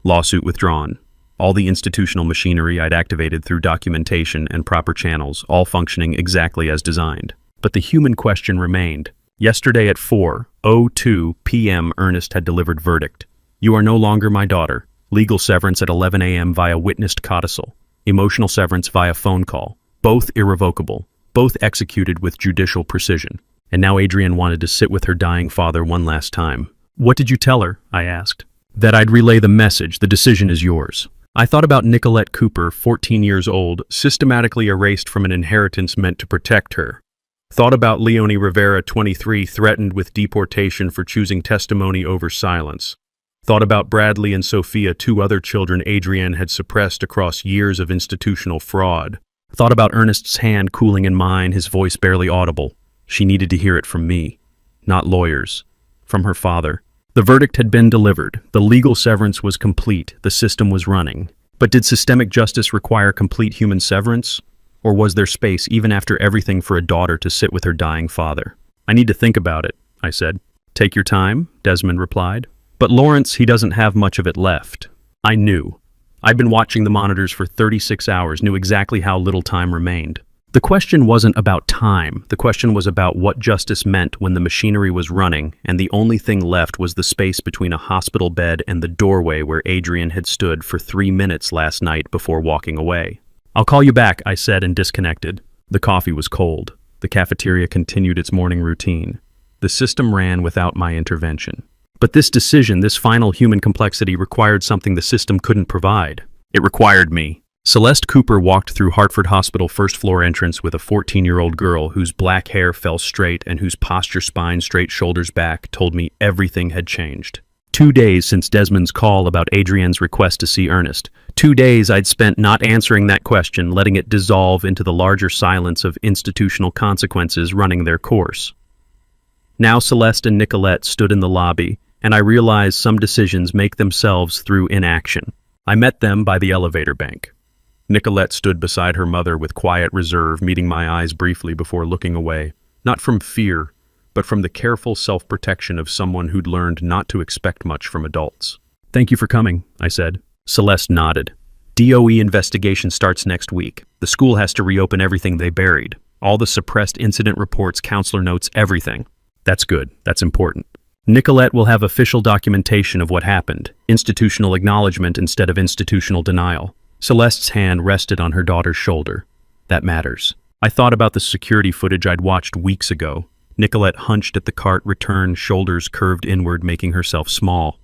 lawsuit withdrawn. All the institutional machinery I'd activated through documentation and proper channels, all functioning exactly as designed. But the human question remained. Yesterday at 4:02 p.m. Ernest had delivered verdict. You are no longer my daughter. Legal severance at 11 a.m. via witnessed codicil. Emotional severance via phone call. Both irrevocable. Both executed with judicial precision. And now Adrienne wanted to sit with her dying father one last time. What did you tell her? I asked. That I'd relay the message. The decision is yours. I thought about Nicolette Cooper, 14 years old, systematically erased from an inheritance meant to protect her. Thought about Leonie Rivera, 23, threatened with deportation for choosing testimony over silence. Thought about Bradley and Sophia, 2 other children Adrienne had suppressed across years of institutional fraud. Thought about Ernest's hand cooling in mine, his voice barely audible. She needed to hear it from me, not lawyers, from her father. The verdict had been delivered. The legal severance was complete. The system was running. But did systemic justice require complete human severance? Or was there space, even after everything, for a daughter to sit with her dying father? I need to think about it, I said. Take your time, Desmond replied. But Lawrence, he doesn't have much of it left. I knew. I'd been watching the monitors for 36 hours, knew exactly how little time remained. The question wasn't about time. The question was about what justice meant when the machinery was running, and the only thing left was the space between a hospital bed and the doorway where Adrienne had stood for 3 minutes last night before walking away. I'll call you back, I said, and disconnected. The coffee was cold. The cafeteria continued its morning routine. The system ran without my intervention. But this decision, this final human complexity, required something the system couldn't provide. It required me. Celeste Cooper walked through Hartford Hospital first-floor entrance with a 14-year-old girl whose black hair fell straight and whose posture, spine straight, shoulders back, told me everything had changed. 2 days since Desmond's call about Adrienne's request to see Ernest. 2 days I'd spent not answering that question, letting it dissolve into the larger silence of institutional consequences running their course. Now Celeste and Nicolette stood in the lobby, and I realized some decisions make themselves through inaction. I met them by the elevator bank. Nicolette stood beside her mother with quiet reserve, meeting my eyes briefly before looking away, not from fear, but from the careful self-protection of someone who'd learned not to expect much from adults. Thank you for coming, I said. Celeste nodded. DOE investigation starts next week. The school has to reopen everything they buried. All the suppressed incident reports, counselor notes, everything. That's good. That's important. Nicolette will have official documentation of what happened, institutional acknowledgement instead of institutional denial. Celeste's hand rested on her daughter's shoulder. That matters. I thought about the security footage I'd watched weeks ago. Nicolette hunched at the cart return, shoulders curved inward, making herself small.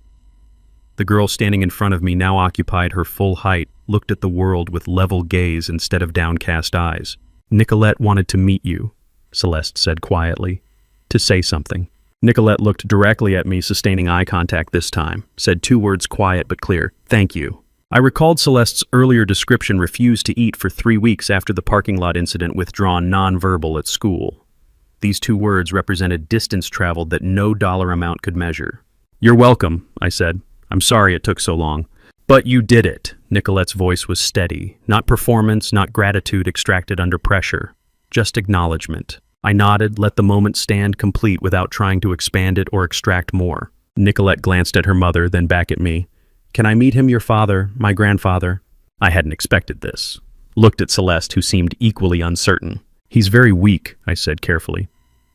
The girl standing in front of me now occupied her full height, looked at the world with level gaze instead of downcast eyes. Nicolette wanted to meet you, Celeste said quietly, to say something. Nicolette looked directly at me, sustaining eye contact this time, said 2 words, quiet but clear, thank you. I recalled Celeste's earlier description, refused to eat for 3 weeks after the parking lot incident, withdrawn nonverbal at school. These 2 words represented distance traveled that no dollar amount could measure. You're welcome, I said. I'm sorry it took so long. But you did it. Nicolette's voice was steady. Not performance, not gratitude extracted under pressure. Just acknowledgement. I nodded, let the moment stand complete without trying to expand it or extract more. Nicolette glanced at her mother, then back at me. Can I meet him, your father, my grandfather? I hadn't expected this. Looked at Celeste, who seemed equally uncertain. He's very weak, I said carefully.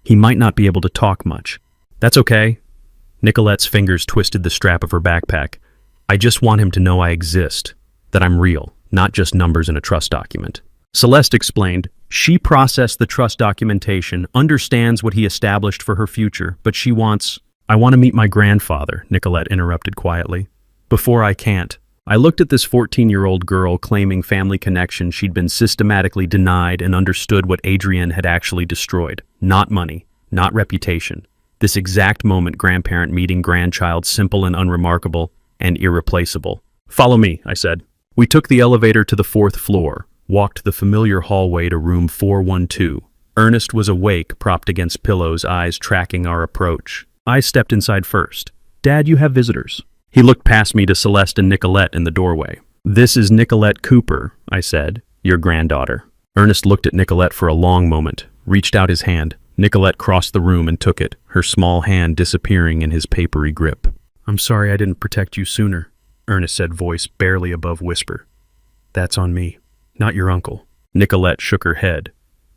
He might not be able to talk much. That's okay. Nicolette's fingers twisted the strap of her backpack. I just want him to know I exist, that I'm real, not just numbers in a trust document. Celeste explained. She processed the trust documentation, understands what he established for her future, but she wants... I want to meet my grandfather, Nicolette interrupted quietly. Before I can't. I looked at this 14-year-old girl claiming family connection she'd been systematically denied, and understood what Adrienne had actually destroyed. Not money, not reputation. This exact moment, grandparent meeting grandchild, simple and unremarkable and irreplaceable. Follow me, I said. We took the elevator to the 4th floor, walked the familiar hallway to room 412. Ernest was awake, propped against pillows, eyes tracking our approach. I stepped inside first. Dad, you have visitors. He looked past me to Celeste and Nicolette in the doorway. This is Nicolette Cooper, I said, your granddaughter. Ernest looked at Nicolette for a long moment, reached out his hand. Nicolette crossed the room and took it, her small hand disappearing in his papery grip. I'm sorry I didn't protect you sooner, Ernest said, voice barely above whisper. That's on me, not your uncle. Nicolette shook her head.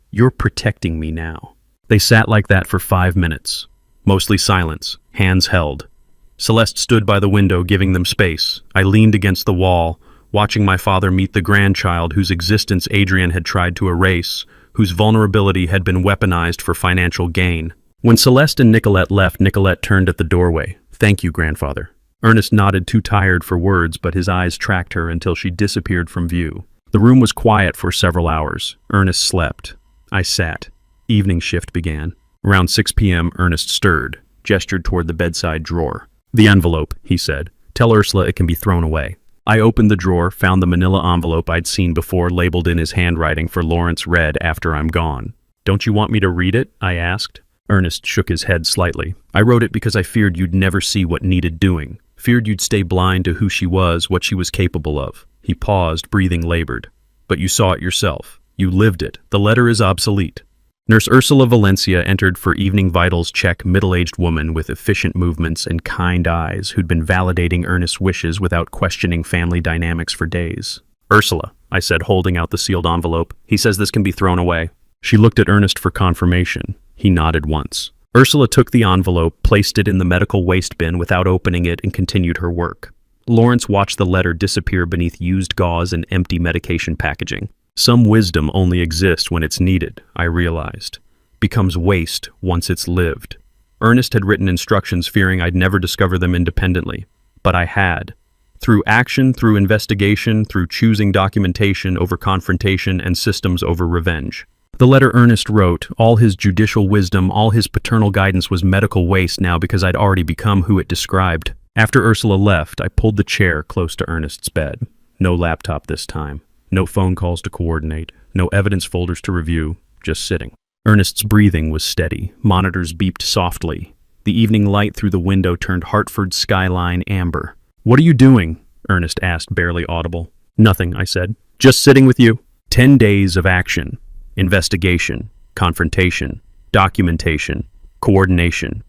You're protecting me now. They sat like that for 5 minutes. Mostly silence, hands held. Celeste stood by the window, giving them space. I leaned against the wall, watching my father meet the grandchild whose existence Adrienne had tried to erase, whose vulnerability had been weaponized for financial gain. When Celeste and Nicolette left, Nicolette turned at the doorway. Thank you, grandfather. Ernest nodded, too tired for words, but his eyes tracked her until she disappeared from view. The room was quiet for several hours. Ernest slept. I sat. Evening shift began. Around 6 p.m., Ernest stirred, gestured toward the bedside drawer. "The envelope," he said. "Tell Ursula it can be thrown away." I opened the drawer, found the manila envelope I'd seen before labeled in his handwriting for Lawrence read after I'm gone. "Don't you want me to read it?" I asked. Ernest shook his head slightly. "I wrote it because I feared you'd never see what needed doing. Feared you'd stay blind to who she was, what she was capable of." He paused, breathing labored. "But you saw it yourself. You lived it. The letter is obsolete." Nurse Ursula Valencia entered for evening vitals check, middle-aged woman with efficient movements and kind eyes who'd been validating Ernest's wishes without questioning family dynamics for days. "Ursula," I said, holding out the sealed envelope. "He says this can be thrown away." She looked at Ernest for confirmation. He nodded once. Ursula took the envelope, placed it in the medical waste bin without opening it, and continued her work. Lawrence watched the letter disappear beneath used gauze and empty medication packaging. Some wisdom only exists when it's needed, I realized. Becomes waste once it's lived. Ernest had written instructions fearing I'd never discover them independently. But I had. Through action, through investigation, through choosing documentation over confrontation and systems over revenge. The letter Ernest wrote, all his judicial wisdom, all his paternal guidance was medical waste now because I'd already become who it described. After Ursula left, I pulled the chair close to Ernest's bed. No laptop this time. No phone calls to coordinate. No evidence folders to review. Just sitting. Ernest's breathing was steady. Monitors beeped softly. The evening light through the window turned Hartford's skyline amber. "What are you doing?" Ernest asked, barely audible. "Nothing," I said. "Just sitting with you." 10 days of action. Investigation, confrontation, documentation, coordination,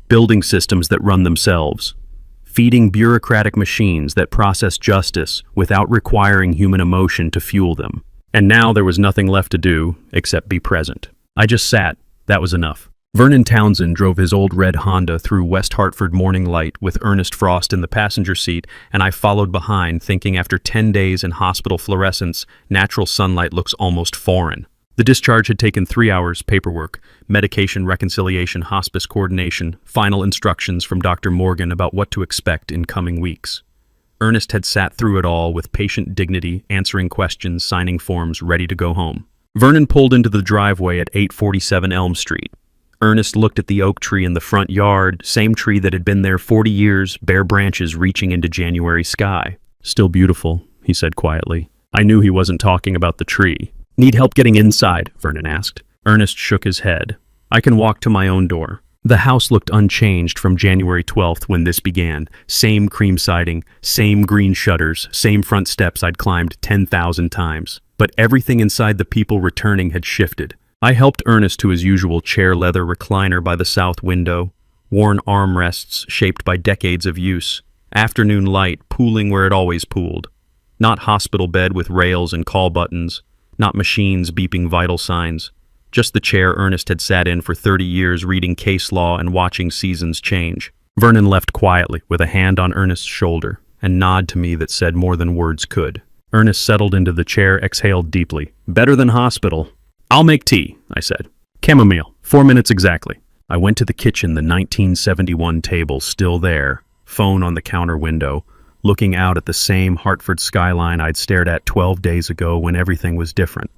building systems that run themselves, feeding bureaucratic machines that process justice without requiring human emotion to fuel them. And now there was nothing left to do except be present. I just sat. That was enough. Vernon Townsend drove his old red Honda through West Hartford morning light with Ernest Frost in the passenger seat, and I followed behind, thinking after 10 days in hospital fluorescence, natural sunlight looks almost foreign. The discharge had taken 3 hours, paperwork, medication reconciliation, hospice coordination, final instructions from Dr. Morgan about what to expect in coming weeks. Ernest had sat through it all with patient dignity, answering questions, signing forms, ready to go home. Vernon pulled into the driveway at 847 Elm Street. Ernest looked at the oak tree in the front yard, same tree that had been there 40 years, bare branches reaching into January sky. "Still beautiful," he said quietly. I knew he wasn't talking about the tree. "Need help getting inside?" Vernon asked. Ernest shook his head. "I can walk to my own door." The house looked unchanged from January 12th when this began. Same cream siding, same green shutters, same front steps I'd climbed 10,000 times. But everything inside the people returning had shifted. I helped Ernest to his usual chair leather recliner by the south window, worn armrests shaped by decades of use, afternoon light pooling where it always pooled. Not hospital bed with rails and call buttons, not machines beeping vital signs, just the chair Ernest had sat in for 30 years reading case law and watching seasons change. Vernon left quietly with a hand on Ernest's shoulder, a nod to me that said more than words could. Ernest settled into the chair, exhaled deeply. "Better than hospital." "I'll make tea," I said. "Chamomile, 4 minutes exactly." I went to the kitchen, the 1971 table still there, phone on the counter window, looking out at the same Hartford skyline I'd stared at 12 days ago when everything was different.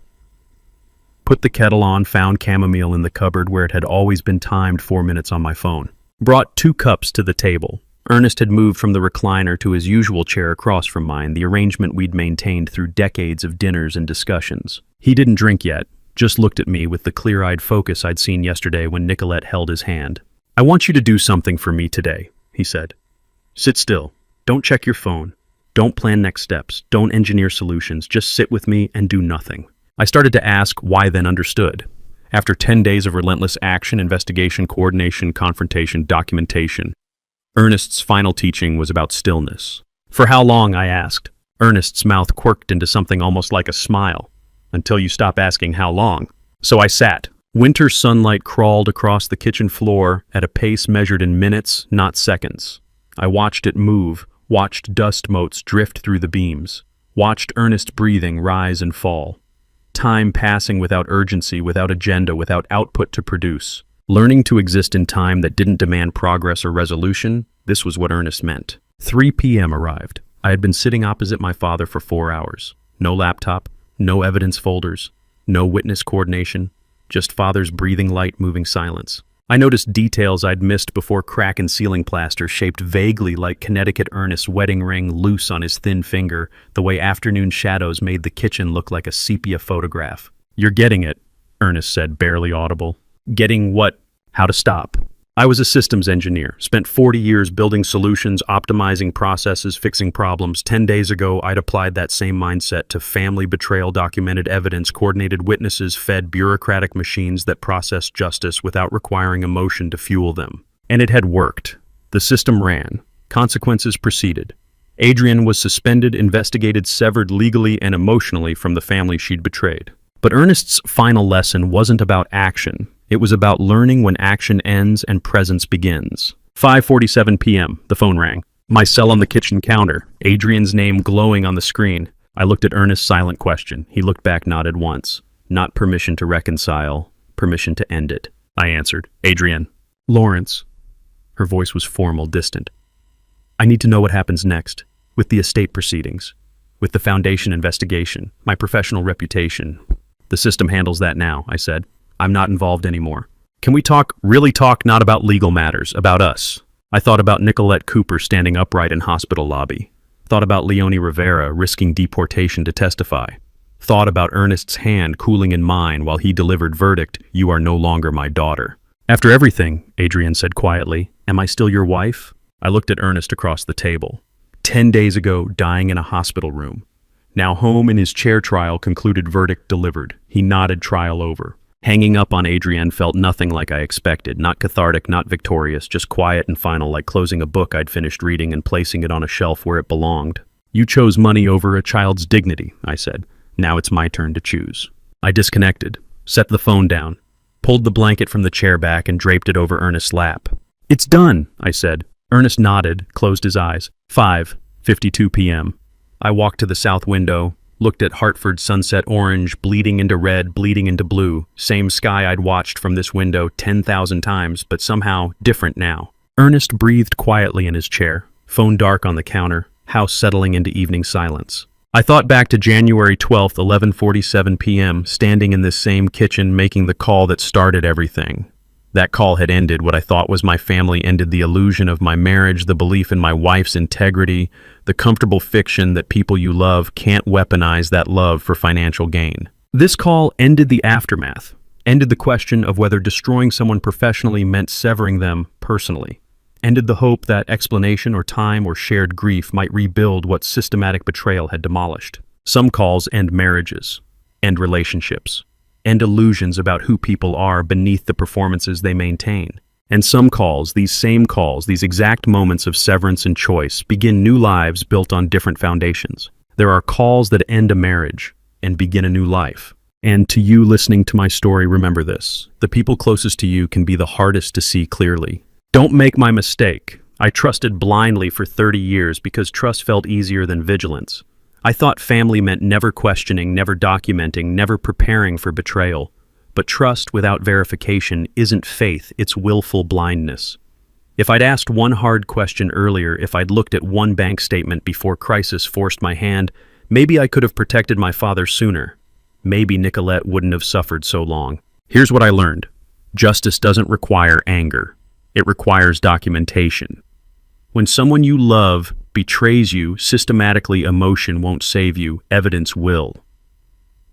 Put the kettle on, found chamomile in the cupboard where it had always been timed 4 minutes on my phone. Brought 2 cups to the table. Ernest had moved from the recliner to his usual chair across from mine, the arrangement we'd maintained through decades of dinners and discussions. He didn't drink yet, just looked at me with the clear-eyed focus I'd seen yesterday when Nicolette held his hand. "I want you to do something for me today," he said. "Sit still. Don't check your phone. Don't plan next steps. Don't engineer solutions. Just sit with me and do nothing." I started to ask why, then understood. After 10 days of relentless action, investigation, coordination, confrontation, documentation, Ernest's final teaching was about stillness. "For how long?" I asked. Ernest's mouth quirked into something almost like a smile. "Until you stop asking how long." So I sat. Winter sunlight crawled across the kitchen floor at a pace measured in minutes, not seconds. I watched it move, watched dust motes drift through the beams, watched Ernest's breathing rise and fall. Time passing without urgency, without agenda, without output to produce. Learning to exist in time that didn't demand progress or resolution, this was what Ernest meant. 3 p.m. arrived. I had been sitting opposite my father for 4 hours. No laptop, no evidence folders, no witness coordination, just father's breathing light moving silence. I noticed details I'd missed before: crack in ceiling plaster shaped vaguely like Connecticut Ernest's wedding ring loose on his thin finger, the way afternoon shadows made the kitchen look like a sepia photograph. "You're getting it," Ernest said, barely audible. "Getting what?" "How to stop." I was a systems engineer, spent 40 years building solutions, optimizing processes, fixing problems. 10 days ago, I'd applied that same mindset to family betrayal, documented evidence, coordinated witnesses, fed bureaucratic machines that processed justice without requiring emotion to fuel them. And it had worked. The system ran. Consequences proceeded. Adrienne was suspended, investigated, severed legally and emotionally from the family she'd betrayed. But Ernest's final lesson wasn't about action. It was about learning when action ends and presence begins. 5:47 p.m. The phone rang. My cell on the kitchen counter, Adrienne's name glowing on the screen. I looked at Ernest's silent question. He looked back, nodded once. Not permission to reconcile, permission to end it. I answered. "Adrienne." "Lawrence." Her voice was formal, distant. "I need to know what happens next, with the estate proceedings, with the foundation investigation, my professional reputation." "The system handles that now," I said. "I'm not involved anymore. Can we really talk, not about legal matters, about us?" I thought about Nicolette Cooper standing upright in hospital lobby. Thought about Leonie Rivera risking deportation to testify. Thought about Ernest's hand cooling in mine while he delivered verdict, "You are no longer my daughter." "After everything," Adrienne said quietly, "am I still your wife?" I looked at Ernest across the table. 10 days ago, dying in a hospital room. Now home in his chair, trial concluded, verdict delivered. He nodded, trial over. Hanging up on Adrienne felt nothing like I expected, not cathartic, not victorious, just quiet and final, like closing a book I'd finished reading and placing it on a shelf where it belonged. "You chose money over a child's dignity," I said. "Now it's my turn to choose." I disconnected, set the phone down, pulled the blanket from the chair back and draped it over Ernest's lap. "It's done," I said. Ernest nodded, closed his eyes. 5:52 p.m. I walked to the south window, looked at Hartford sunset orange, bleeding into red, bleeding into blue. Same sky I'd watched from this window 10,000 times, but somehow different now. Ernest breathed quietly in his chair, phone dark on the counter, house settling into evening silence. I thought back to January 12th, 11:47 p.m., standing in this same kitchen making the call that started everything. That call had ended what I thought was my family, ended the illusion of my marriage, the belief in my wife's integrity, the comfortable fiction that people you love can't weaponize that love for financial gain. This call ended the aftermath, ended the question of whether destroying someone professionally meant severing them personally, ended the hope that explanation or time or shared grief might rebuild what systematic betrayal had demolished. Some calls end marriages, end relationships, and illusions about who people are beneath the performances they maintain. And some calls, these same calls, these exact moments of severance and choice, begin new lives built on different foundations. There are calls that end a marriage and begin a new life. And to you listening to my story, remember this: the people closest to you can be the hardest to see clearly. Don't make my mistake. I trusted blindly for 30 years because trust felt easier than vigilance. I thought family meant never questioning, never documenting, never preparing for betrayal. But trust without verification isn't faith, it's willful blindness. If I'd asked one hard question earlier, if I'd looked at one bank statement before crisis forced my hand, maybe I could have protected my father sooner. Maybe Nicolette wouldn't have suffered so long. Here's what I learned. Justice doesn't require anger. It requires documentation. When someone you love betrays you, systematically emotion won't save you, evidence will.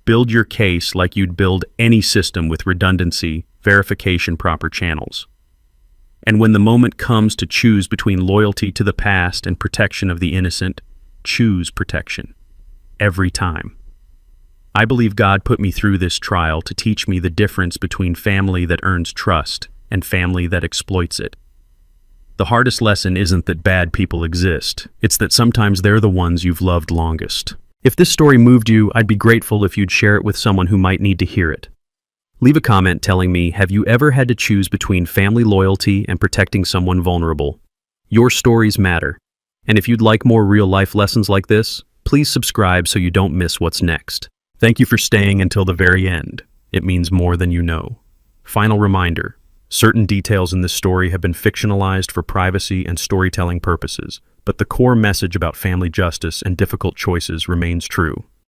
Build your case like you'd build any system with redundancy, verification, proper channels. And when the moment comes to choose between loyalty to the past and protection of the innocent, choose protection. Every time. I believe God put me through this trial to teach me the difference between family that earns trust and family that exploits it. The hardest lesson isn't that bad people exist. It's that sometimes they're the ones you've loved longest. If this story moved you, I'd be grateful if you'd share it with someone who might need to hear it. Leave a comment telling me, have you ever had to choose between family loyalty and protecting someone vulnerable? Your stories matter. And if you'd like more real-life lessons like this, please subscribe so you don't miss what's next. Thank you for staying until the very end. It means more than you know. Final reminder. Certain details in this story have been fictionalized for privacy and storytelling purposes, but the core message about family justice and difficult choices remains true.